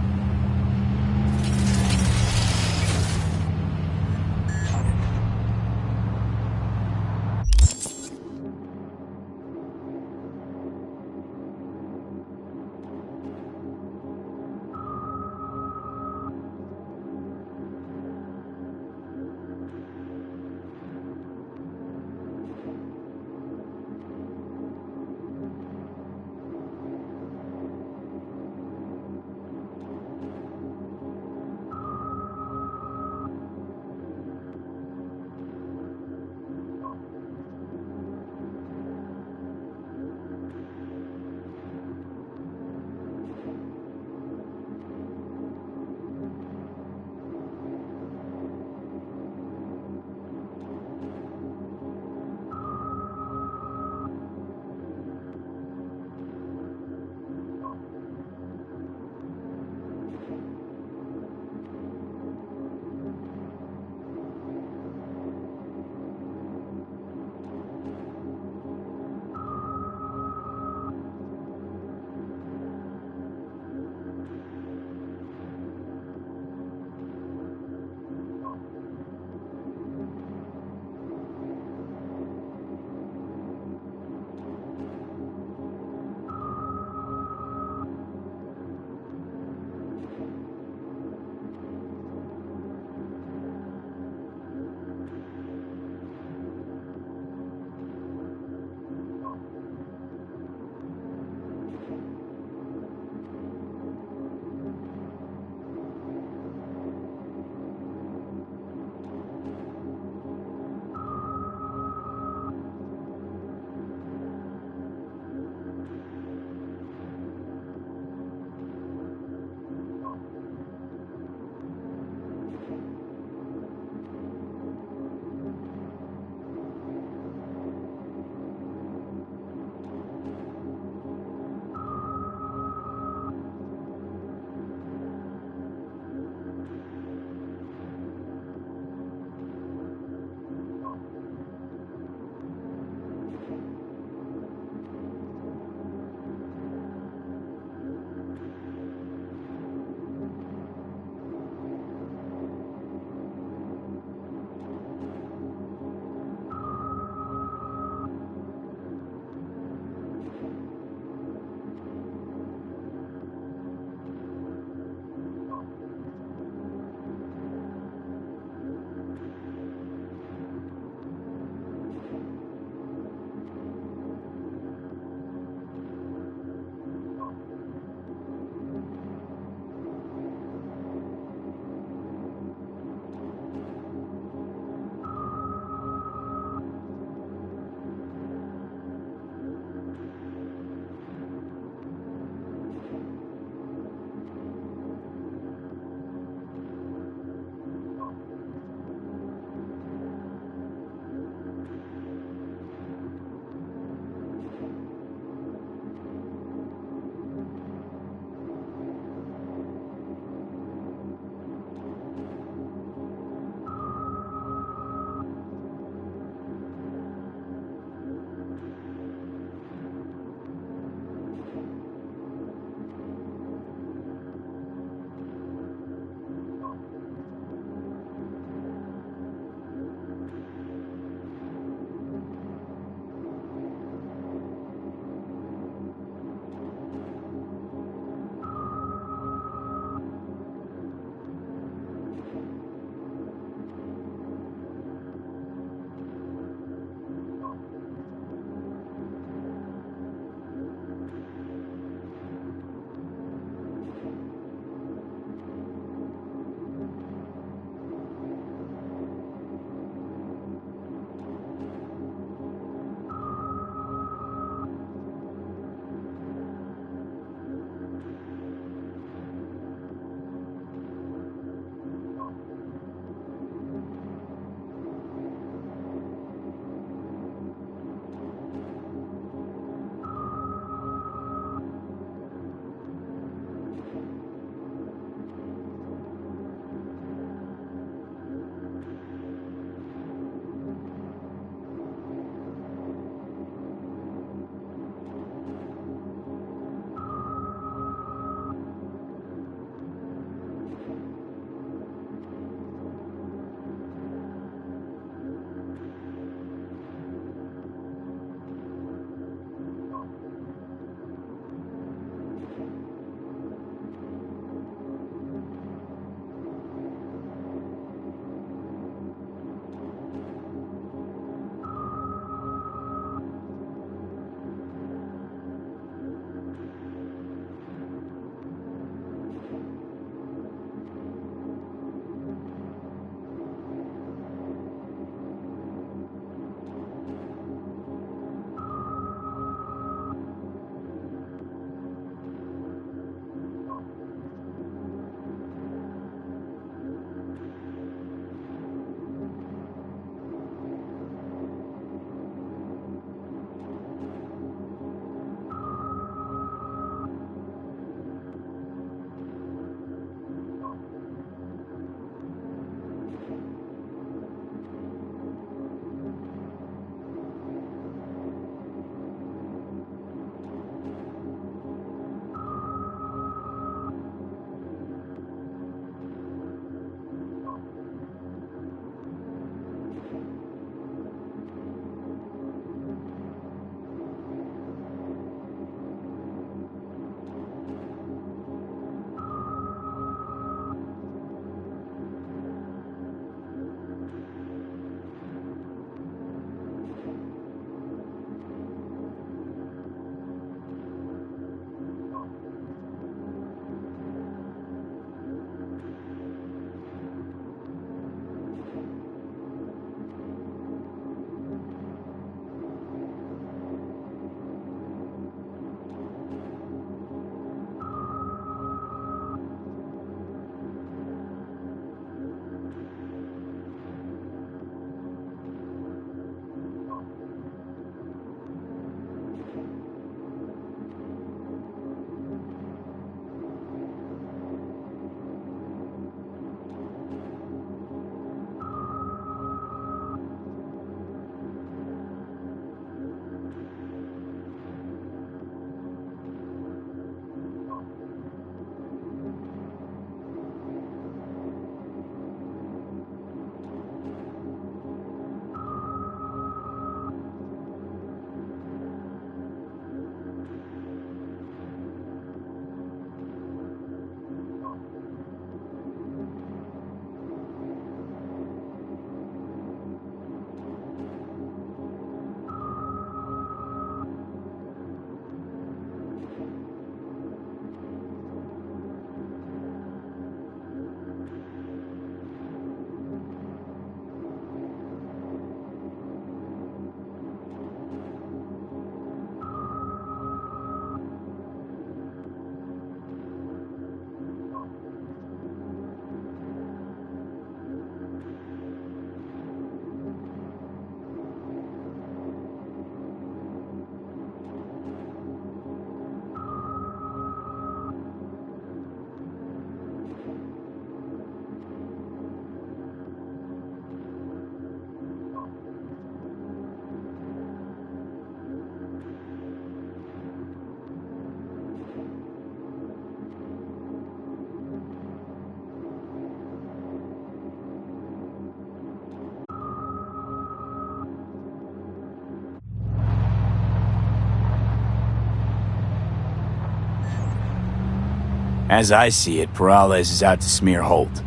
As I see it, Perilous is out to smear Holt.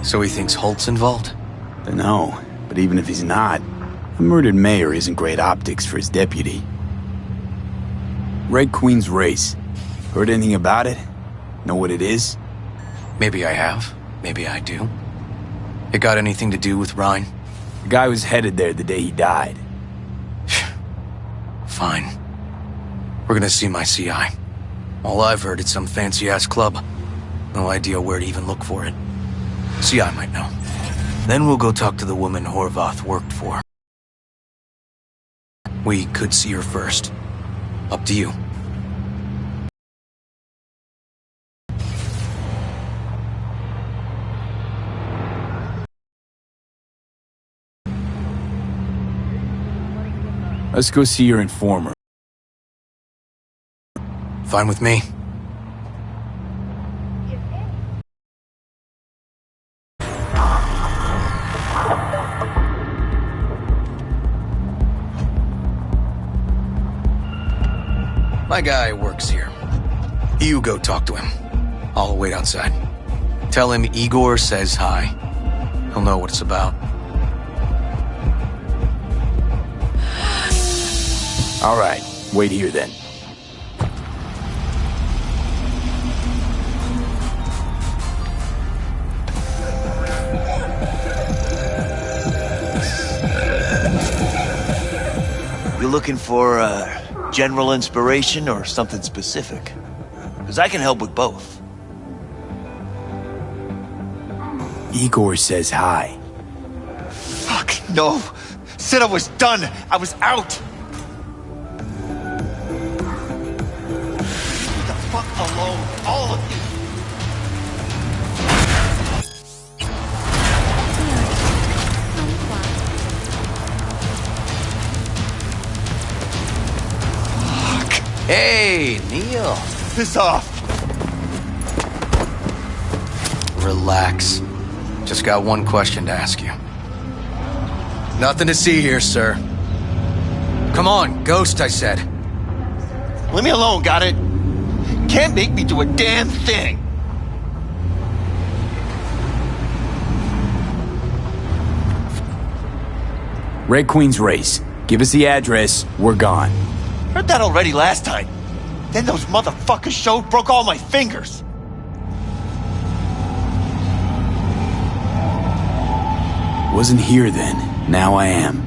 So he thinks Holt's involved? Dunno, but even if he's not, a murdered mayor isn't great optics for his deputy. Red Queen's race. Heard anything about it? Know what it is? Maybe I have. Maybe I do. It got anything to do with Rhine? The guy was headed there the day he died. Fine. We're gonna see my CI. All I've heard, it's some fancy-ass club. No idea where to even look for it. CI might know. Then we'll go talk to the woman Horvath worked for. We could see her first. Up to you. Let's go see your informer. Fine with me. My guy works here. You go talk to him. I'll wait outside. Tell him Igor says hi. He'll know what it's about. All right, wait here then. You looking for general inspiration or something specific? Because I can help with both. Igor says hi. Fuck, no. Said I was done. I was out. Leave the fuck alone, all of you. Hey, Neil. Piss off. Relax. Just got one question to ask you. Nothing to see here, sir. Come on, Ghost, I said. Leave me alone, got it? Can't make me do a damn thing. Red Queen's race. Give us the address, we're gone. Heard that already last time. Then those motherfuckers showed, broke all my fingers. Wasn't here then. Now I am.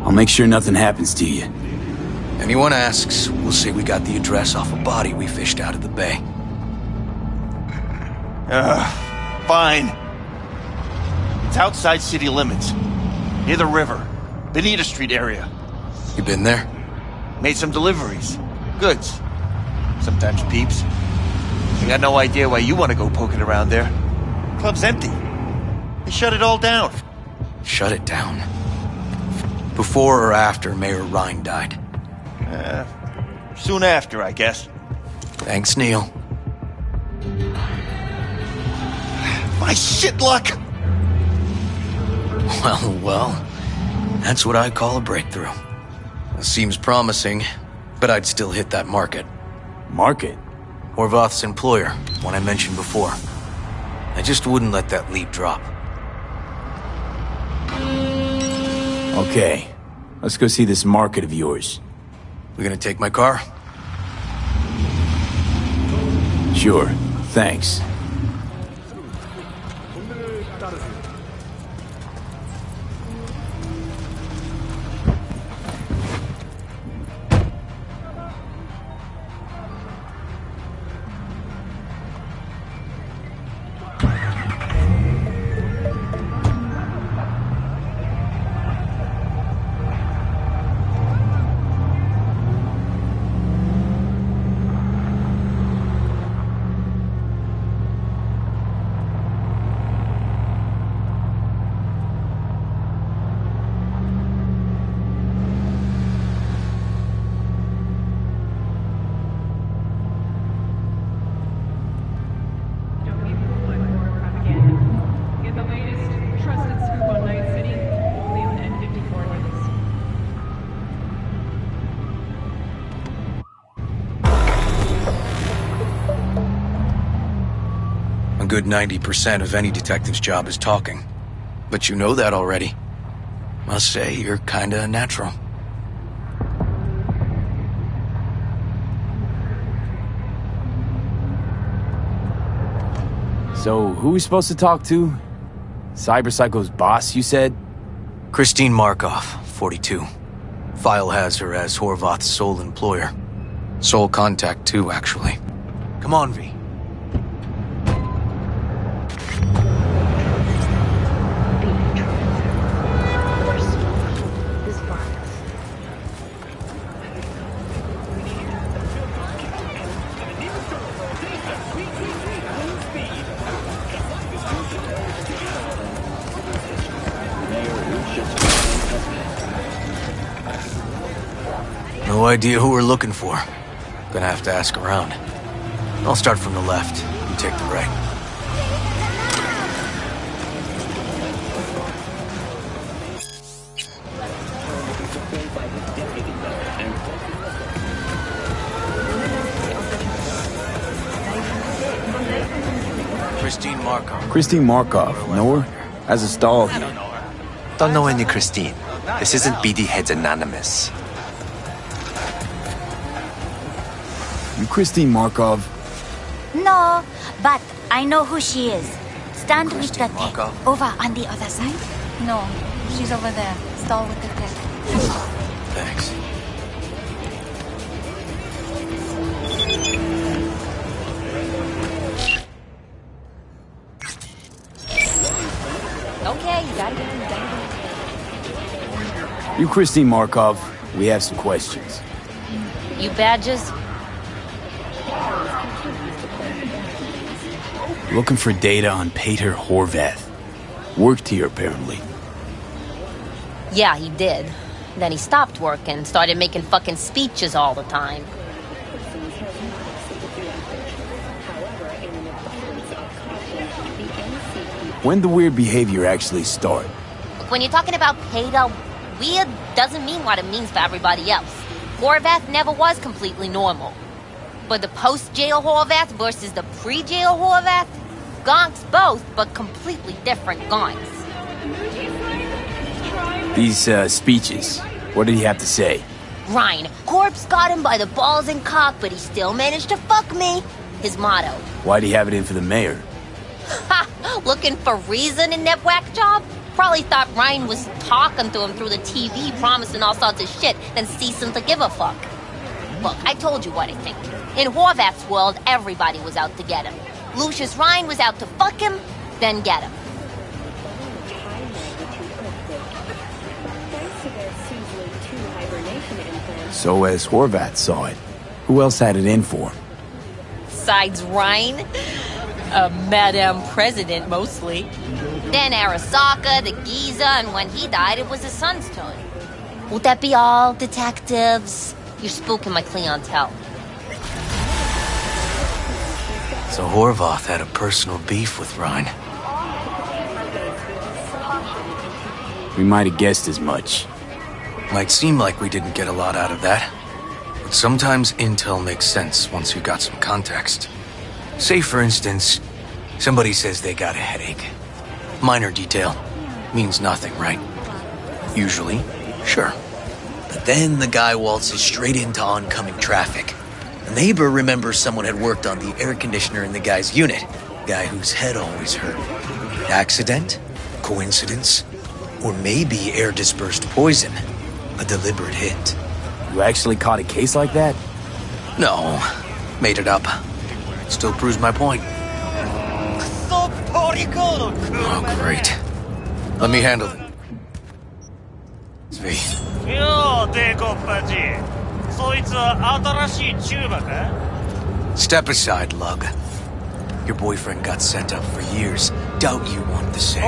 I'll make sure nothing happens to you. Anyone asks, we'll say we got the address off a body we fished out of the bay. Fine. It's outside city limits. Near the river. Benita Street area. You been there? Made some deliveries. Goods. Sometimes peeps. I got no idea why you want to go poking around there. Club's empty. They shut it all down. Shut it down? Before or after Mayor Rhine died? Soon after, I guess. Thanks, Neil. My shit luck! Well, that's what I call a breakthrough. It seems promising, but I'd still hit that market. Market? Horvath's employer, one I mentioned before. I just wouldn't let that lead drop. Okay, let's go see this market of yours. We gonna take my car? Sure, thanks. good 90% of any detective's job is talking. But you know that already. Must say, you're kinda natural. So, who are we supposed to talk to? Cyberpsycho's boss, you said? Christine Markov, 42. File has her as Horvath's sole employer. Sole contact, too, actually. Come on, V. No idea who we're looking for. Gonna have to ask around. I'll start from the left. You take the right. Christine Markov. Christine Markov. Know her? As a stall. Don't know any Christine. This isn't BD Heads Anonymous. You Christine Markov? No, but I know who she is. Stand with the Markov? tech. Over on the other side? No, she's over there. Stall with the tech. Thanks. Okay, you got it. You Christine Markov. We have some questions. You badges? Looking for data on Peter Horvath. Worked here, apparently. Yeah, he did. Then he stopped working, started making fucking speeches all the time. When the weird behavior actually start? When you're talking about Peter, weird doesn't mean what it means for everybody else. Horvath never was completely normal. But the post-jail Horvath versus the pre-jail Horvath? Gonks both, but completely different gonks. These, speeches. What did he have to say? Ryan, Corpse got him by the balls and cock, but he still managed to fuck me. His motto. Why'd he have it in for the mayor? Ha! Looking for reason in that whack job? Probably thought Ryan was talking to him through the TV, promising all sorts of shit, then ceasing to give a fuck. Look, I told you what I think. In Horvath's world, everybody was out to get him. Lucius Ryan was out to fuck him, then get him. So as Horvath saw it, who else had it in for him? Besides Ryan? Madame President, mostly. Then Arasaka, the Giza, and when he died, it was his son's turn. Would that be all, detectives? You're spooking my clientele. So Horvath had a personal beef with Ryan. We might have guessed as much. Might seem like we didn't get a lot out of that. But sometimes intel makes sense once you got some context. Say, for instance, somebody says they got a headache. Minor detail. Means nothing, right? Usually, sure. But then the guy waltzes straight into oncoming traffic. A neighbor remembers someone had worked on the air conditioner in the guy's unit. Guy whose head always hurt. Accident? Coincidence? Or maybe air-dispersed poison. A deliberate hit. You actually caught a case like that? No. Made it up. Still proves my point. Oh, great. Let me handle it. Svi. Step aside, Lug. Your boyfriend got sent up for years. Doubt you want the same.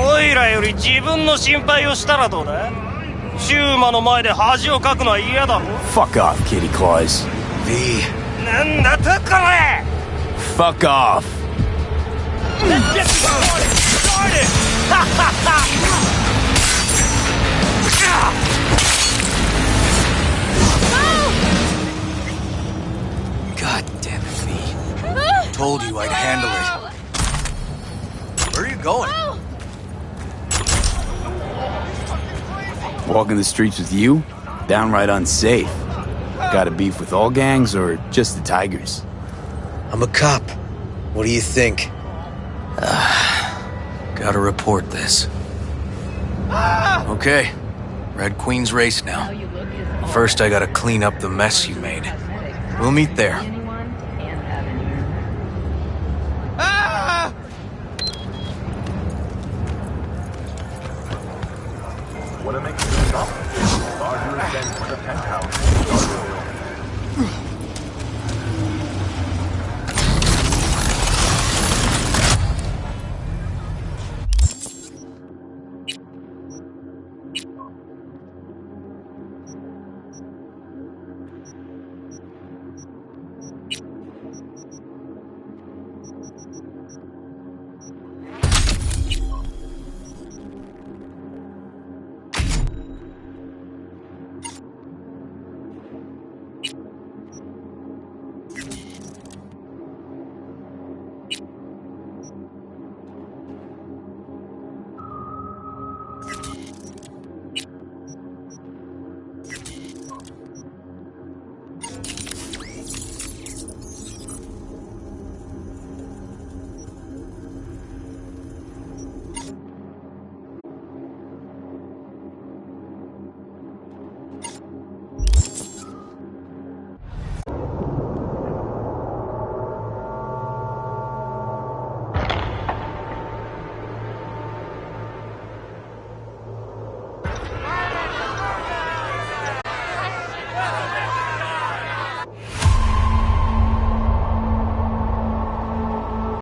Fuck off, Kitty Claus. V. Fuck off. Let's get this party started! God damn it, V. Told you I'd handle it. Walking the streets with you? Downright unsafe. Got a beef with all gangs or just the Tigers? I'm a cop. What do you think? Gotta report this. Okay, Red Queen's race now. First, I gotta clean up the mess you made. We'll meet there. Want to make it stop? Larger than the penthouse.